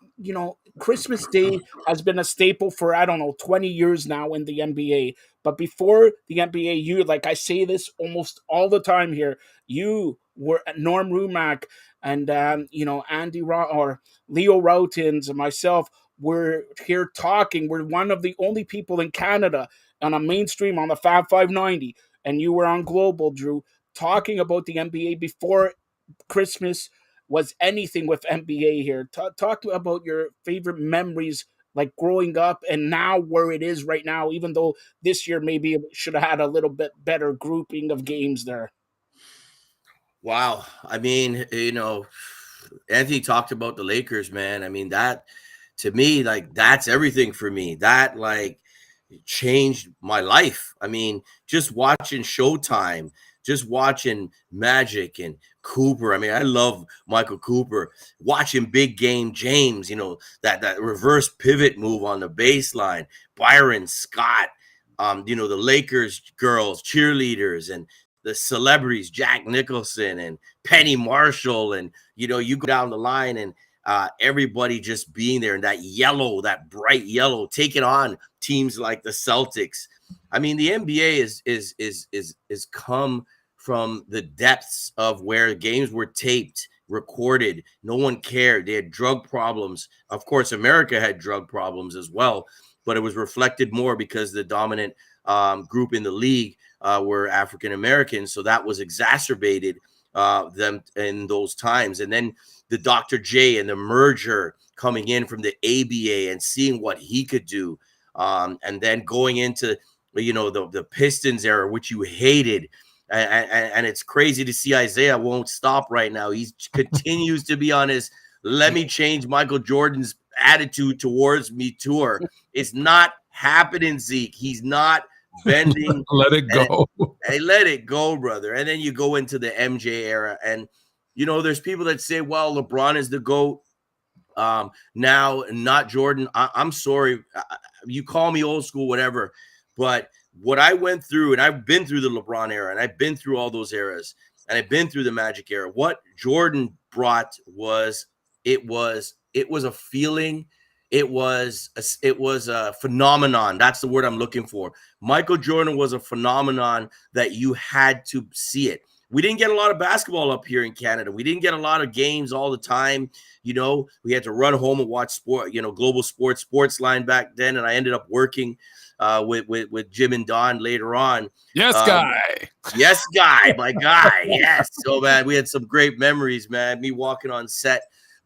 Christmas Day has been a staple for, I don't know, 20 years now in the NBA. But before the NBA, you, like I say this almost all the time here, you were Norm Rumack and, Andy or Leo Routins and myself were here talking. We're one of the only people in Canada on a mainstream on the Fab 590. And you were on Global, Drew, talking about the NBA before Christmas was anything with NBA here. Talk about your favorite memories, like growing up and now where it is right now, even though this year maybe it should have had a little bit better grouping of games there. Wow. I mean, Anthony talked about the Lakers, man. I mean, that to me, like, that's everything for me. That, like, changed my life. I mean, just watching Showtime, just watching Magic and Cooper. I mean, I love Michael Cooper. Watching Big Game James, that reverse pivot move on the baseline. Byron Scott, the Lakers girls, cheerleaders, and the celebrities, Jack Nicholson and Penny Marshall. And, you go down the line and everybody just being there, and that bright yellow, taking on teams like the Celtics. I mean, the NBA is come from the depths of where games were taped, recorded. No one cared. They had drug problems. Of course, America had drug problems as well, but it was reflected more because the dominant group in the league were African Americans. So that was exacerbated them in those times. And then the Dr. J and the merger coming in from the ABA and seeing what he could do. And then going into, the Pistons era, which you hated. And it's crazy to see Isaiah won't stop right now. He continues to be on his let me change Michael Jordan's attitude towards me tour. It's not happening, Zeke. He's not bending. Let it go. Hey, let it go, brother. And then you go into the MJ era. And, there's people that say, well, LeBron is the GOAT. Now, not Jordan. I'm sorry. You call me old school, whatever. But what I went through, and I've been through the LeBron era, and I've been through all those eras, and I've been through the Magic era. What Jordan brought was a feeling. It was a phenomenon. That's the word I'm looking for. Michael Jordan was a phenomenon that you had to see it. We didn't get a lot of basketball up here in Canada. We didn't get a lot of games all the time. We had to run home and watch sport, Global Sports Line back then. And I ended up working with Jim and Don later on. Yes, guy. Yes, guy. My guy. Yes. So, man, we had some great memories, man, me walking on set.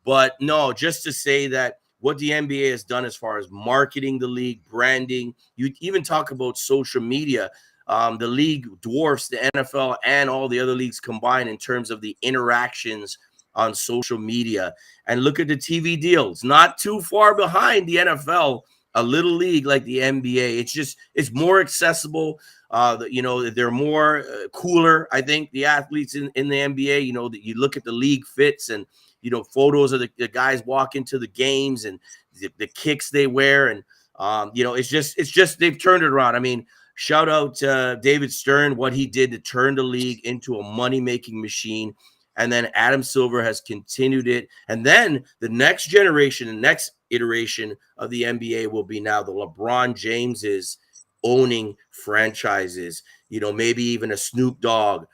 But no, just to say that what the NBA has done as far as marketing the league, branding, you even talk about social media. The league dwarfs the NFL and all the other leagues combined in terms of the interactions on social media. And look at the TV deals, not too far behind the NFL, a little league like the NBA. It's more accessible. They're more cooler. I think the athletes in the NBA, that you look at the league fits and, photos of the guys walk into the games and the kicks they wear. And, it's just, they've turned it around. I mean, shout out to David Stern, what he did to turn the league into a money-making machine. And then Adam Silver has continued it. And then the next generation, the next iteration of the NBA will be now the LeBron Jameses owning franchises, maybe even a Snoop Dogg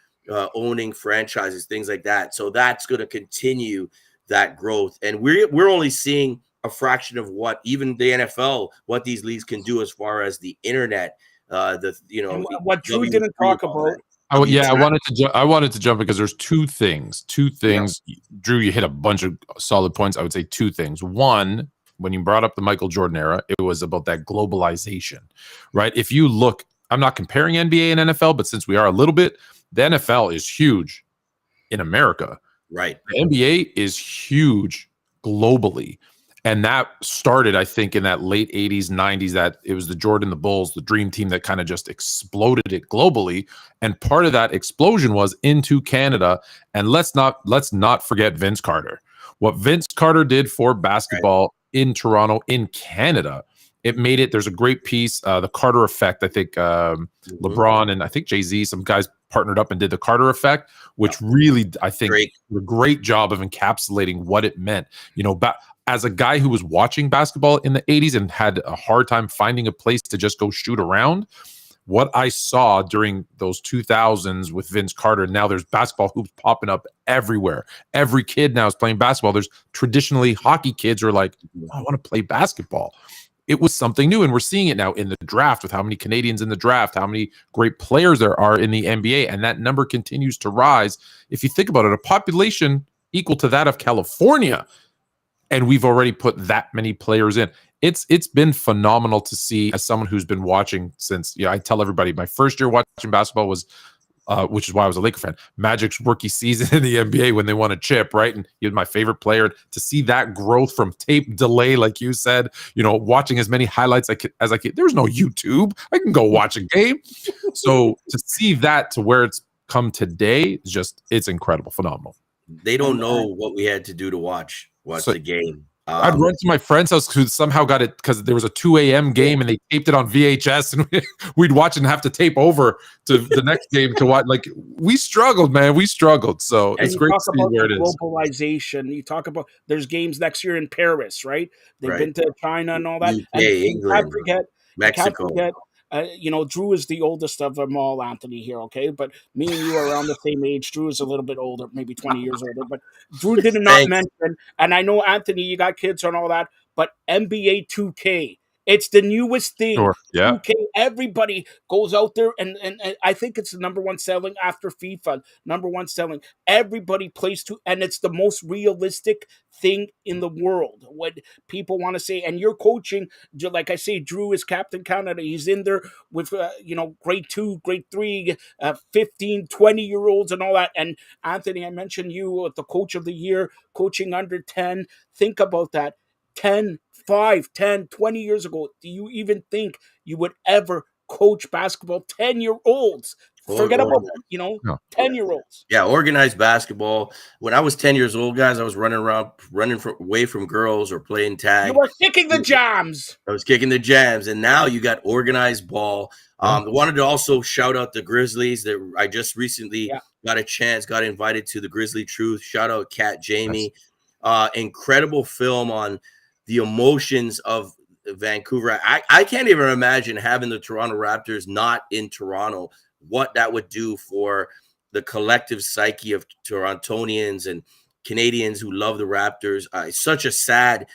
owning franchises, things like that. So that's going to continue that growth. And we're only seeing a fraction of what even the NFL, what these leagues can do as far as the internet. What Drew didn't talk about. I wanted to jump because there's two things. Yeah. Drew, you hit a bunch of solid points. I would say two things. One, when you brought up the Michael Jordan era, it was about that globalization, right? If you look, I'm not comparing NBA and NFL, but since we are a little bit, the NFL is huge in America. Right. The NBA is huge globally. And that started, I think, in that late 80s, 90s, that it was the Jordan, the Bulls, the dream team that kind of just exploded it globally. And part of that explosion was into Canada. And let's not forget Vince Carter. What Vince Carter did for basketball in Toronto, in Canada, it made it. There's a great piece, the Carter Effect. I think LeBron and I think Jay-Z, some guys partnered up and did the Carter Effect, which really, I think, did a great job of encapsulating what it meant. You know, as a guy who was watching basketball in the 80s and had a hard time finding a place to just go shoot around, what I saw during those 2000s with Vince Carter, now there's basketball hoops popping up everywhere. Every kid now is playing basketball. There's traditionally hockey kids are like, I want to play basketball. It was something new, and we're seeing it now in the draft with how many Canadians in the draft, how many great players there are in the NBA, and that number continues to rise. If you think about it, a population equal to that of California, and we've already put that many players in. It's been phenomenal to see, as someone who's been watching since, I tell everybody my first year watching basketball was, which is why I was a Laker fan, Magic's rookie season in the NBA when they won a chip, right? And he was my favorite player. To see that growth from tape delay, like you said, watching as many highlights as I could. There's no YouTube. I can go watch a game. So to see that to where it's come today, it's incredible, phenomenal. They don't know what we had to do to watch the game. I'd run to my friend's house who somehow got it because there was a 2 a.m. game and they taped it on VHS, and we'd watch and have to tape over to the next game to watch. Like, we struggled, man. We struggled. So it's great to see where it is. Globalization. You talk about there's games next year in Paris, right? They've been to China and all that. UK, and England, Mexico. Drew is the oldest of them all, Anthony, here, okay? But me and you are around the same age. Drew is a little bit older, maybe 20 years older. But Drew did not mention, and I know, Anthony, you got kids and all that, but NBA 2K. It's the newest thing. Sure. Yeah. 2K, everybody goes out there, and I think it's the number one selling after FIFA. Number one selling. Everybody plays and it's the most realistic thing in the world. What people want to say, and you're coaching, like I say, Drew is Captain Canada. He's in there with grade 2, grade 3, 15, 20-year-olds and all that. And Anthony, I mentioned you, the coach of the year, coaching under 10. Think about that. 5, 10, 20 years ago, do you even think you would ever coach basketball? 10-year-olds. Forget about 10-year-olds. Yeah, organized basketball. When I was 10 years old, guys, I was running away from girls or playing tag. You were kicking the jams. I was kicking the jams, and now you got organized ball. I wanted to also shout out the Grizzlies that I just recently got invited to the Grizzly Truth. Shout out Kat Jamie. Incredible film on the emotions of Vancouver. I can't even imagine having the Toronto Raptors not in Toronto, what that would do for the collective psyche of Torontonians and Canadians who love the Raptors. It's such a sad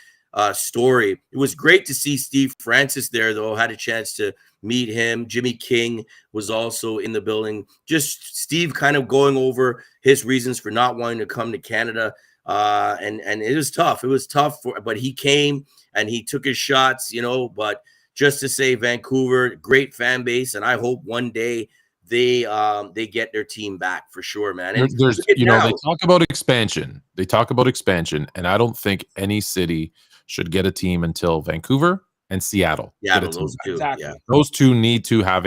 story. It was great to see Steve Francis there, though. Had a chance to meet him. Jimmy King was also in the building. Just Steve kind of going over his reasons for not wanting to come to Canada. And it was tough. It was tough, but he came and he took his shots, but just to say Vancouver, great fan base. And I hope one day they get their team back for sure, man. And they talk about expansion. And I don't think any city should get a team until Vancouver and Seattle. Yeah, those two. Exactly. Yeah. Those two need to have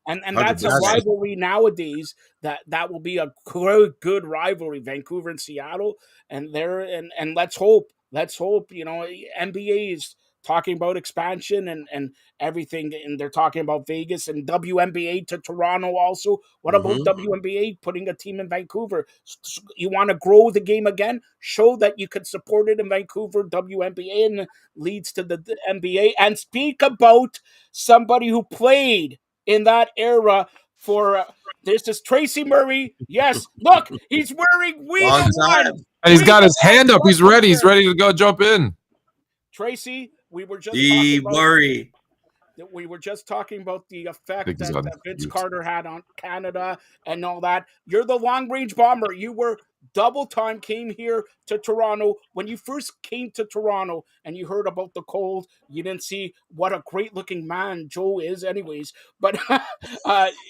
and that's a rivalry nowadays. That will be a good rivalry, Vancouver and Seattle. And let's hope. NBA is talking about expansion and everything, and they're talking about Vegas and WNBA to Toronto also. What about WNBA putting a team in Vancouver? You want to grow the game again? Show that you could support it in Vancouver. WNBA and leads to the NBA. And speak about somebody who played in that era for this is Tracy Murray. Yes, look, he's wearing week one. And he's got his hand up. He's ready. He's ready to go jump in. Tracy, we were just talking about Murray. we were just talking about the effect think he's that, on that Vince mute. Carter had on Canada and all that. You're the long range bomber. You were double time, came here to Toronto. When you first came to Toronto and you heard about the cold, you didn't see what a great looking man Joe is anyways. But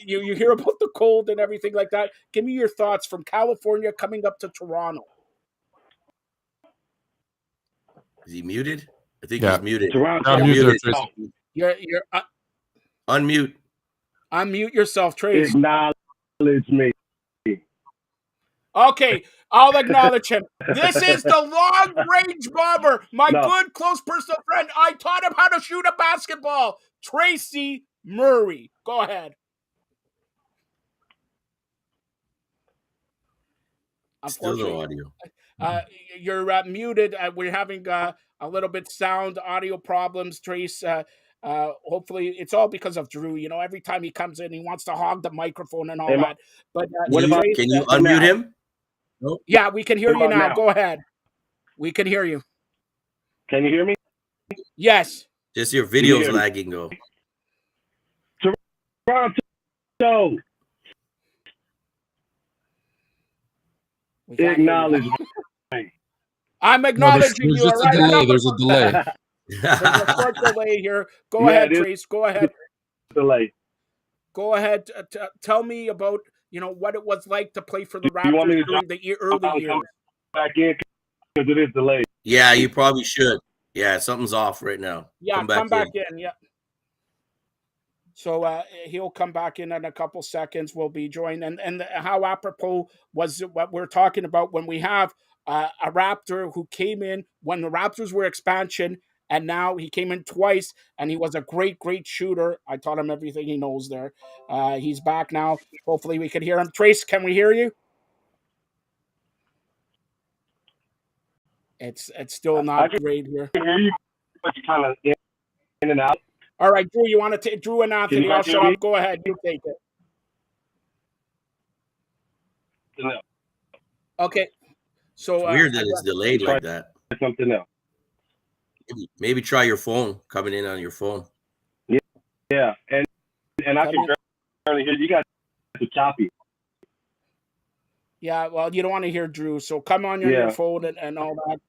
you hear about the cold and everything like that. Give me your thoughts from California coming up to Toronto. Is he muted? I think Yeah. he's muted. Toronto. You're Mute there, muted. Tracy. You're Unmute. unmute yourself, Trace. Acknowledge me. Okay, I'll acknowledge him. This is the long-range bomber, my good, close personal friend. I taught him how to shoot a basketball, Tracy Murray. Go ahead. Still no audio. You're muted. We're having a little bit sound audio problems, Trace. Hopefully, it's all because of Drew. You know, every time he comes in, he wants to hog the microphone and all that. But Can you unmute him? Nope. Yeah, we can hear you now. Go ahead. We can hear you. Can you hear me? Yes. Just your video's lagging, though. Toronto. Acknowledge me. I'm acknowledging there's you. just a delay. There's a delay. There's a short delay here. Go ahead, Trace. Go ahead. Delay. Go ahead. Tell me about what it was like to play for the Raptors during the early years. Back in because it is delayed. Yeah, you probably should. Yeah, something's off right now. Yeah, come back in. Yeah. So he'll come back in a couple seconds. We'll be joined. And how apropos was what we're talking about when we have a Raptor who came in when the Raptors were expansion, and now he came in twice, and he was a great, great shooter. I taught him everything he knows there. He's back now. Hopefully we can hear him. Trace, can we hear you? It's still not great here. I can hear you, but you're kind of in and out. All right, Drew, you want to take Drew and Anthony? I'll shut up. Go ahead. You take it. No. Okay. So it's weird that it's delayed like that. Something else. Maybe try your phone, coming in on your phone. Yeah. And I can barely hear you guys. It's choppy. Yeah, well, you don't want to hear Drew, so come on your phone and all that.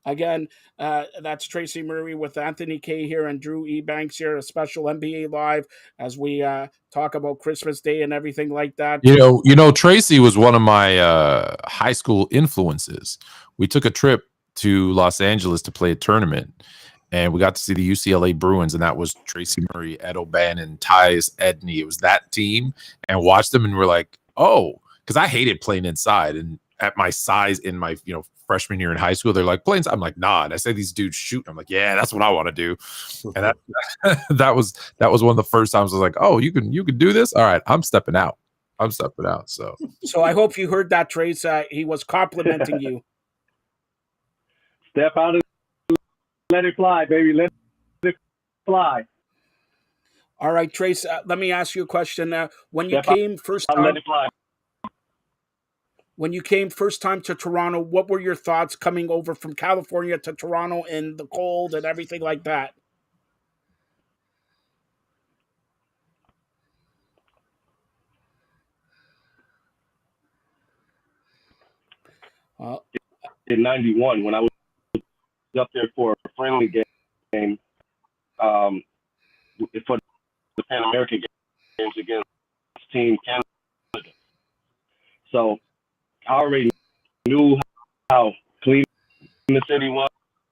Again, that's Tracy Murray with Anthony K here and Drew Ebanks here, a special NBA Live as we talk about Christmas Day and everything like that. You know, Tracy was one of my high school influences. We took a trip to Los Angeles to play a tournament, and we got to see the UCLA Bruins, and that was Tracy Murray, Ed O'Bannon, Tyus Edney. It was that team, and watched them, and we're like, oh, because I hated playing inside, and at my size in my freshman year in high school, they're like, playing. I'm like, nah. And I say these dudes shoot. I'm like, yeah, that's what I want to do. And that was one of the first times I was like, oh, you can do this. All right, I'm stepping out. So I hope you heard that, Trace. He was complimenting you. Step out and let it fly, baby. Let it fly. All right, Trace. Let me ask you a question. When you came first time, let it fly. When you came first time to Toronto, what were your thoughts coming over from California to Toronto in the cold and everything like that? In '91, when I was up there for a friendly game for the Pan American games against Team Canada. So I already knew how clean the city was,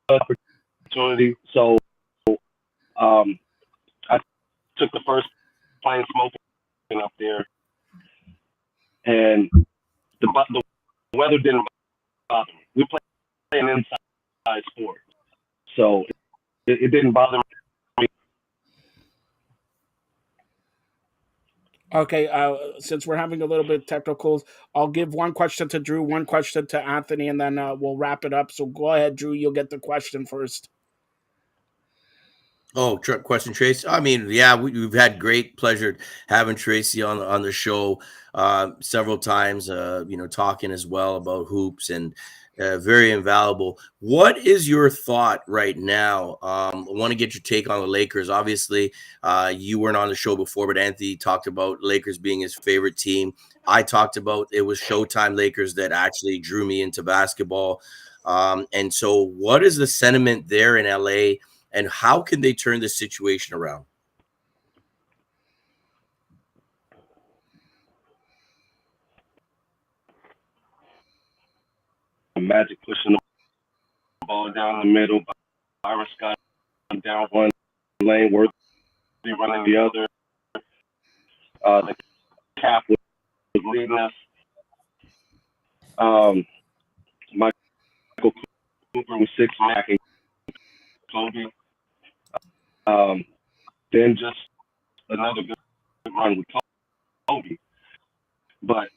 opportunity. So I took the first plane smoking up there, and the weather didn't bother me. We played an inside sport, so it didn't bother me. Okay, since we're having a little bit of technicals, I'll give one question to Drew, one question to Anthony, and then we'll wrap it up. So go ahead, Drew. You'll get the question first. Oh, question, Tracy. I mean, yeah, we've had great pleasure having Tracy on the show several times. Talking as well about hoops and very invaluable. What is your thought right now? I want to get your take on the Lakers. Obviously, you weren't on the show before, but Anthony talked about Lakers being his favorite team. I talked about it was Showtime Lakers that actually drew me into basketball. And so, what is the sentiment there in LA? And how can they turn this situation around? Magic pushing the ball down the middle. Byron Scott down one lane, Worthy running the other. The cap was leading us. Michael Cooper was 6 man and Kobe. Then just another good run with Kobe. But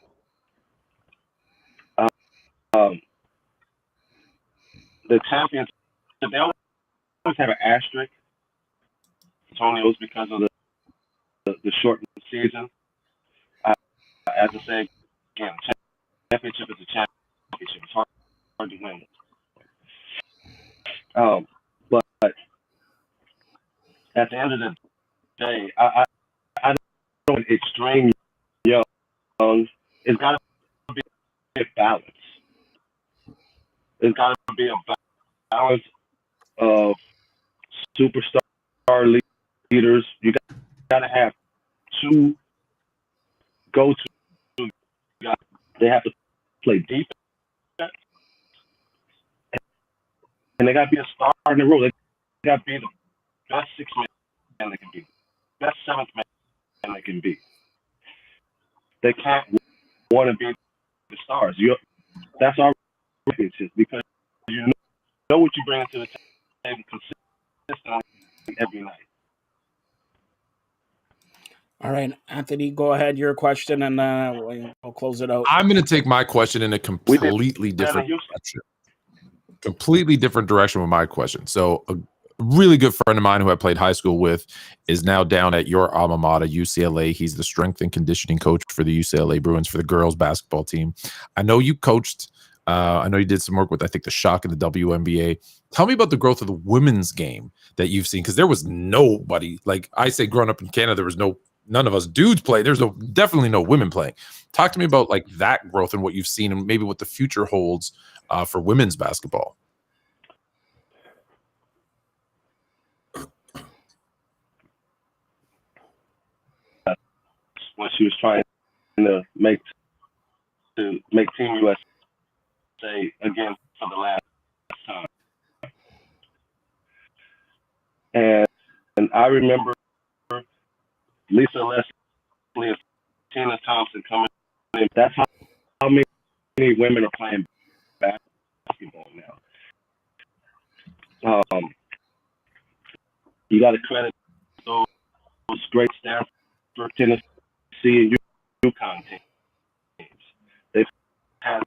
the champions, they always have an asterisk. Antonio's because of the shortened season. As I say, again, championship is a championship. It's hard to win. But at the end of the day, I don't extreme young. It's got to be a balance. It's got to be a balance of superstar leaders. You got to have two go-to guys. They have to play defense, and they got to be a star in the room. They got to be the best 6 man they can be, best 7th man they can be. They can't want to be the stars. That's our relationship because you know what you bring to the table consistently every night. All right, Anthony, go ahead. Your question, and we'll close it out. I'm going to take my question in a completely different direction. Completely different direction with my question. So a really good friend of mine who I played high school with is now down at your alma mater, UCLA. He's the strength and conditioning coach for the UCLA Bruins for the girls basketball team. I know you coached. I know you did some work with, I think, the Shock and the WNBA. Tell me about the growth of the women's game that you've seen, because there was nobody, like I say, growing up in Canada, there was none of us dudes play. There's definitely no women playing. Talk to me about like that growth and what you've seen and maybe what the future holds for women's basketball. When she was trying to make Team USA again for the last time, and I remember Lisa Leslie and Tina Thompson coming in. That's how many women are playing basketball now. You got to credit those great Stanford, Tennessee, and UConn teams. They've had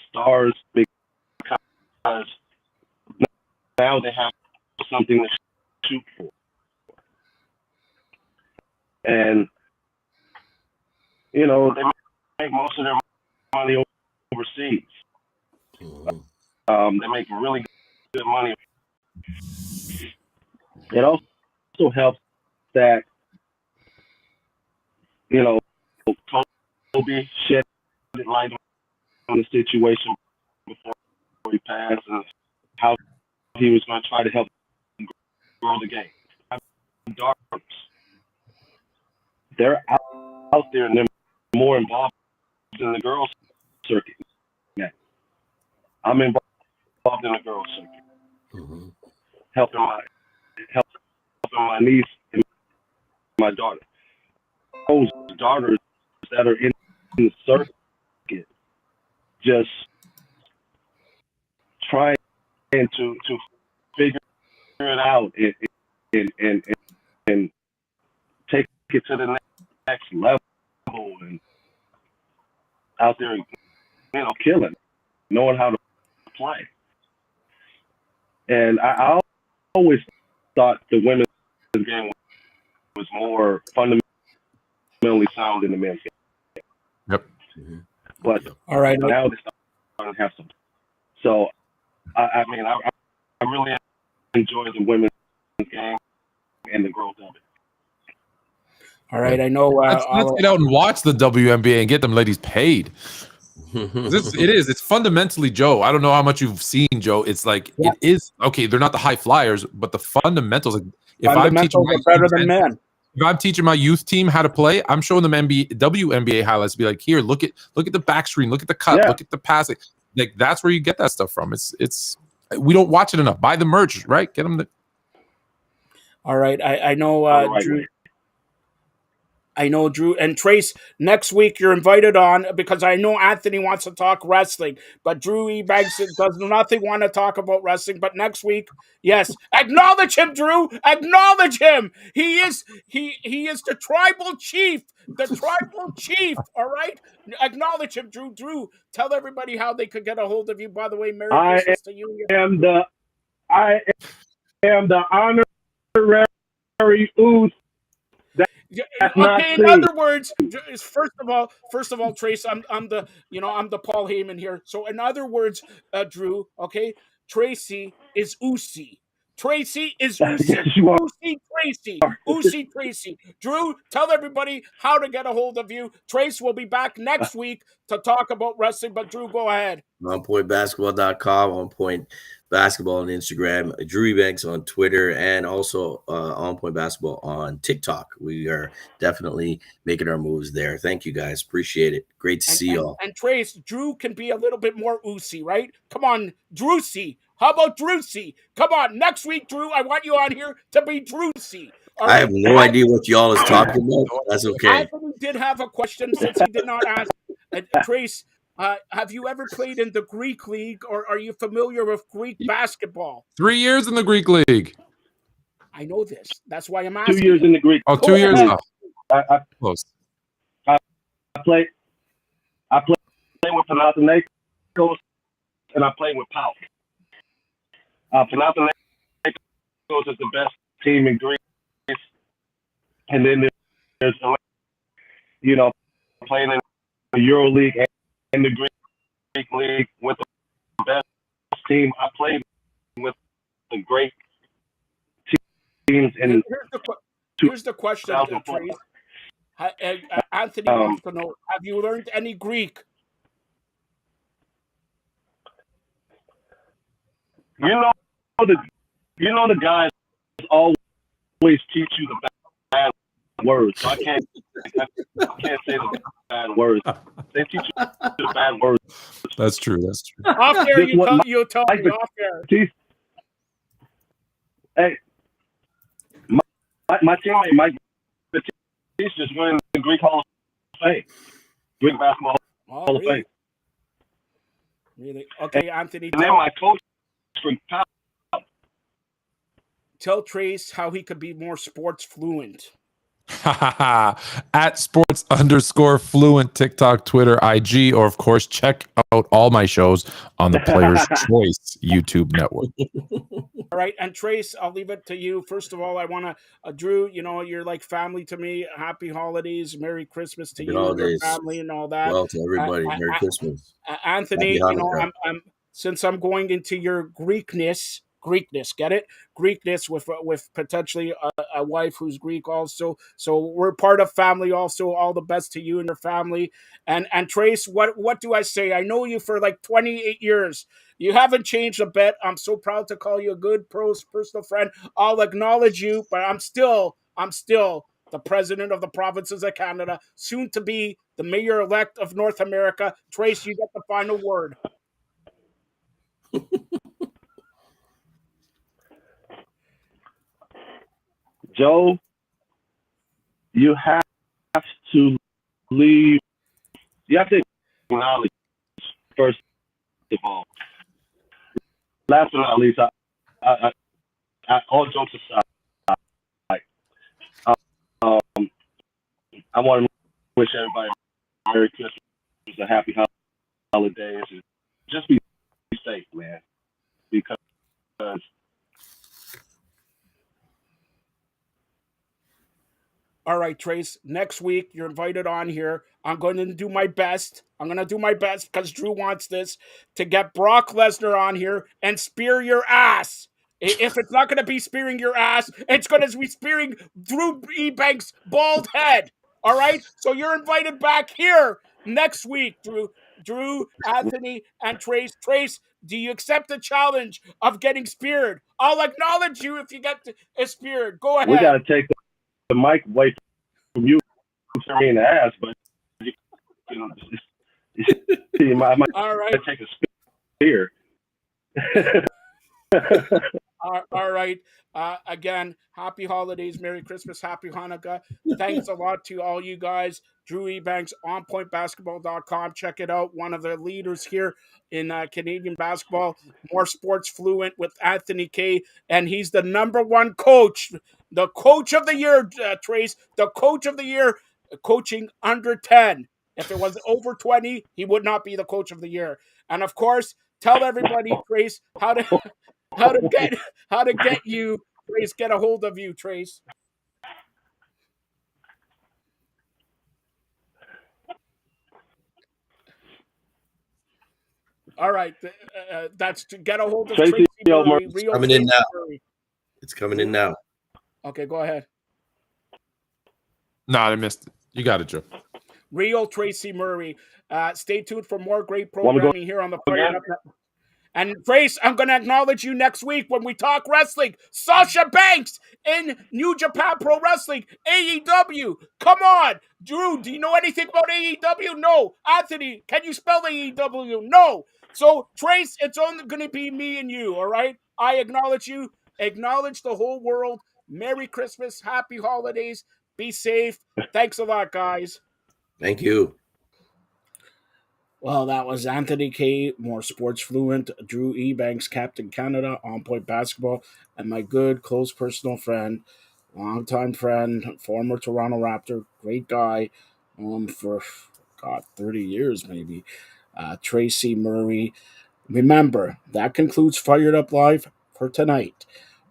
stars because now they have something to shoot for. And, they make most of their money overseas. They make really good money. It also helps that, Kobe shed light on the situation before he passed and how he was going to try to help grow the game. Daughters, they're out there and they're more involved in the girls' circuit. Yeah. I'm involved in the girls' circuit, helping my niece and my daughter. Those daughters that are in the circuit just trying to figure it out and take it to the next level and out there, killing, knowing how to play. And I always thought the women's game was more fundamentally sound than the men's game. Yep. But All right. now they're starting to have some. So, I mean, I really enjoy the women's game and the growth of it. All right. I know. Let's get out and watch the WNBA and get them ladies paid. It's fundamentally, Joe. I don't know how much you've seen, Joe. It's like it is okay. They're not the high flyers, but the fundamentals. Like if I'm teaching are better than men. If I'm teaching my youth team how to play, I'm showing them WNBA highlights. Be like, here, look at the back screen, look at the cut, look at the passing. Like that's where you get that stuff from. It's we don't watch it enough. Buy the merch, right? Get them the. All right. I know, Drew. I know, Drew and Trace. Next week you're invited on because I know Anthony wants to talk wrestling, but Drew Ebanks does nothing want to talk about wrestling. But next week, yes, acknowledge him, Drew. Acknowledge him. He is the tribal chief. The tribal chief. All right, acknowledge him, Drew. Drew, tell everybody how they could get a hold of you. By the way, Merry Christmas to you. I am the honorary ooze. Okay. In other words, first of all, Trace, I'm the Paul Heyman here. So in other words, Drew, okay, Tracy is Usi. Tracy is Usi. Yes, you are. Usi Tracy. Usi Tracy. Drew, tell everybody how to get a hold of you. Trace will be back next week to talk about wrestling. But Drew, go ahead. OnPointBasketball.com, On Point Basketball on Instagram, Drew Ebanks on Twitter, and also On Point Basketball on TikTok. We are definitely making our moves there. Thank you guys. Appreciate it. Great to see y'all. And Trace, Drew can be a little bit more Usi, right? Come on, Drewsy. How about Drewsy? Come on, next week, Drew, I want you on here to be Drewsy. I have no idea what y'all is talking about. That's okay. Anthony did have a question since he did not ask. Trace, have you ever played in the Greek League, or are you familiar with Greek basketball? 3 years in the Greek League. I know this. That's why I'm asking. 2 years in the Greek. Oh, 2 years off. Close. I play with Panathinaikos, and I play with Pau. Panathinaikos is the best team in Greece, and then there's playing in the Euro League and the Greek League with the best team. I played with the great teams. And here's the question, Trace. Anthony wants to know: have you learned any Greek? The guys always teach you the bad words. So I can't say the bad words. They teach you the bad words. That's true. Off there, you tell me off there. Hey, my teammate Mike Batiste just won the Greek Hall of Fame. Greek Basketball Hall of Fame. Really? Okay, Anthony. And then my coach from Pau. Tell Trace how he could be more sports fluent. At sports_fluent, TikTok, Twitter, IG, or of course, check out all my shows on the Players Choice YouTube network. All right, and Trace, I'll leave it to you. First of all, I want to, Drew, you're like family to me. Happy holidays, Merry Christmas to you and your family and all that. Well, to everybody, Merry Christmas. Anthony, I'm since I'm going into your Greekness, get it? Greekness with potentially a wife who's Greek also. So we're part of family also. All the best to you and your family. And Trace, what do I say? I know you for like 28 years. You haven't changed a bit. I'm so proud to call you a good personal friend. I'll acknowledge you, but I'm still the president of the provinces of Canada, soon to be the mayor-elect of North America. Trace, you get the final word. Joe, you have to leave. You have to acknowledge, first of all. Last but not least, I all jokes aside, I want to wish everybody Merry Christmas, a happy holidays, and just be safe, man, because All right, Trace. Next week, you're invited on here. I'm going to do my best. I'm going to do my best because Drew wants this to get Brock Lesnar on here and spear your ass. If it's not going to be spearing your ass, it's going to be spearing Drew Ebanks' bald head. All right? So you're invited back here next week, Drew. Drew, Anthony, and Trace. Trace, do you accept the challenge of getting speared? I'll acknowledge you if you get speared. Go ahead. We got to take the mic away from you in the ass, but you know, I might All right. take a spear. All right. Again, happy holidays, Merry Christmas, Happy Hanukkah. Thanks a lot to all you guys. Drew Ebanks, onpointbasketball.com. Check it out. One of the leaders here in Canadian basketball, more sports fluent with Anthony K. And he's the number one coach, the coach of the year, Trace, the coach of the year, coaching under 10. If it was over 20, he would not be the coach of the year. And of course, tell everybody, Trace, how to get you, Trace, get a hold of you, Trace. All right, that's to get a hold of Tracy Murray. Real coming Tracy in now. Murray. It's coming in now. Okay, go ahead. No, I missed it. You got it, Joe. Real Tracy Murray. Stay tuned for more great programming here on the Firedup Network. And Trace, I'm going to acknowledge you next week when we talk wrestling. Sasha Banks in New Japan Pro Wrestling, AEW. Come on. Drew, do you know anything about AEW? No. Anthony, can you spell AEW? No. So, Trace, it's only going to be me and you, all right? I acknowledge you. Acknowledge the whole world. Merry Christmas. Happy holidays. Be safe. Thanks a lot, guys. Thank you. Well, that was Anthony K, more sports fluent, Drew Ebanks, Captain Canada, On Point Basketball, and my good, close personal friend, longtime friend, former Toronto Raptor, great guy, for, 30 years maybe, Tracy Murray. Remember, that concludes Fired Up Live for tonight.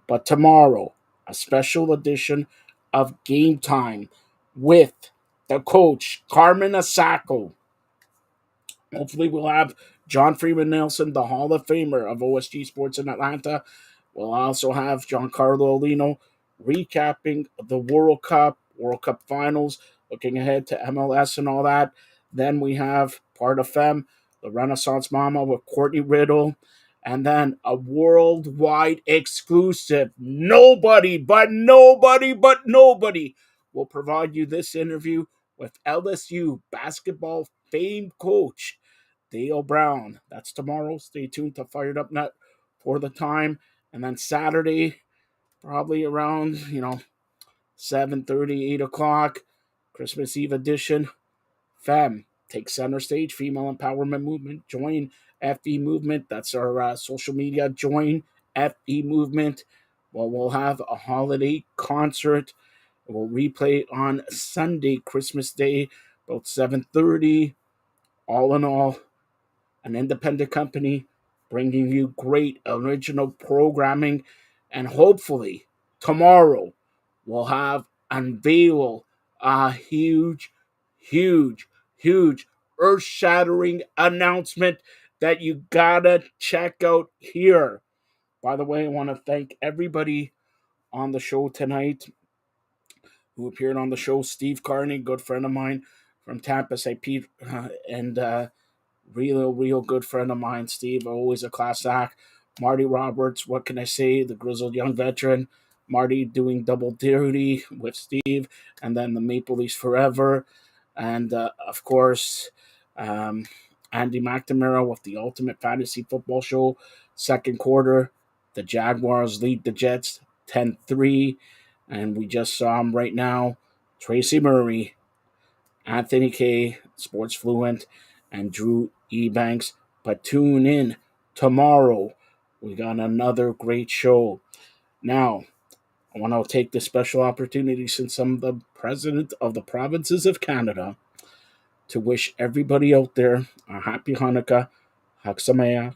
But tomorrow, a special edition of Game Time with the coach, Carmen Asako. Hopefully, we'll have John Freeman Nelson, the Hall of Famer of OSG Sports in Atlanta. We'll also have Giancarlo Alino recapping the World Cup Finals, looking ahead to MLS and all that. Then we have Part of Femme, the Renaissance Mama with Courtney Riddle, and then a worldwide exclusive. Nobody will provide you this interview with LSU basketball fame coach Dale Brown. That's tomorrow. Stay tuned to Fired Up Net for the time. And then Saturday, probably around, 7:30, 8 o'clock, Christmas Eve edition. FEM take center stage, Female Empowerment Movement. Join FE Movement. That's our social media. Join FE Movement. Well, we'll have a holiday concert. We'll replay on Sunday, Christmas Day, about 7:30. All in all, an independent company bringing you great original programming, and hopefully tomorrow we'll have unveil a huge, huge, huge, earth-shattering announcement that you gotta check out here. By the way, I want to thank everybody on the show tonight who appeared on the show. Steve Carney, good friend of mine from Tampa, St. Pete, and real good friend of mine, Steve, always a class act. Marty Roberts, what can I say? The grizzled young veteran. Marty doing double duty with Steve, and then the Maple Leafs forever. And of course, Andy McNamara with the Ultimate Fantasy Football Show. Second quarter, the Jaguars lead the Jets 10-3. And we just saw him right now. Tracy Murray, Anthony K, Sports Fluent, and Drew Ebanks. But tune in tomorrow. We got another great show. Now, I want to take this special opportunity since I'm the president of the provinces of Canada to wish everybody out there a happy Hanukkah, Chag Sameach,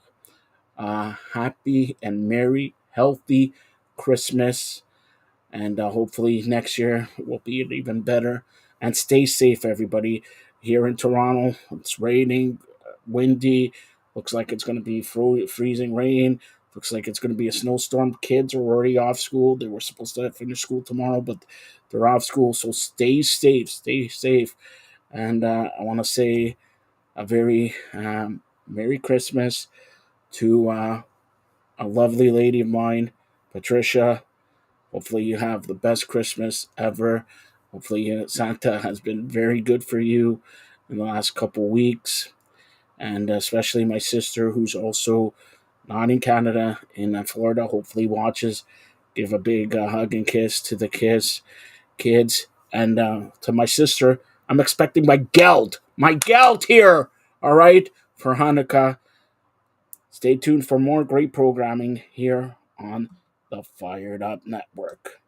a happy and merry, healthy Christmas. And hopefully next year will be even better. And stay safe, everybody. Here in Toronto, it's raining, windy. Looks like it's going to be freezing rain. Looks like it's going to be a snowstorm. Kids are already off school. They were supposed to finish school tomorrow, but they're off school. So stay safe. Stay safe. And I want to say a very Merry Christmas to a lovely lady of mine, Patricia. Hopefully, you have the best Christmas ever. Hopefully, Santa has been very good for you in the last couple weeks. And especially my sister, who's also not in Canada, in Florida, hopefully watches. Give a big hug and kiss to the kids. And to my sister, I'm expecting my geld here, all right, for Hanukkah. Stay tuned for more great programming here on the Fired Up Network.